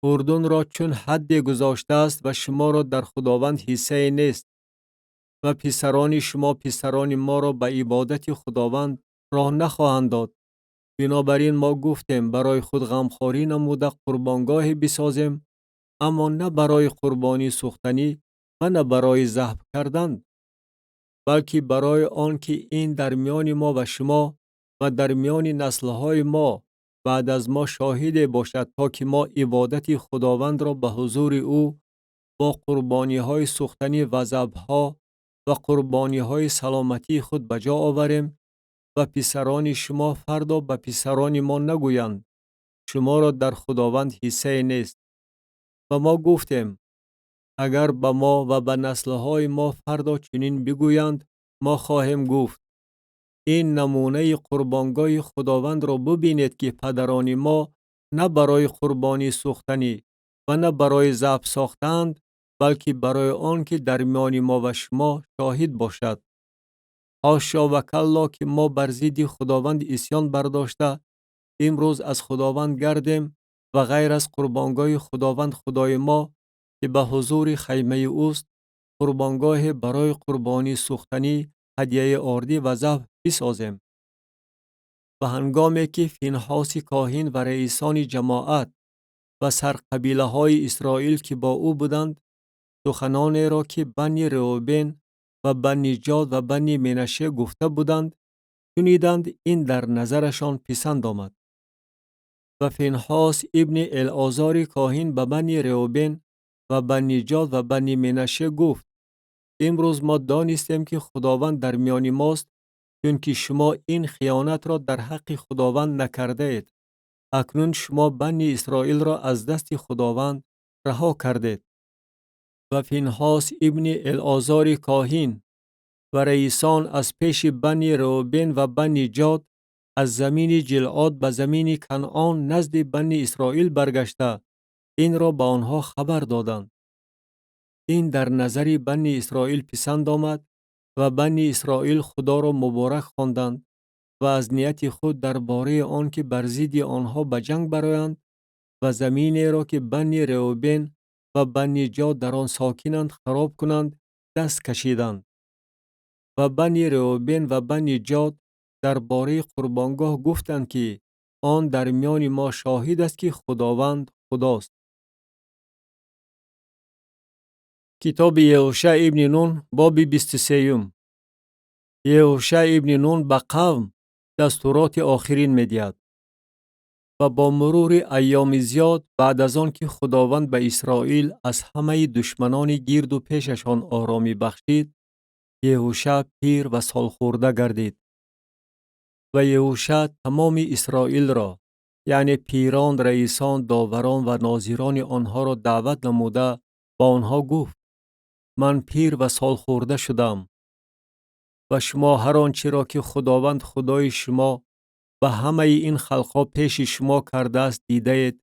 اردن را چون حد گذاشته است و شما را در خداوند حصه نیست، و پسران شما پسران ما را به عبادت خداوند راه نخواهند داد. بنابراین ما گفتیم برای خود غمخواری نموده قربانگاهی بسازیم، اما نه برای قربانی سوختنی و نه برای ذبح کردن، بلکه برای آن که این در میان ما و شما و در میان نسل‌های ما بعد از ما شاهد باشد، تا که ما عبادت خداوند را به حضور او با قربانی‌های سوختنی و ذبح‌ها و قربانی‌های سلامتی خود به جا آوریم و پسران شما فردا به پسران ما نگویند: شما را در خداوند حصه نیست. و ما گفتیم: اگر به ما و به نسل‌های ما فردا چنین بگویند، ما خواهیم گفت: این نمونه قربانگاه خداوند را ببینید که پدران ما نه برای قربانی سوختنی و نه برای ذبح ساختند، بلکه برای آن که در میان ما و شما شاهد باشد. حاشا و کلا که ما بر ضد خداوند عصیان برداشته امروز از خداوند گردیم و غیر از قربانگاه خداوند خدای ما که به حضور خیمه اوست، قربانگاه برای قربانی سوختنی، هدیه آردی و ذبح بسازیم. و هنگامی که فینحاس کاهن و رئیسان جماعت و سرقبیله های اسرائیل که با او بودند، سخنانی را که بنی رئوبین و بنی جاد و بنی منشه گفته بودند شنیدند، این در نظرشان پسند آمد. و فینحاس ابن العازار کاهن به بنی رئوبین و بنی جاد و بنی منشه گفت: امروز ما دانستیم که خداوند در میان ماست، چون که شما این خیانت را در حق خداوند نکرده اید. اکنون شما بنی اسرائیل را از دست خداوند رها کردید. و فینحاس ابن العازار کاهن و رئیسان از پیش بنی رئوبین و بنی جاد از زمین جلعاد به زمین کنعان نزد بنی اسرائیل برگشته این را به آنها خبر دادند. این در نظر بنی اسرائیل پسند آمد و بنی اسرائیل خدا را مبارک خواندند و از نیت خود درباره آن که بر ضد آنها به جنگ برآیند و زمینی را که بنی رئوبین و بنی جاد در آن ساکنند خراب کنند دست کشیدند. و بنی رئوبین و بنی جاد درباره قربانگاه گفتند که آن در میان ما شاهد است که خداوند خداست. کتاب یهوشع ابن نون باب 23. یهوشع ابن نون به قوم دستورات آخرین می‌دهد. و با مرور ایام زیاد بعد از آن که خداوند به اسرائیل از همه دشمنان گرد و پیششان آرامی بخشید، یهوشع پیر و سالخورده گردید. و یهوشع تمام اسرائیل را، یعنی پیران، رئیسان، داوران و ناظران آنها را دعوت نموده با آنها گفت: من پیر و سالخورده شدم و شما هر آنچه را که خداوند خدای شما و همه این خلقها پیش شما کرده است دیده اید،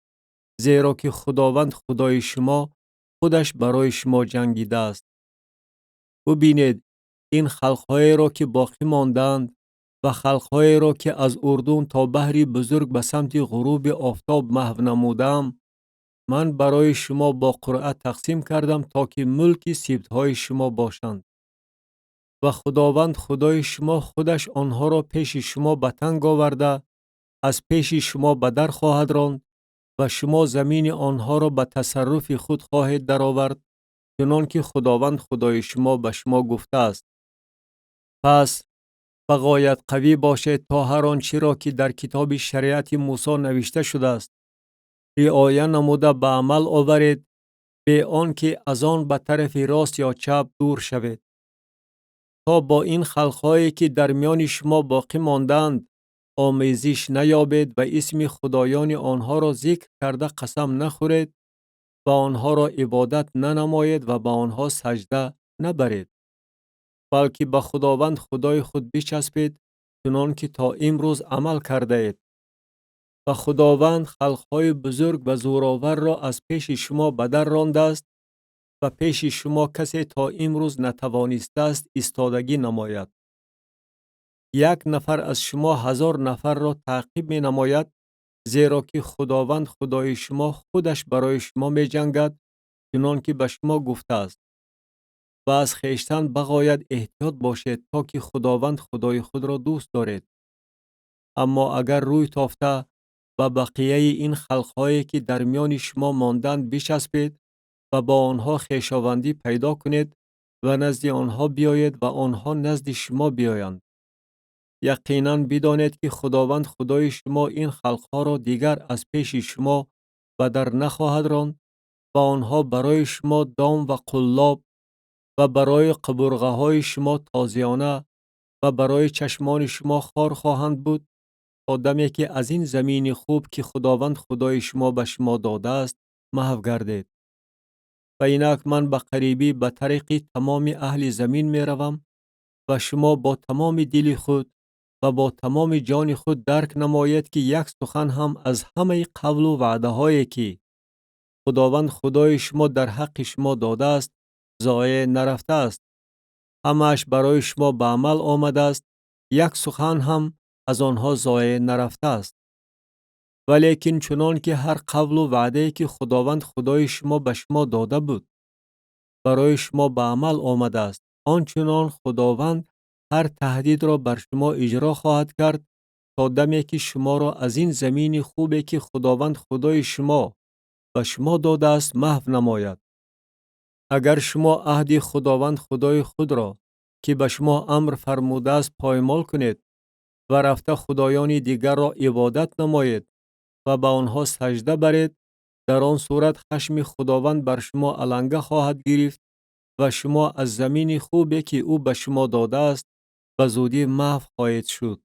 زیرا که خداوند خدای شما خودش برای شما جنگیده است. ببینید این خلقهای را که باقی ماندند و خلقهای را که از اردن تا بحری بزرگ به سمت غروب آفتاب محو نمودم، من برای شما با قرعه تقسیم کردم تا که ملک سبطهای شما باشند. و خداوند خدای شما خودش آنها را پیش شما به تنگ آورده از پیش شما به در خواهد راند و شما زمین آنها را به تصرف خود خواهید درآورد، چنان که خداوند خدای شما به شما گفته است. پس بغایت قوی باشید تا هر آنچه را که در کتاب شریعت موسی نوشته شده است رعایت نموده به عمل آورید، به آنکه از آن به طرف راست یا چپ دور شوید، تا با این خلق‌هایی که در میان شما باقی ماندند آمیزش نیابید و اسم خدایان آنها را ذکر کرده قسم نخورید و آنها را عبادت ننمایید و به آنها سجده نبرید، بلکه به خداوند خدای خود بچسبید چنان که تا امروز عمل کرده اید. و خداوند خلق‌های بزرگ و زورآور را از پیش شما به در رانده است و پیش شما کسی تا امروز نتوانسته است ایستادگی نماید. یک نفر از شما 1000 نفر را تعقیب می نماید، زیرا که خداوند خدای شما خودش برای شما می جنگد چنان که به شما گفته است. و از خویشتن بغاید احتیاط باشید تا که خداوند خدای خود را دوست دارید. اما اگر روی تافته و بقیه این خلق‌هایی که در میان شما ماندند بچسبید و با آنها خویشاوندی پیدا کنید و نزد آنها بیایید و آنها نزد شما بیایند. یقیناً بدانید که خداوند خدای شما این خلق‌ها را دیگر از پیش شما به در نخواهد راند و آنها برای شما دام و قلاب و برای قبرغه‌های شما تازیانه و برای چشمان شما خار خواهند بود تا دمی که از این زمین خوب که خداوند خدای شما به شما داده است محو گردید. و اینک من به قریبی به طریق تمام اهل زمین می روم و شما با تمام دل خود و با تمام جان خود درک نماید که یک سخن هم از همه قول و وعده هایی که خداوند خدای شما در حق شما داده است ضایع نرفته است. همش برای شما به عمل آمده است، یک سخن هم از آنها ضایع نرفته است. ولیکن چنان که هر قول و وعده که خداوند خدای شما به شما داده بود برای شما به عمل آمده است، آنچنان خداوند هر تهدید را بر شما اجرا خواهد کرد تا دمی که شما را از این زمین خوبی که خداوند خدای شما به شما داده است محو نماید. اگر شما عهد خداوند خدای خود را که به شما امر فرموده است پایمال کنید و رفته خدایان دیگر را عبادت نمایید و به آنها سجده برید، در آن صورت خشم خداوند بر شما علنگه خواهد گرفت و شما از زمین خوبی که او به شما داده است به زودی محو خواهید شد.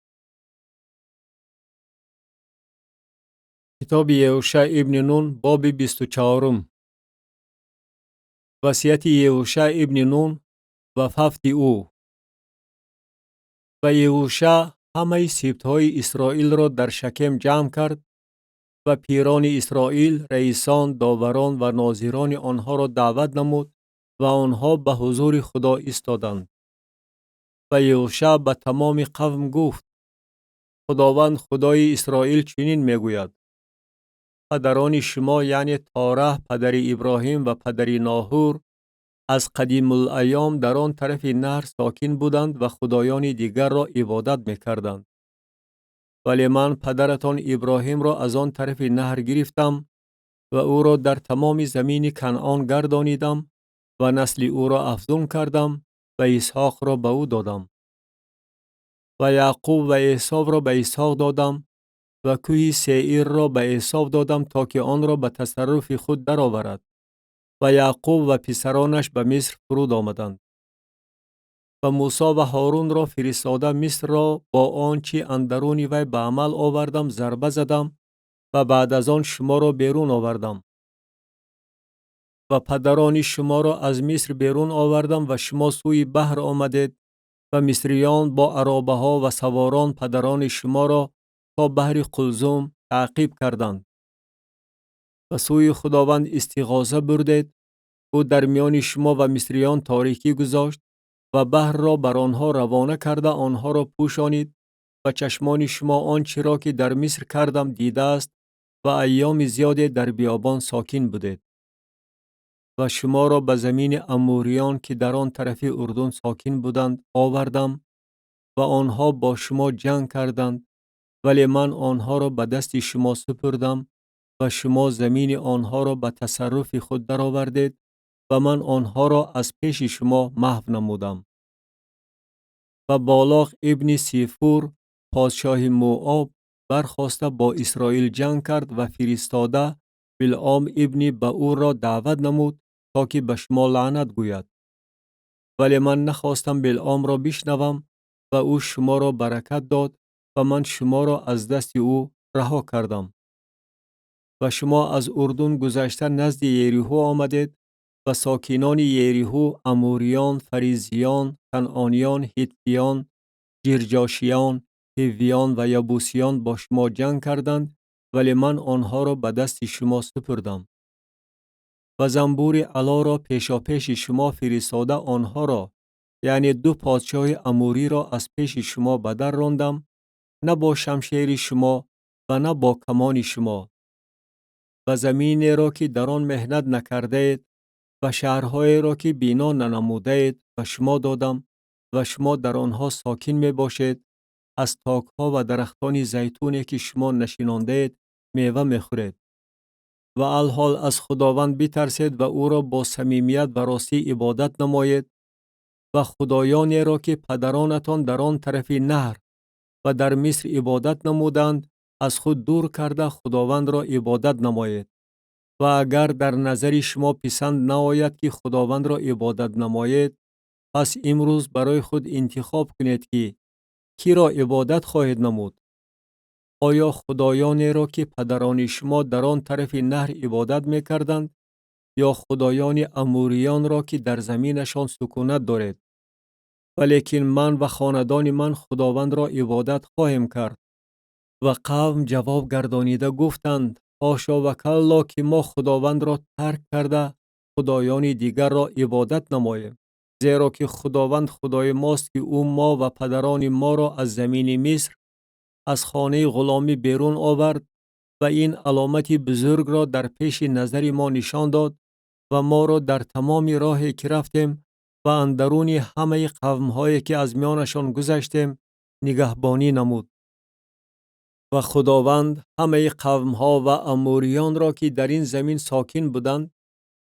کتاب یهوشع ابن نون باب 24. وصیت یهوشع ابن نون و ففت او. و یهوشع همه سبطهای اسرائیل را در شکم جمع کرد و پیران اسرائیل، رئیسان، داوران و ناظران آنها را دعوت نمود و آنها به حضور خدا ایستادند. و یهوشع به تمام قوم گفت: خداوند خدای اسرائیل چنین میگوید: پدران شما یعنی تارح پدر ابراهیم و پدر ناهور از قدیم الایام در آن طرف نهر ساکن بودند و خدایان دیگر را عبادت میکردند. ولی من پدرتان ابراهیم را از آن طرف نهر گرفتم و او را در تمام زمین کنعان گردانیدم و نسل او را افزون کردم و اسحاق را به او دادم. و یعقوب و عیسی را به اسحاق دادم و کوه سعیر را به عیسی دادم تا که آن را به تصرف خود درآورد. و یعقوب و پسرانش به مصر فرود آمدند. و موسی و هارون را فرستاده مصر را با آنچه اندرون وی به عمل آوردم ضربه زدم و بعد از آن شما را بیرون آوردم. و پدران شما را از مصر بیرون آوردم و شما سوی بحر آمدید و مصریان با عرابه ها و سواران پدران شما را تا بحر قلزم تعقیب کردند. و سوی خداوند استغاثه بردید، او در میان شما و مصریان تاریکی گذاشت و بحر را بر آنها روانه کرده آنها را پوشانید و چشمان شما آنچه را که در مصر کردم دیده است و ایام زیادی در بیابان ساکن بودید. و شما را به زمین اموریان که در آن طرف اردن ساکن بودند آوردم و آنها با شما جنگ کردند، ولی من آنها را به دست شما سپردم و شما زمین آنها را به تصرف خود درآوردید و من آنها را از پیش شما محو نمودم. و بالاق ابن سیفور پادشاه موآب برخاسته با اسرائیل جنگ کرد و فرستاده بلعام ابن بعور را دعوت نمود تا که به شما لعنت گوید. ولی من نخواستم بلعام را بشنوم و او شما را برکت داد و من شما را از دست او رها کردم. و شما از اردن گذشته نزد یریحو آمدید و ساکنان یریحو اموریان، فریزیان، کنعانیان، هیتیان، گرجاشیان، هیویان و یبوسیان با شما جنگ کردند، ولی من آنها را به دست شما سپردم. و زنبور علا را پیشاپیش شما فرستاده آنها را، یعنی دو پادشاه اموری را از پیش شما به در راندم، نه با شمشیر شما و نه با کمان شما. و زمین را که در آن مهنت نکردید و شهرهای را که بنا ننمودید به شما دادم و شما در آنها ساکن می باشید. از تاکها و درختان زیتونی که شما نشیناندید میوه میخورید. و الحال از خداوند بترسید و او را با صمیمیت و راستی عبادت نمایید و خدایانی را که پدرانتان در آن طرف نهر و در مصر عبادت نمودند از خود دور کرده خداوند را عبادت نمایید. و اگر در نظر شما پسند نآید که خداوند را عبادت نمایید، پس امروز برای خود انتخاب کنید که کی را عبادت خواهید نمود. آیا خدایانی را که پدران شما در آن طرف نهر عبادت می کردند یا خدایان اموریان را که در زمینشان سکونت دارید؟ ولیکن من و خاندان من خداوند را عبادت خواهیم کرد. و قوم جواب گردانیده گفتند حاشا و کلا که ما خداوند را ترک کرده خدایان دیگر را عبادت نماییم. زیرا که خداوند خدای ماست که او ما و پدران ما را از زمین مصر از خانه غلامی بیرون آورد و این علامت بزرگ را در پیش نظر ما نشان داد و ما را در تمام راهی که رفتیم و اندرون همه قوم‌هایی که از میانشان گذشتیم نگهبانی نمود. و خداوند همه قوم‌ها و اموریان را که در این زمین ساکن بودند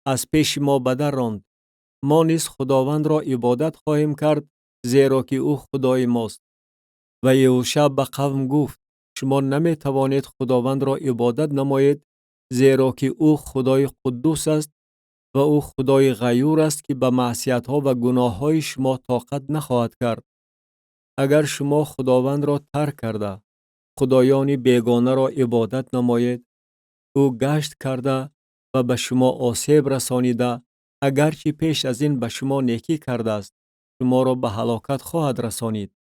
از پیش ما بدر راند. ما نیز خداوند را عبادت خواهیم کرد زیرا که او خدای ماست. و یهوشع به قوم گفت شما نمی توانید خداوند را عبادت نمایید زیرا که او خدای قدوس است و او خدای غیور است که به معصیت‌ها و گناه‌های شما طاقت نخواهد کرد. اگر شما خداوند را ترک کرده خدایان بیگانه را عبادت نمایید، او گشت کرده و به شما آسیب رسانیده اگرچه پیش از این به شما نیکی کرده است شما را به هلاکت خواهد رسانید.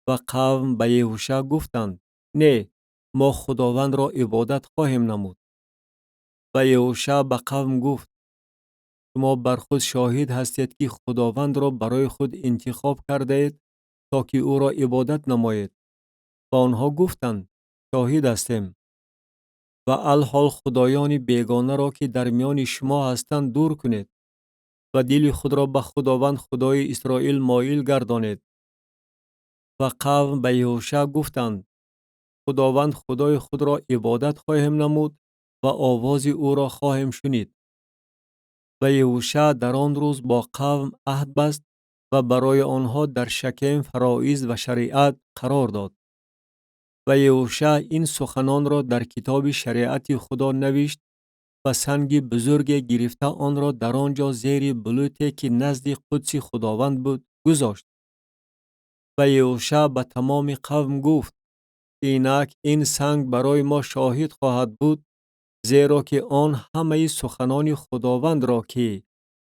و قوم به یهوشع گفتند نه، ما خداوند را عبادت خواهیم نمود. و یهوشع به قوم گفت شما بر خود شاهد هستید که خداوند را برای خود انتخاب کرده اید تا که او را عبادت نمایید. و آنها گفتند شاهد هستیم. و الحال خدایان بیگانه را که در میان شما هستند دور کنید و دل خود را به خداوند خدای اسرائیل مایل گردانید. و قوم به یهوشع گفتند خداوند خدای خود را عبادت خواهیم نمود و آواز او را خواهیم شنید. و یهوشع در آن روز با قوم عهد بست و برای آنها در شکم فرائض و شریعت قرار داد. و یهوشع این سخنان را در کتاب شریعت خدا نوشت و سنگ بزرگ گرفته آن را در آنجا زیر بلوطی که نزد قدس خداوند بود گذاشت. و یهوشع به تمام قوم گفت اینک این سنگ برای ما شاهد خواهد بود زیرا که آن همه سخنان خداوند را که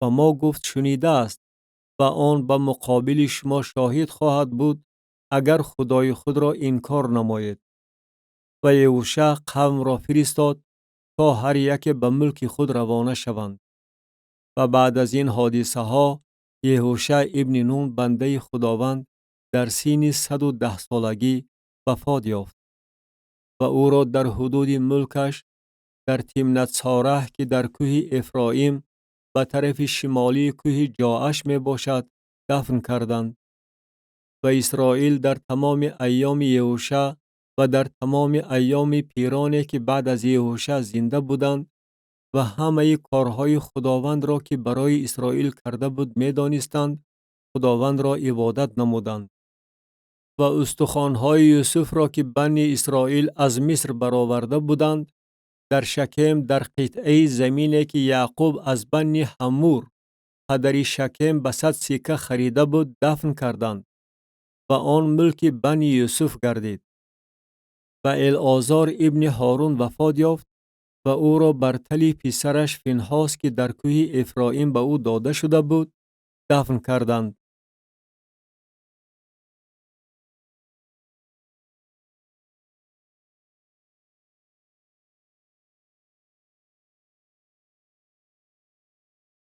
و ما گفت شنیده است و آن به مقابل شما شاهد خواهد بود اگر خدای خود را انکار نمایید. و یهوشع قوم را فرستاد تا هر یک به ملک خود روانه شوند. و بعد از این حادثه ها یهوشع ابن نون بنده خداوند در سن 110 سالگی وفات یافت و او را در حدود ملکش در تیمنت سارح که در کوه افرایم به طرف شمالی کوه جاعش می باشد دفن کردند. و اسرائیل در تمام ایام یهوشع و در تمام ایام پیرانی که بعد از یهوشع زنده بودند و همه کارهای خداوند را که برای اسرائیل کرده بود می دانستند، خداوند را عبادت نمودند. و استخوان‌های یوسف را که بنی اسرائیل از مصر برآورده بودند، در شکم در قطعه زمینی که یعقوب از بنی حمور پدر شکم به 100 سکه خریده بود دفن کردند و آن ملک بنی یوسف گردید. و العازار ابن هارون وفات یافت و او را بر تل پسرش فینحاس که در کوه افرایم به او داده شده بود دفن کردند.